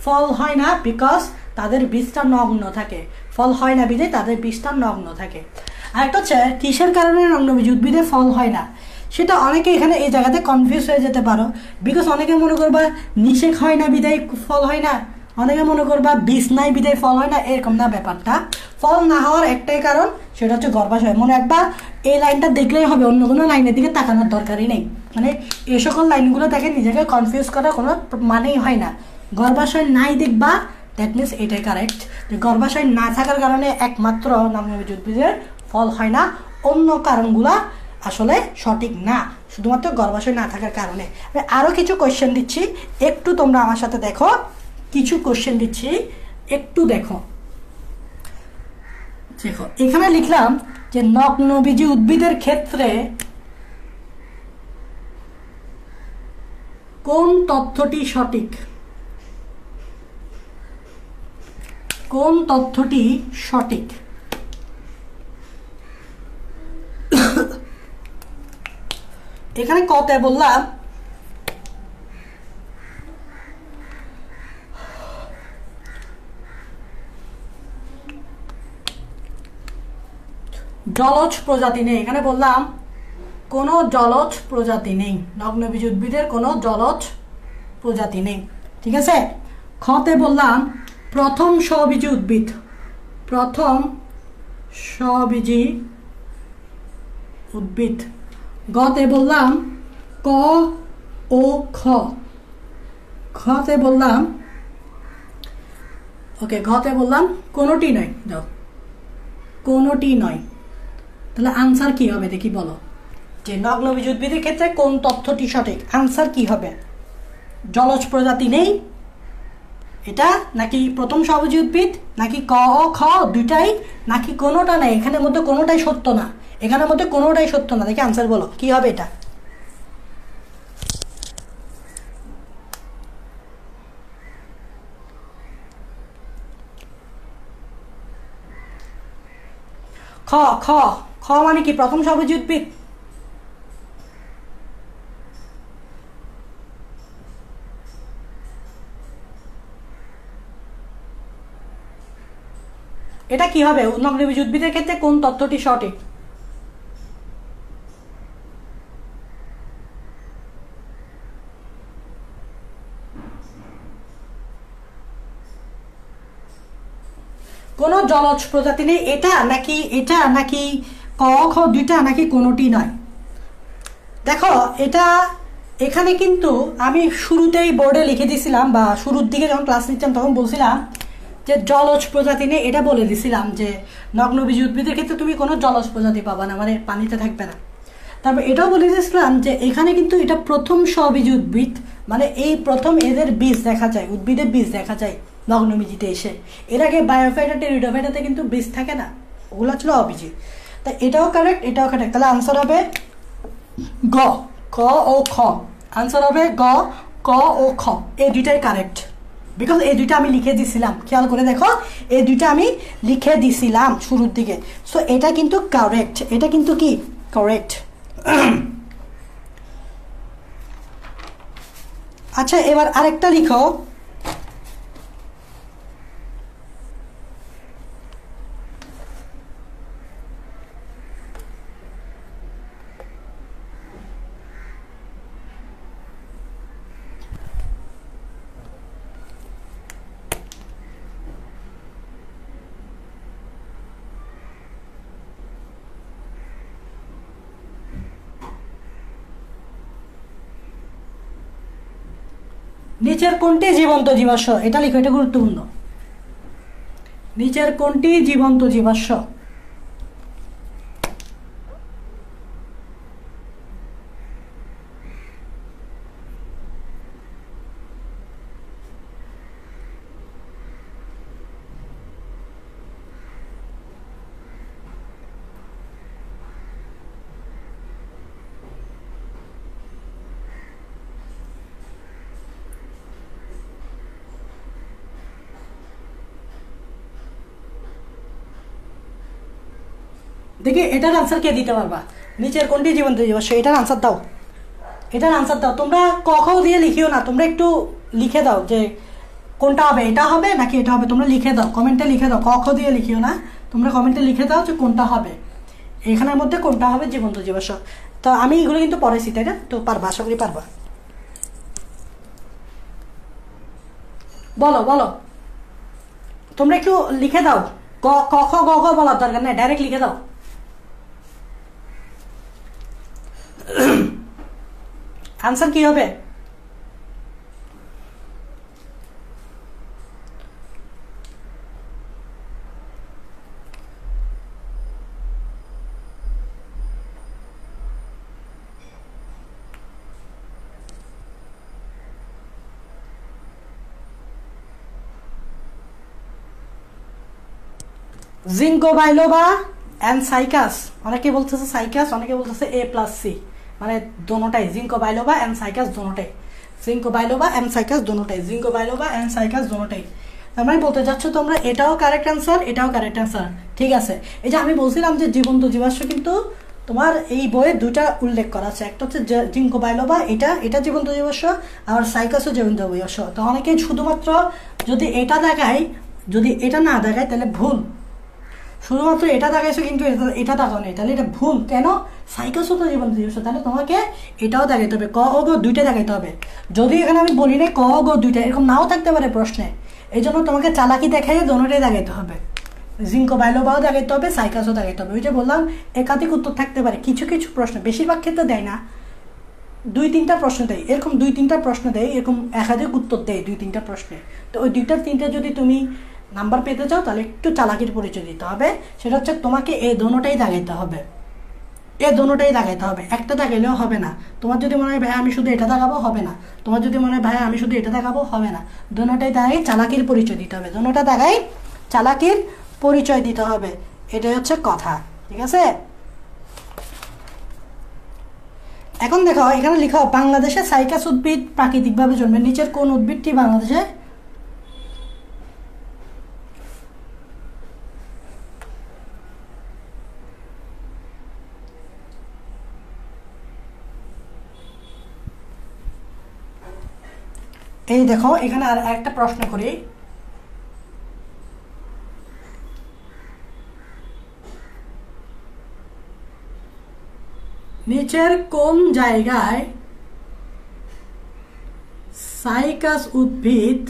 ফল হয় না বিকজ তাদের বীজটা নগ্ন থাকে। ফল হয় না বিধে তাদের বীজটা নগ্ন থাকে। আর একটা হচ্ছে কিসের কারণে নগ্নবীজ উদ্ভিদে ফল হয় না, সেটা অনেকে এখানে এই জায়গাতে কনফিউজ হয়ে যেতে পারো। বিকজ অনেকে মনে করবা নিষেক হয় না বিদায় ফল হয় না, অনেকে মনে করবা বীজ নাই বিদায় ফল হয় না, এরকম না ব্যাপারটা। ফল না হওয়ার একটাই কারণ, সেটা হচ্ছে গর্ভাশয়। মনে একবার এই লাইনটা দেখলেই হবে, অন্য কোনো লাইনের দিকে তাকানোর দরকারই নেই। মানে এই সকল লাইনগুলো দেখে নিজেকে কনফিউজ করার কোনো মানেই হয় না। গর্ভাশয় নাই দেখবা, দ্যাট মিনস এটাই কারেক্ট। যে গর্ভাশয় না থাকার কারণে একমাত্র নগ্নবীজ উদ্ভিদের ফল হয় না, অন্য কারণগুলা আসলে সঠিক না, শুধুমাত্র গর্ভাশয় না থাকার কারণে। আরও কিছু কোয়েশ্চেন দিচ্ছি, একটু তোমরা আমার সাথে দেখো। কিছু কোয়েশ্চেন দিচ্ছি, একটু দেখো। দেখো এখানে লিখলাম যে নগ্নবীজি উদ্ভিদের ক্ষেত্রে কোন তথ্যটি সঠিক, কোন তথ্যটি সঠিক। এখানে কতে বললাম জলজ প্রজাতি নেই, এখানে বললাম কোনো জলজ প্রজাতি নেই, নগ্নবীজ উদ্ভিদের কোনো জলজ প্রজাতি নেই। ঠিক আছে, খতে বললাম প্রথম স্ববীজি উদ্ভিদ, প্রথম স্ববীজি উদ্ভিদ। গতে বললাম ক ও খ, খতে বললাম ওকে, ঘতে বললাম কোনোটি নয়, যাও কোনোটি নয়। তাহলে আনসার কি হবে দেখি বলো। যে নগ্নবীজ উদ্ভিদের ক্ষেত্রে কোন তথ্যটি সঠিক? আনসার কি হবে? জলজ প্রজাতি নেই এটা, নাকি প্রথম স্বভাবজ উদ্ভিদ, নাকি ক ও খ দুইটাই, নাকি কোনোটা নাই? এখানের মধ্যে কোনোটাই সত্য না, এখানের মধ্যে কোনোটাই সত্য না। দেখি আনসার বলো কি হবে এটা। খ খ খ মানে কি প্রথম স্বভাবজ উদ্ভিদ? এটা কি হবে? নগ্নবীজ উদ্ভিদের ক্ষেত্রে কোন তথ্যটি সঠিক? কোন জলজ প্রজাতি নেই এটা, নাকি এটা, নাকি ক খ দুইটা, নাকি কোনোটি নয়? দেখো এটা এখানে কিন্তু আমি শুরুতেই বোর্ডে লিখে দিছিলাম, বা শুরুর দিকে যখন ক্লাস নিচ্ছিলাম তখন বলছিলাম যে জলজ প্রজাতি নেই, এটা বলে দিছিলাম যে নগ্নবীজ উদ্ভিদের ক্ষেত্রে তুমি কোনো জলজ প্রজাতি পাবা না, মানে পানিতে থাকবে না। তারপর এটাও বলে দিয়েছিলাম যে এখানে কিন্তু এটা প্রথম স্ববীজ উদ্ভিদ, মানে এই প্রথম এদের বীজ দেখা যায়, উদ্ভিদের বীজ দেখা যায় নগ্নবীজিতে এসে। এর আগে বায়োফাইটা টেরিডোফাইটাতে কিন্তু বীজ থাকে না, ওগুলো ছিল অবীজি। তাই এটাও কারেক্ট, এটাও কারেক্ট। তাহলে আনসার হবে গ, ক ও খ। আনসার হবে গ, ক ও খ, এই দুইটাই কারেক্ট। বিকজ এই দুইটা আমি লিখে দিছিলাম, খেয়াল করে দেখো এই দুইটা আমি লিখে দিছিলাম শুরুর দিকে। সো এটা কিন্তু কারেক্ট, এটা কিন্তু কি কারেক্ট। আচ্ছা এবার আরেকটা লিখো। নিচের কোনটি জীবন্ত জীবাশ্ম? এটা লিখো, এটা গুরুত্বপূর্ণ। নিচের কোনটি জীবন্ত জীবাশ্ম? দেখি এটার আনসার কে দিতে পারবা? নিচের কোনটি জীবন্ত জীবাশ্ম, এটার আনসার দাও, এটার আনসার দাও। তোমরা ক খ দিয়ে লিখিও না, তোমরা একটু লিখে দাও যে কোনটা হবে, এটা হবে নাকি এটা হবে। তোমরা লিখে দাও, কমেন্টে লিখে দাও, ক খ দিয়ে লিখিও না, তোমরা কমেন্টে লিখে দাও যে কোনটা হবে, এখানের মধ্যে কোনটা হবে জীবন্ত জীবাশ্ম। তো আমি এগুলো কিন্তু পড়াইছি, তাই না? তো পারবা, আশা করি পারবা। বলো বলো, তোমরা একটু লিখে দাও, ক খ গ ঘ বলার দরকার নেই, ডাইরেক্ট লিখে দাও। আনসার কি হবে? Ginkgo biloba and Cycas. অনেকে বলতেছে সাইকাস, অনেকে বলতেছে A+C, মানে দোনোটাই, জিঙ্কো বাইলোবা অ্যান্ড সাইকাস দোনোটাই, জিঙ্কো বাইলোবা অ্যান্ড সাইকাস দোনোটাই, জিঙ্কো বাইলোবা অ্যান্ড সাইকাস দোনোটাই। তার মানে বলতে চাচ্ছ তোমরা এটাও কারেক্ট অ্যান্সার, এটাও কারেক্ট অ্যান্সার। ঠিক আছে, এই যে আমি বলছিলাম যে জীবন্ত জীবাশ্ম কিন্তু তোমার এই বইয়ে দুইটা উল্লেখ করা আছে, একটা হচ্ছে জিঙ্কো বাইলোবা, এটা জীবন্ত জীবাশ্ম, আর সাইকাসও জীবন্ত জীবাশ্ম। তো অনেকে শুধুমাত্র যদি এটা দেখায়, যদি এটা না দেখায় তাহলে ভুল, শুধুমাত্র এটা দেখাইছো কিন্তু এটা দেখাও নেই, তাহলে এটা ভুল। কেন? সাইকাসও তো জীবন্ত জীবাশ্ম, তাহলে তোমাকে এটাও দেখাইতে হবে, ক ও গ দুইটা দেখাইতে হবে। যদি এখানে আমি বলি না ক ও গ দুইটা, এরকম নাও থাকতে পারে প্রশ্নে, এই জন্য তোমাকে চালাকি দেখাই দোনোটাই দেখাইতে হবে, জিঙ্কো বাইলোবাও দেখাইতে হবে, সাইকাসও দেখাইতে হবে। ওই যে বললাম একাধিক উত্তর থাকতে পারে, কিছু কিছু প্রশ্ন, বেশিরভাগ ক্ষেত্রে দেয় না, 2-3টা প্রশ্ন দেয়, এরকম 2-3টা প্রশ্ন দেয়, এরকম একাধিক উত্তর দেয় 2-3টা প্রশ্নে। তো ওই 2-3টা যদি তুমি নাম্বার পেতে চাও তাহলে একটু চালাকির পরিচয় দিতে হবে, সেটা হচ্ছে তোমাকে এই দোনোটাই দেখাইতে হবে। এ দোনোটাই দাগাইতে হবে, একটা দাগাইলেও হবে না। তোমার যদি মনে হয় ভাই আমি শুধু এটা দাগাবো, হবে না। তোমার যদি মনে হয় ভাই আমি শুধু এটা দাগাবো, হবে না। দোনোটাই দাগাই চালাকির পরিচয় দিতে হবে, দোনোটা দাগাই চালাকির পরিচয় দিতে হবে, এটাই হচ্ছে কথা, ঠিক আছে। এখন দেখো এখানে লিখো বাংলাদেশে সাইকাস উদ্ভিদ প্রাকৃতিকভাবে জন্মে, নিচের কোন উদ্ভিদটি বাংলাদেশে এই দেখো এখানে আর একটা প্রশ্ন করি, নিচের কোন জায়গায় সাইকাস উদ্ভিদ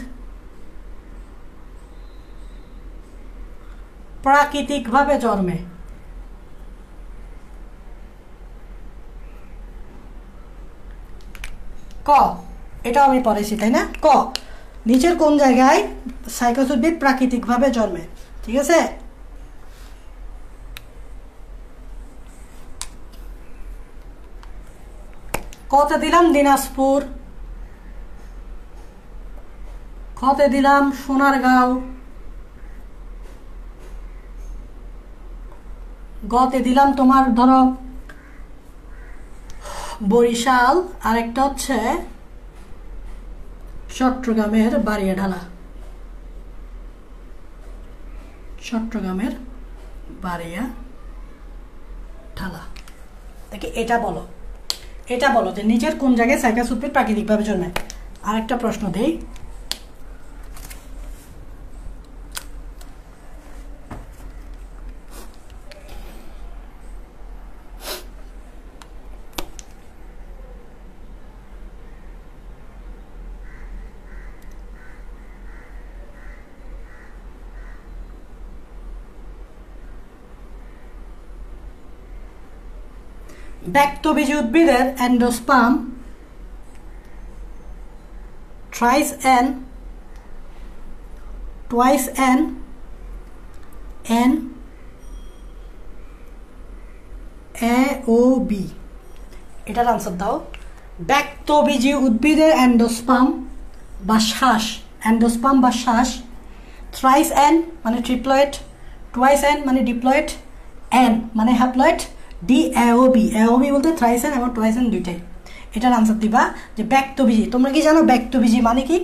প্রাকৃতিকভাবে জন্মে? ক, এটা আমি পড়েছি তাই না। ক, নিচের কোন জায়গায় সাইকাস উদ্ভিদ প্রাকৃতিকভাবে জন্মে, ঠিক আছে। কতে দিলাম দিনাজপুর, খতে দিলাম সোনারগাঁও, গতে দিলাম তোমার ধরো বরিশাল, আরেকটা হচ্ছে চট্টগ্রামের বারিয়াঢালা, চট্টগ্রামের বারিয়াঢালা। দেখি এটা বলো, এটা বলো যে নিচের কোন জায়গায় সাইকাস উদ্ভিদ প্রাকৃতিকভাবে জন্মায়। আরেকটা প্রশ্ন দেই, ব্যক্তবীজী উদ্ভিদের endosperm thrice n twice n n A ও বি, এটার আনসার দাও। ব্যক্তবীজী উদ্ভিদের এন্ডোস্পার্ম বা শ্বাস, এন্ডোস্পার্ম বা শ্বাস, থ্রাইস এন মানে ট্রিপ্লয়েড, টুয়াইস এন মানে ডিপ্লয়েড, এন মানে হ্যাপ্লয়েড, DAOB, AOB বলতে থ্রাইসেন এবং টুয়াইসেন দুইটাই। এটার আনসার দিবা যে ব্যক্তবীজী। তোমরা কি জানো ব্যক্তবীজী মানে কি?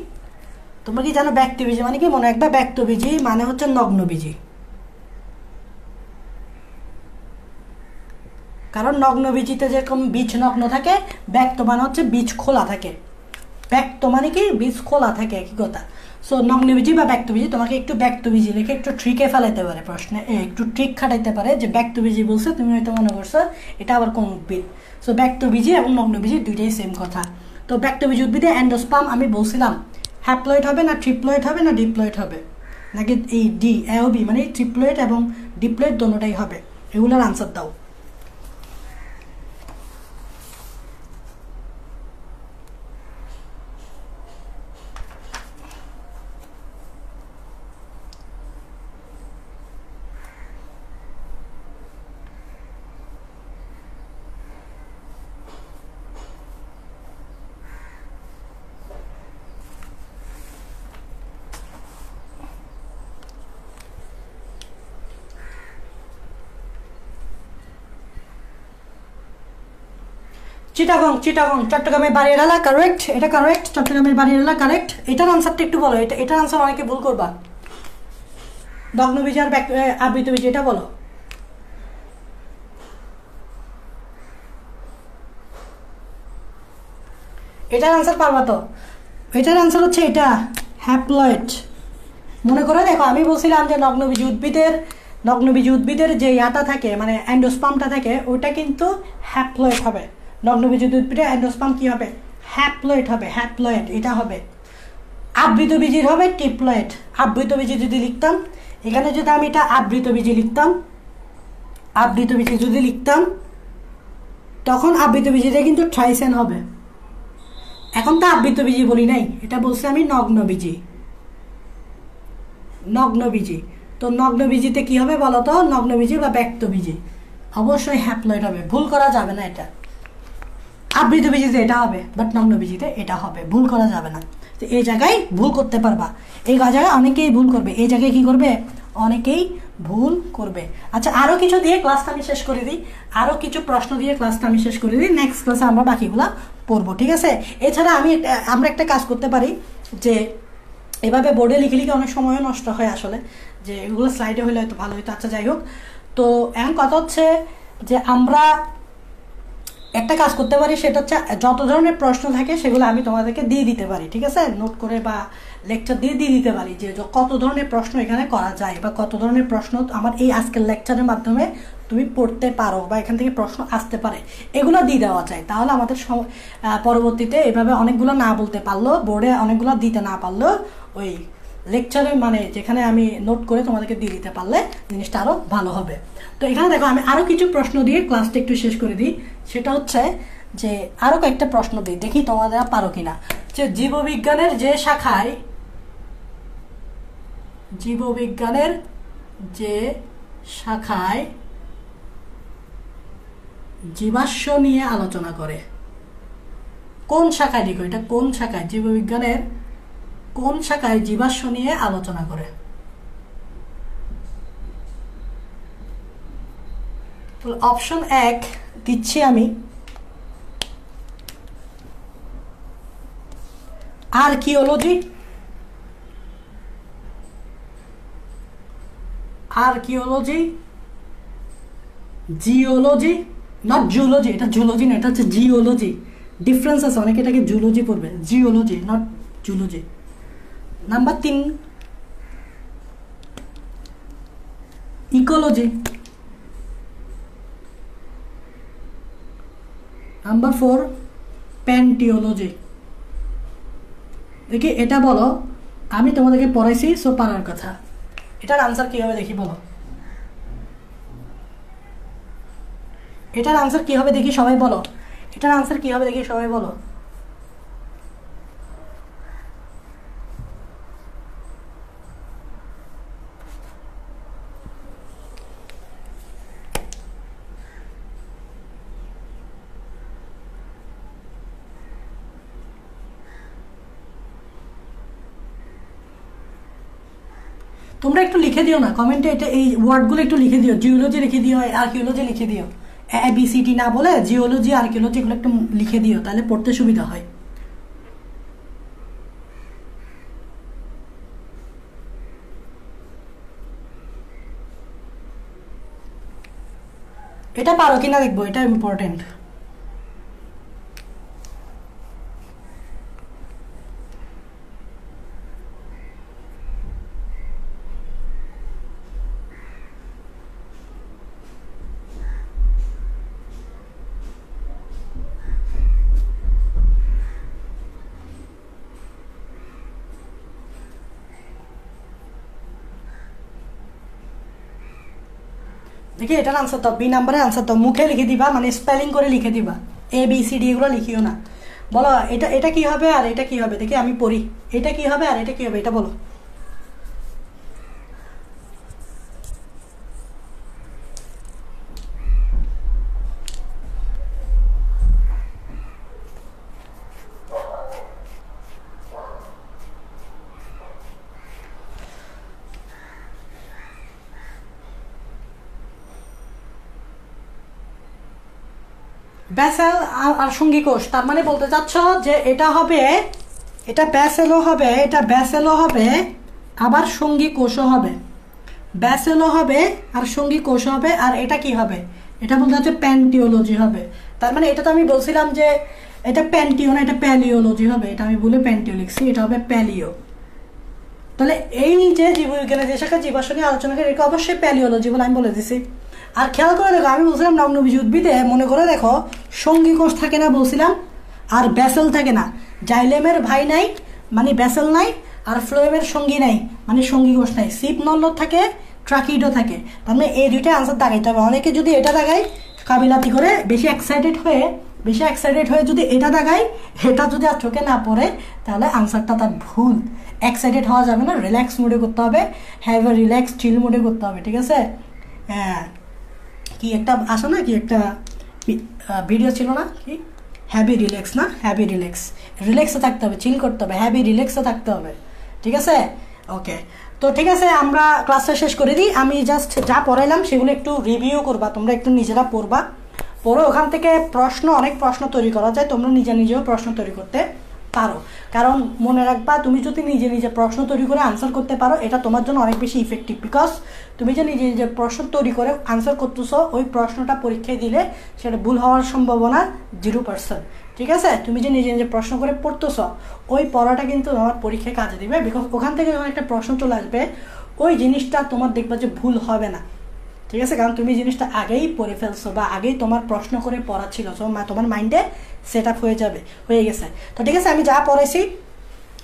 তোমরা কি জানো ব্যক্তবীজী মানে কি? মনে রাখবা ব্যক্তবীজী মানে হচ্ছে নগ্নবীজী, কারণ নগ্নবীজিতে যেরকম বীজ নগ্ন থাকে, ব্যক্ত মানে হচ্ছে বীজ খোলা থাকে। ব্যক্ত মানে কি? বীজ খোলা থাকে, একই কথা। সো নগ্নবীজী বা ব্যক্তবীজী, তোমাকে একটু ব্যক্তবীজী লিখে একটু ট্রিকে ফেলাইতে পারে, প্রশ্নে একটু ট্রিক খাটাইতে পারে যে ব্যক্তবীজী বলছে, তুমি হয়তো মনে করছো এটা আবার কোন উদ্ভিদ। সো ব্যক্তবীজী এবং নগ্নবীজী দুইটাই সেম কথা। তো ব্যক্তবীজী উদ্ভিদে এন্ডোস্পার্ম আমি বলছিলাম হ্যাপ্লয়েড হবে না ট্রিপ্লয়েড হবে না ডিপ্লয়েড হবে, নাকি এই DAOB মানে ট্রিপ্লয়েড এবং ডিপ্লয়েড দোনোটাই হবে? এগুলোর আনসার দাও। চিটাগং, চিটাগং চট্টগ্রামের বাড়িয়ালা, কারেক্ট, এটা কারেক্ট, চট্টগ্রামের বাড়িয়ালা কারেক্ট। এটার আনসারটা একটু বলো, এটার আনসার অনেকে ভুল করবা। নগ্নবীজী আর আবৃতবীজী, এটা বলো। এটার আনসার পারবা তো? এটার আনসার হচ্ছে এটা হ্যাপ্লয়েড। মনে করে দেখো, আমি বলছিলাম যে নগ্নবীজী উদ্ভিদের যে ইয়াটা থাকে মানে অ্যান্ডোস্পার্মটা থাকে, ওইটা কিন্তু হ্যাপ্লয়েড হবে। নগ্নবীজী উদ্ভিদের অ্যান্ডোস্পার্ম কি হবে? হ্যাপ্লয়েড হবে, হ্যাপ্লয়েড এটা হবে। আবৃতবীজীর হবে ট্রিপ্লয়েড। আবৃতবীজী যদি লিখতাম, এখানে যদি আমি এটা আবৃতবীজী লিখতাম, আবৃতবীজী যদি লিখতাম, তখন আবৃতবীজীটা কিন্তু ট্রাইসেন হবে। এখন তো আবৃতবীজী বলি নাই, এটা বলছি আমি নগ্নবীজী, নগ্নবীজী। তো নগ্নবীজিতে কি হবে বলো তো? নগ্নবীজী বা ব্যক্তবীজী। অবশ্যই হ্যাপ্লয়েড হবে, ভুল করা যাবে না। এটা আবৃত বীজিতে এটা হবে, বাট নগ্ন বীজিতে এটা হবে, ভুল করা যাবে না। তো এই জায়গায় ভুল করতে পারবা, এই জায়গায় অনেকেই ভুল করবে, এই জায়গায় কি করবে, অনেকেই ভুল করবে। আচ্ছা, আরও কিছু দিয়ে ক্লাসটা আমি শেষ করে দিই, আরও কিছু প্রশ্ন দিয়ে ক্লাসটা আমি শেষ করে দিই, নেক্সট ক্লাসে আমরা বাকিগুলা পড়বো, ঠিক আছে? এছাড়া আমরা একটা কাজ করতে পারি, যে এভাবে বোর্ডে লিখে লিখে অনেক সময়ও নষ্ট হয় আসলে, যে এগুলো স্লাইডে হলে হয়তো ভালো হতো। আচ্ছা, যাই হোক, তো এখন কথা হচ্ছে যে আমরা একটা কাজ করতে পারি, সেটা হচ্ছে যত ধরনের প্রশ্ন থাকে সেগুলো আমি তোমাদেরকে দিয়ে দিতে পারি, ঠিক আছে? নোট করে বা লেকচার দিয়ে দিতে পারি যে কত ধরনের প্রশ্ন এখানে করা যায়, বা কত ধরনের প্রশ্ন আমার এই আজকের লেকচারের মাধ্যমে তুমি পড়তে পারো, বা এখান থেকে প্রশ্ন আসতে পারে, এগুলো দিয়ে দেওয়া যায়। তাহলে আমাদের পরবর্তীতে এভাবে অনেকগুলো না বলতে পারলো, বোর্ডে অনেকগুলো দিতে না পারলো, ওই লেকচারে মানে যেখানে আমি নোট করে তোমাদেরকে দিয়ে দিতে পারলে জিনিসটা আরও ভালো হবে। তো এখানে দেখো, আমি আরও কিছু প্রশ্ন দিয়ে ক্লাসটা একটু শেষ করে দিই। সেটা হচ্ছে যে আরও কয়েকটা প্রশ্ন দিই, দেখি তোমাদের পারো কিনা। যে জীববিজ্ঞানের যে শাখায় জীবাশ্ম নিয়ে আলোচনা করে, কোন শাখায় লিখো, এটা কোন শাখায়, জীববিজ্ঞানের কোন শাখায় জীবাশ্ম নিয়ে আলোচনা করে? অপশন 1 দিচ্ছি আমি, আর্কিওলজি, জিওলজি, নট জুলজি, এটা জুলজি না, এটা হচ্ছে জিওলজি, ডিফারেন্স আছে, অনেকে এটাকে জুলজি পড়বে, geology not zoology. Number 3 ecology, number 4 প্যান্টিওলজি। দেখি এটা বলো, আমি তোমাদেরকে পড়াইছি, সো পারার কথা। এটার আনসার কি হবে দেখি, বলো এটার আনসার কি হবে দেখি, সবাই বলো এটার আনসার কি হবে দেখি, সবাই বলো। তোমরা একটু লিখে দিও না কমেন্টে, এটা এই ওয়ার্ডগুলো একটু লিখে দিও, জিওলজি লিখে দিও, আর্কিওলজি লিখে দিও, ABCD না বলে জিওলজি আর্কিওলজি এগুলো একটু লিখে দিও, তাহলে পড়তে সুবিধা হয়। এটা পারো কিনা দেখবো, এটা ইম্পর্টেন্ট। দেখি এটার আনসার দাও, বি নাম্বারের আনসার দাও, মুখে লিখে দিবা, মানে স্পেলিং করে লিখে দিবা, ABCD এগুলো লিখিও না। বলো এটা কি হবে আর এটা কি হবে, দেখি আমি পড়ি, এটা কি হবে আর এটা কি হবে, এটা বলো। ব্যাসেল আর সঙ্গী কোষ, তার মানে বলতে চাচ্ছ যে এটা হবে, এটা ব্যাসেলও হবে, এটা ব্যাসেলও হবে, আবার সঙ্গী কোষও হবে, ব্যাসেলও হবে আর সঙ্গী কোষ হবে, আর এটা কি হবে, এটা বলতে হচ্ছে প্যান্টিওলজি হবে। তার মানে এটা তো আমি বলছিলাম যে এটা প্যান্টিও না, এটা প্যালিওলজি হবে, এটা আমি বলে প্যান্টিও লিখছি, এটা হবে প্যালিও। তাহলে এই যে জীববিজ্ঞানের যে শাখা জীবাশ্ম নিয়ে আলোচনা করে, এটা অবশ্যই প্যালিওলজি বলে আমি বলে দিছি। আর খেয়াল করে দেখো, আমি বলছিলাম নগ্নবীজী উদ্ভিদে মনে করে দেখো সঙ্গী কোষ থাকে না বলছিলাম, আর ব্যাসেল থাকে না। জাইলেমের ভাই নাই মানে ব্যাসেল নাই, আর ফ্লোয়েমের সঙ্গী নাই মানে সঙ্গী কোষ নাই। সিপ নল্লর থাকে, ট্রাকিডও থাকে, তার মানে এই দুইটা আনসার দাগাইতে হবে। অনেকে যদি এটা দাগায় কাবিলাতি করে বেশি এক্সাইটেড হয়ে যদি এটা দাগায়, এটা যদি আর চোখে না পড়ে, তাহলে আনসারটা তার ভুল। এক্সাইটেড হওয়া যাবে না, রিল্যাক্স মোডে করতে হবে, হ্যাভ এ রিল্যাক্স চিল মোডে করতে হবে, ঠিক আছে? হ্যাঁ, কি একটা আসে না, কি একটা ভিডিও ছিল না, কি হ্যাভি রিল্যাক্স, না হ্যাভি রিল্যাক্সে থাকতে হবে, চিল করতে হবে, হ্যাভি রিল্যাক্সে থাকতে হবে, ঠিক আছে? ওকে, তো ঠিক আছে, আমরা ক্লাসটা শেষ করে দিই। আমি জাস্ট যা পড়াইলাম সেগুলো একটু রিভিউ করবা, তোমরা একটু নিজেরা পড়বা, পড়ো ওখান থেকে অনেক প্রশ্ন তৈরি করা যায়, তোমরা নিজেও প্রশ্ন তৈরি করতে পারো। কারণ মনে রাখবা, তুমি যদি নিজে প্রশ্ন তৈরি করে আনসার করতে পারো, এটা তোমার জন্য অনেক বেশি ইফেক্টিভ। বিকজ তুমি যে নিজে প্রশ্ন তৈরি করে আনসার করতেছো, ওই প্রশ্নটা পরীক্ষায় দিলে সেটা ভুল হওয়ার সম্ভাবনা 0%, ঠিক আছে? তুমি যে নিজে প্রশ্ন করে পড়তেছ, ওই পড়াটা কিন্তু আমার পরীক্ষায় কাজে দিবে। বিকজ ওখান থেকে যখন একটা প্রশ্ন চলে আসবে, ওই জিনিসটা তোমার দেখবা যে ভুল হবে না, ঠিক আছে? কারণ তুমি জিনিসটা আগেই পড়ে ফেলছো বা আগেই তোমার প্রশ্ন করে পড়া ছিল, তোমার মাইন্ডে সেট আপ হয়ে গেছে। তো ঠিক আছে, আমি যা পড়াইছি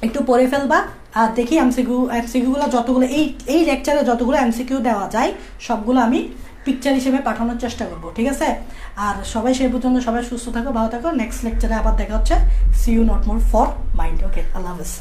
একটু পড়ে ফেলবা, আর দেখি এমসিকিউগুলো যতগুলো এই লেকচারে যতগুলো এমসিকিউ দেওয়া যায় সবগুলো আমি পিকচার হিসেবে পাঠানোর চেষ্টা করব, ঠিক আছে? আর সবাই সেই পর্যন্ত সবাই সুস্থ থাকো, ভালো থাকো। নেক্সট লেকচারে আবার দেখা হচ্ছে। See you not more for mind. Okay, আল্লাহ হাফেজ।